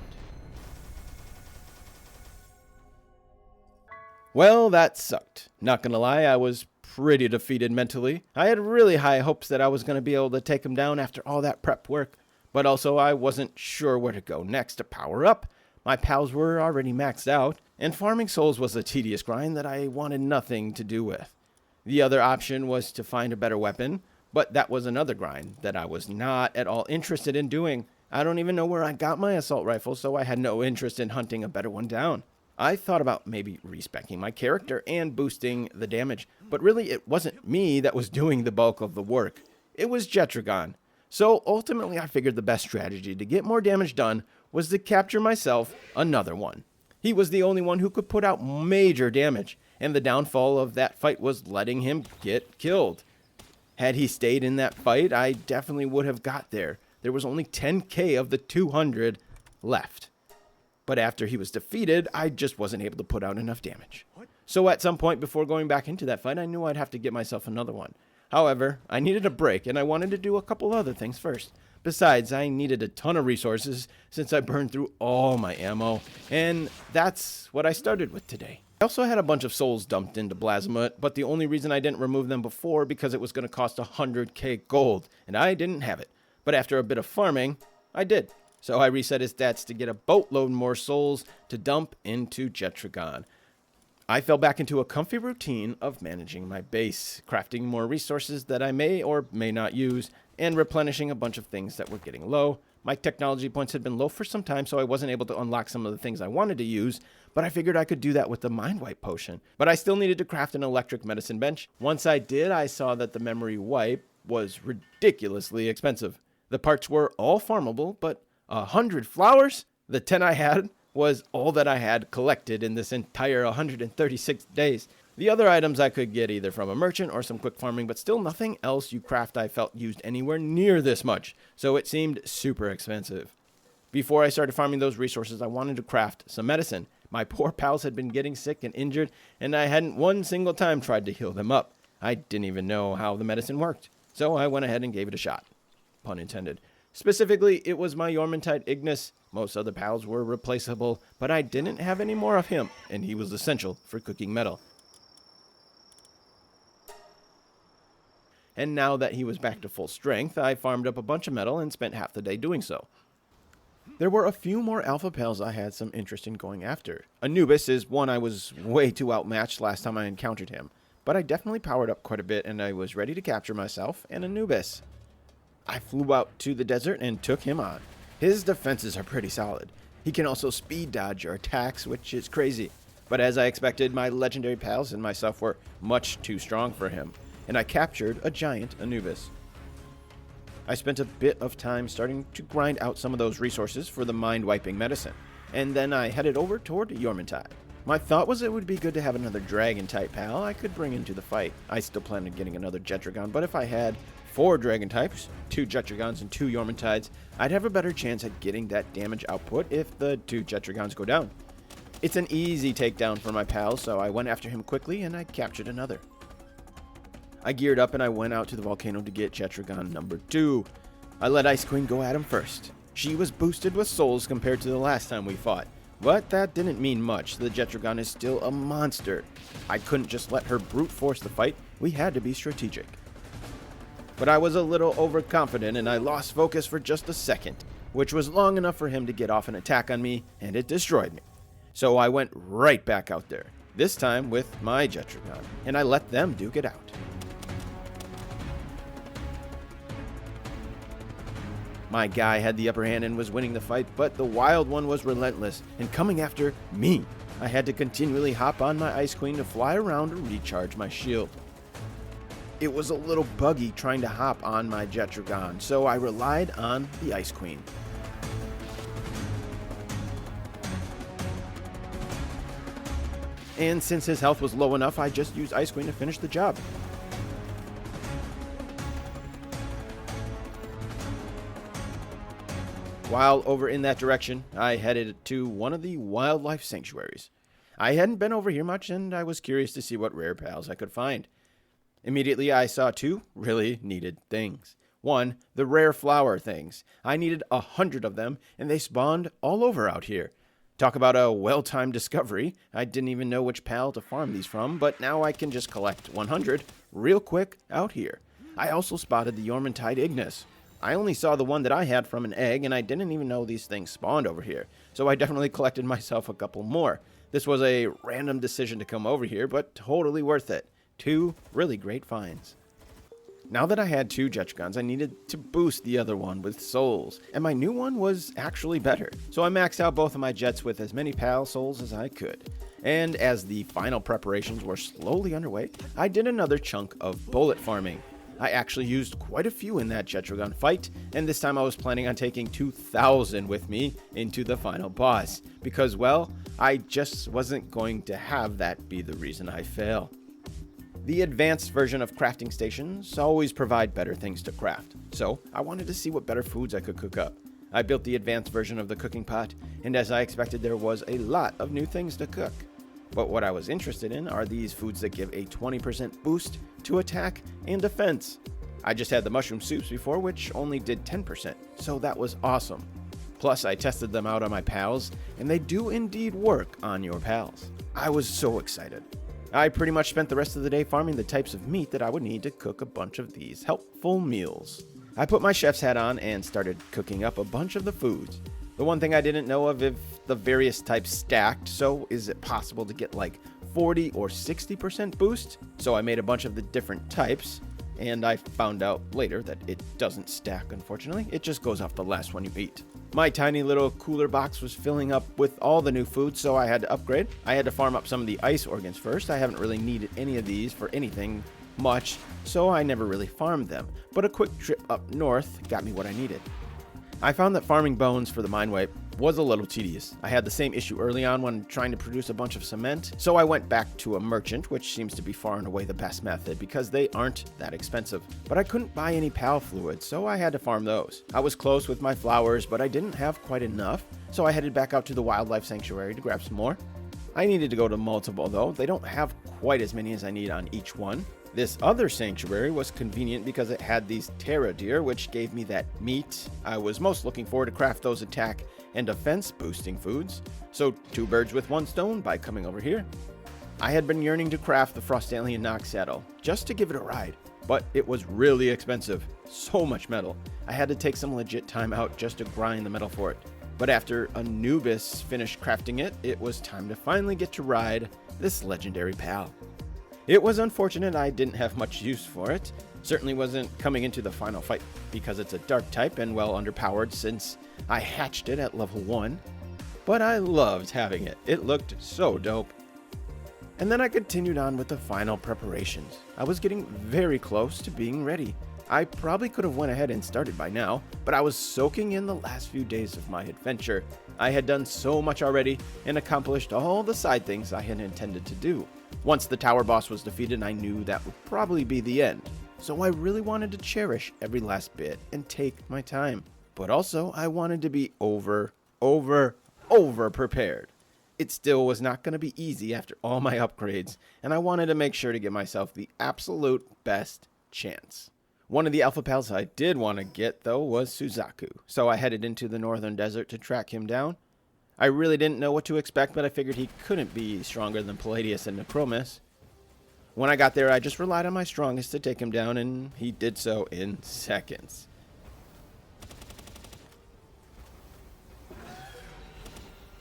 Well, that sucked. Not gonna lie, I was pretty defeated mentally. I had really high hopes that I was gonna be able to take him down after all that prep work, but also I wasn't sure where to go next to power up. My pals were already maxed out, and farming souls was a tedious grind that I wanted nothing to do with. The other option was to find a better weapon, but that was another grind that I was not at all interested in doing. I don't even know where I got my assault rifle, so I had no interest in hunting a better one down. I thought about maybe respeccing my character and boosting the damage, but really it wasn't me that was doing the bulk of the work. It was Jetragon. So ultimately I figured the best strategy to get more damage done was to capture myself another one. He was the only one who could put out major damage, and the downfall of that fight was letting him get killed. Had he stayed in that fight, I definitely would have got there. There was only 10k of the 200 left. But after he was defeated, I just wasn't able to put out enough damage. So at some point before going back into that fight, I knew I'd have to get myself another one. However, I needed a break, and I wanted to do a couple other things first. Besides, I needed a ton of resources since I burned through all my ammo, and that's what I started with today. I also had a bunch of souls dumped into Blasmut, but the only reason I didn't remove them before because it was going to cost 100k gold, and I didn't have it. But after a bit of farming, I did. So I reset his stats to get a boatload more souls to dump into Jetragon. I fell back into a comfy routine of managing my base, crafting more resources that I may or may not use, and replenishing a bunch of things that were getting low. My technology points had been low for some time, so I wasn't able to unlock some of the things I wanted to use, but I figured I could do that with the Mind Wipe potion. But I still needed to craft an electric medicine bench. Once I did, I saw that the memory wipe was ridiculously expensive. The parts were all farmable, but 100 flowers? The 10 I had was all that I had collected in this entire 136 days. The other items I could get either from a merchant or some quick farming, but still nothing else you craft I felt used anywhere near this much, so it seemed super expensive. Before I started farming those resources, I wanted to craft some medicine. My poor pals had been getting sick and injured, and I hadn't one single time tried to heal them up. I didn't even know how the medicine worked, so I went ahead and gave it a shot. Pun intended. Specifically, it was my Yormantide Ignis. Most other pals were replaceable, but I didn't have any more of him, and he was essential for cooking metal. And now that he was back to full strength, I farmed up a bunch of metal and spent half the day doing so. There were a few more alpha pals I had some interest in going after. Anubis is one I was way too outmatched last time I encountered him, but I definitely powered up quite a bit and I was ready to capture myself and Anubis. I flew out to the desert and took him on. His defenses are pretty solid. He can also speed dodge your attacks, which is crazy. But as I expected, my legendary pals and myself were much too strong for him, and I captured a giant Anubis. I spent a bit of time starting to grind out some of those resources for the mind-wiping medicine, and then I headed over toward Yormantide. My thought was it would be good to have another dragon-type pal I could bring into the fight. I still planned on getting another Jetragon, but if I had 4 dragon types, 2 Jetragons and 2 Yormantides, I'd have a better chance at getting that damage output if the 2 Jetragons go down. It's an easy takedown for my pal, so I went after him quickly and I captured another. I geared up and I went out to the volcano to get Jetragon number 2. I let Ice Queen go at him first. She was boosted with souls compared to the last time we fought, but that didn't mean much. The Jetragon is still a monster. I couldn't just let her brute force the fight. We had to be strategic. But I was a little overconfident and I lost focus for just a second, which was long enough for him to get off an attack on me, and it destroyed me. So I went right back out there, this time with my Jetragon, and I let them duke it out. My guy had the upper hand and was winning the fight, but the wild one was relentless and coming after me. I had to continually hop on my Ice Queen to fly around to recharge my shield. It was a little buggy trying to hop on my Jetragon, so I relied on the Ice Queen. And since his health was low enough, I just used Ice Queen to finish the job. While over in that direction, I headed to one of the wildlife sanctuaries. I hadn't been over here much, and I was curious to see what rare pals I could find. Immediately, I saw 2 really needed things. 1, the rare flower things. I needed 100 of them, and they spawned all over out here. Talk about a well-timed discovery. I didn't even know which pal to farm these from, but now I can just collect 100 real quick out here. I also spotted the Yormantide Ignis. I only saw the one that I had from an egg, and I didn't even know these things spawned over here, so I definitely collected myself a couple more. This was a random decision to come over here, but totally worth it. 2 really great finds. Now that I had 2 Jetragons, I needed to boost the other one with souls, and my new one was actually better. So I maxed out both of my jets with as many pal souls as I could. And as the final preparations were slowly underway, I did another chunk of bullet farming. I actually used quite a few in that Jetragon fight, and this time I was planning on taking 2,000 with me into the final boss, because, well, I just wasn't going to have that be the reason I fail. The advanced version of crafting stations always provide better things to craft, so I wanted to see what better foods I could cook up. I built the advanced version of the cooking pot, and as I expected, there was a lot of new things to cook. But what I was interested in are these foods that give a 20% boost to attack and defense. I just had the mushroom soups before, which only did 10%, so that was awesome. Plus, I tested them out on my pals, and they do indeed work on your pals. I was so excited. I pretty much spent the rest of the day farming the types of meat that I would need to cook a bunch of these helpful meals. I put my chef's hat on and started cooking up a bunch of the foods. The one thing I didn't know of if the various types stacked, so is it possible to get like 40 or 60% boost? So I made a bunch of the different types, and I found out later that it doesn't stack, unfortunately. It just goes off the last one you eat. My tiny little cooler box was filling up with all the new food, so I had to upgrade. I had to farm up some of the ice organs first. I haven't really needed any of these for anything much, so I never really farmed them. But a quick trip up north got me what I needed. I found that farming bones for the mine wipe was a little tedious. I had the same issue early on when trying to produce a bunch of cement, so I went back to a merchant, which seems to be far and away the best method because they aren't that expensive. But I couldn't buy any pal fluids, so I had to farm those. I was close with my flowers, but I didn't have quite enough, so I headed back out to the wildlife sanctuary to grab some more. I needed to go to multiple though. They don't have quite as many as I need on each one. This other sanctuary was convenient because it had these Terra deer, which gave me that meat I was most looking for to craft those attack and defense boosting foods. So 2 birds with 1 stone by coming over here. I had been yearning to craft the Frost Alien Nox saddle just to give it a ride, but it was really expensive. So much metal. I had to take some legit time out just to grind the metal for it. But after Anubis finished crafting it, it was time to finally get to ride this legendary pal. It was unfortunate I didn't have much use for it. Certainly wasn't coming into the final fight because it's a dark type and well underpowered since I hatched it at level 1. But I loved having it. It looked so dope. And then I continued on with the final preparations. I was getting very close to being ready. I probably could have went ahead and started by now, but I was soaking in the last few days of my adventure. I had done so much already and accomplished all the side things I had intended to do. Once the tower boss was defeated, I knew that would probably be the end. So I really wanted to cherish every last bit and take my time. But also, I wanted to be over prepared. It still was not going to be easy after all my upgrades, and I wanted to make sure to give myself the absolute best chance. One of the alpha pals I did want to get, though, was Suzaku, so I headed into the northern desert to track him down. I really didn't know what to expect, but I figured he couldn't be stronger than Palladius and Necromus. When I got there, I just relied on my strongest to take him down, and he did so in seconds.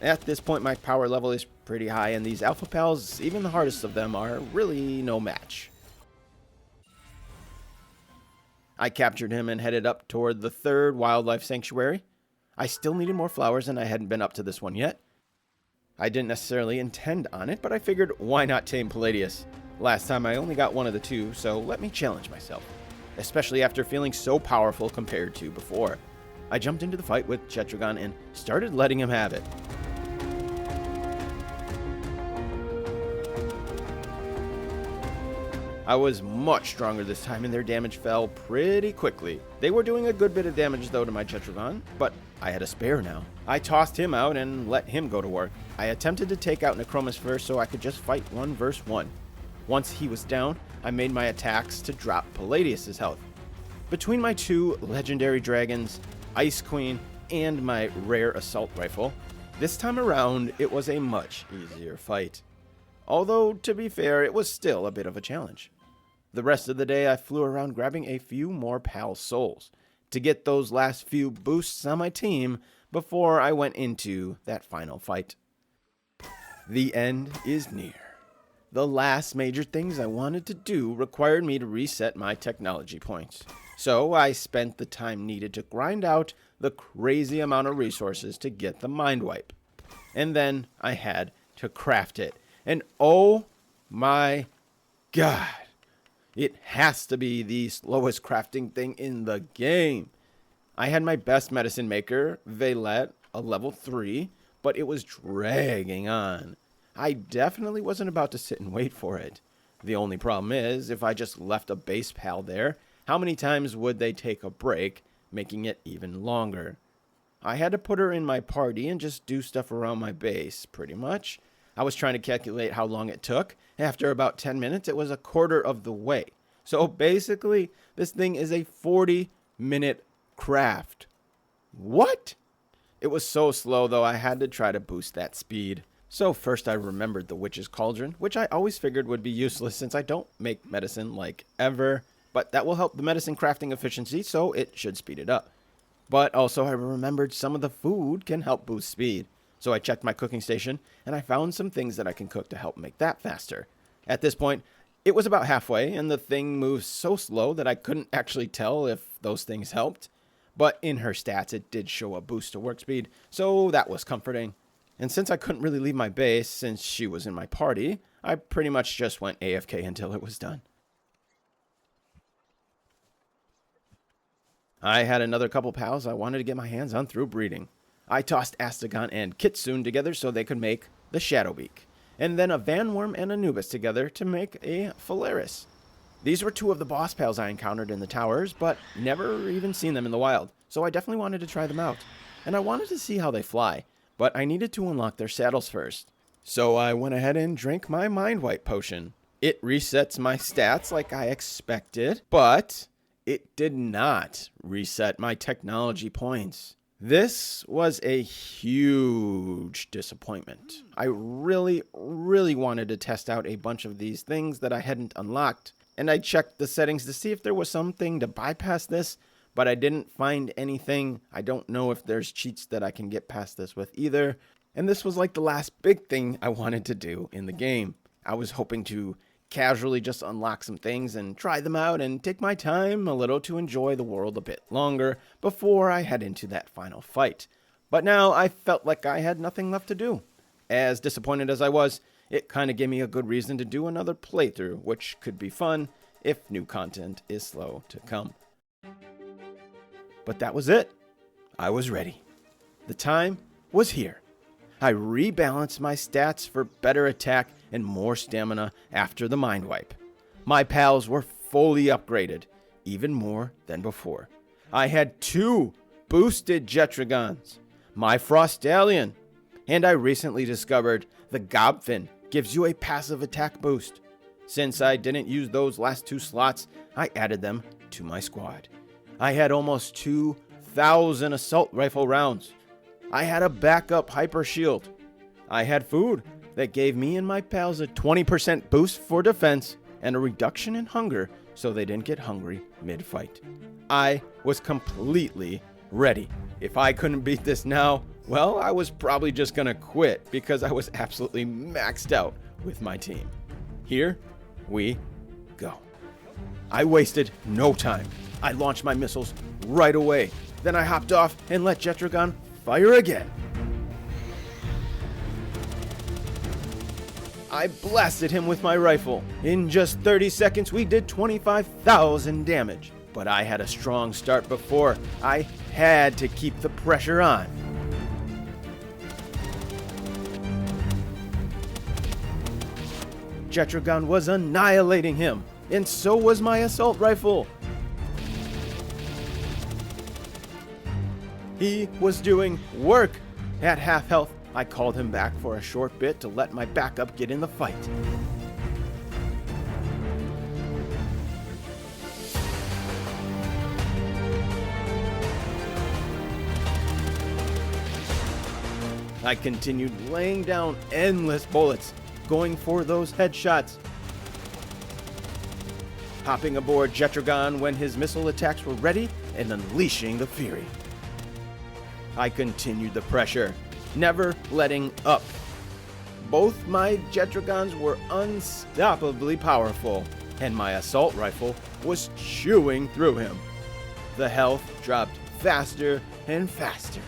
At this point, my power level is pretty high, and these alpha pals, even the hardest of them, are really no match. I captured him and headed up toward the 3rd wildlife sanctuary. I still needed more flowers, and I hadn't been up to this one yet. I didn't necessarily intend on it, but I figured why not tame Palladius? Last time I only got one of the 2, so let me challenge myself, especially after feeling so powerful compared to before. I jumped into the fight with Chetragon and started letting him have it. I was much stronger this time, and their damage fell pretty quickly. They were doing a good bit of damage though to my Chetragon, but I had a spare now. I tossed him out and let him go to work. I attempted to take out Necromus first so I could just fight 1 versus 1. Once he was down, I made my attacks to drop Palladius' health. Between my 2 legendary dragons, Ice Queen, and my rare assault rifle, this time around it was a much easier fight. Although, to be fair, it was still a bit of a challenge. The rest of the day I flew around grabbing a few more pal souls to get those last few boosts on my team before I went into that final fight. The end is near. The last major things I wanted to do required me to reset my technology points. So I spent the time needed to grind out the crazy amount of resources to get the mind wipe. And then I had to craft it. And oh my god, it has to be the slowest crafting thing in the game. I had my best medicine maker, Veilette, a level 3, but it was dragging on. I definitely wasn't about to sit and wait for it. The only problem is, if I just left a base pal there, how many times would they take a break, making it even longer? I had to put her in my party and just do stuff around my base, pretty much. I was trying to calculate how long it took. After about 10 minutes, it was a quarter of the way. So basically, this thing is a 40-minute craft. What? It was so slow, though, I had to try to boost that speed. So first I remembered the witch's cauldron, which I always figured would be useless since I don't make medicine like ever, but that will help the medicine crafting efficiency, so it should speed it up. But also I remembered some of the food can help boost speed. So I checked my cooking station and I found some things that I can cook to help make that faster. At this point, it was about halfway and the thing moved so slow that I couldn't actually tell if those things helped. But in her stats, it did show a boost to work speed, so that was comforting. And since I couldn't really leave my base since she was in my party, I pretty much just went AFK until it was done. I had another couple pals I wanted to get my hands on through breeding. I tossed Astagon and Kitsune together so they could make the Shadowbeak, and then a Vanworm and Anubis together to make a Phalaris. These were two of the boss pals I encountered in the towers, but never even seen them in the wild, so I definitely wanted to try them out. And I wanted to see how they fly, but I needed to unlock their saddles first. So I went ahead and drank my Mind Wipe potion. It resets my stats like I expected, but it did not reset my technology points. This was a huge disappointment. I really wanted to test out a bunch of these things that I hadn't unlocked, and I checked the settings to see if there was something to bypass this, but I didn't find anything. I don't know if there's cheats that I can get past this with either, and this was like the last big thing I wanted to do in the game. I was hoping to casually just unlock some things and try them out and take my time a little to enjoy the world a bit longer before I head into that final fight. But now I felt like I had nothing left to do. As disappointed as I was, it kind of gave me a good reason to do another playthrough, which could be fun if new content is slow to come. But that was it. I was ready. The time was here. I rebalanced my stats for better attack and more stamina after the Mind Wipe. My pals were fully upgraded, even more than before. I had 2 boosted Jetragons, my Frostallion, and I recently discovered the Gobfin gives you a passive attack boost. Since I didn't use those last 2 slots, I added them to my squad. I had almost 2,000 assault rifle rounds. I had a backup hyper shield. I had food that gave me and my pals a 20% boost for defense and a reduction in hunger so they didn't get hungry mid-fight. I was completely ready. If I couldn't beat this now, well, I was probably just gonna quit because I was absolutely maxed out with my team. Here we go. I wasted no time. I launched my missiles right away. Then I hopped off and let Jetragon fire again. I blasted him with my rifle. In just 30 seconds, we did 25,000 damage. But I had a strong start before. I had to keep the pressure on. Jetragon was annihilating him, and so was my assault rifle. He was doing work. At half health, I called him back for a short bit to let my backup get in the fight. I continued laying down endless bullets, going for those headshots. Hopping aboard Jetragon when his missile attacks were ready and unleashing the fury. I continued the pressure, never letting up. Both my Jetragons were unstoppably powerful, and my assault rifle was chewing through him. The health dropped faster and faster.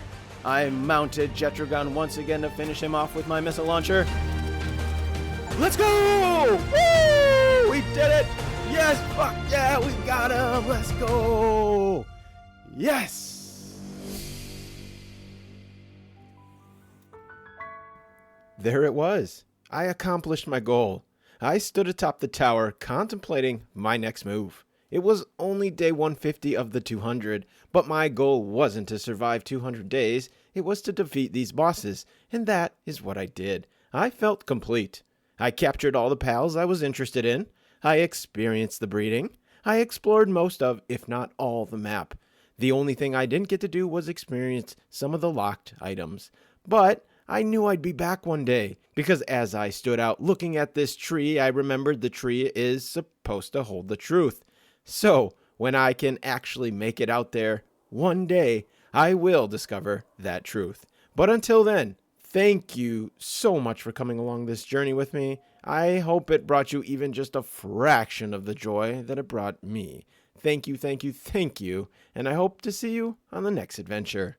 I mounted Jetragon once again to finish him off with my missile launcher. Let's go! Woo! We did it! Yes! Fuck yeah! We got him! Let's go! Yes! There it was. I accomplished my goal. I stood atop the tower contemplating my next move. It was only day 150 of the 200, but my goal wasn't to survive 200 days, it was to defeat these bosses, and that is what I did. I felt complete. I captured all the pals I was interested in. I experienced the breeding. I explored most of, if not all, the map. The only thing I didn't get to do was experience some of the locked items, but I knew I'd be back one day, because as I stood out looking at this tree, I remembered the tree is supposed to hold the truth. So, when I can actually make it out there, one day, I will discover that truth. But until then, thank you so much for coming along this journey with me. I hope it brought you even just a fraction of the joy that it brought me. Thank you, thank you, thank you, and I hope to see you on the next adventure.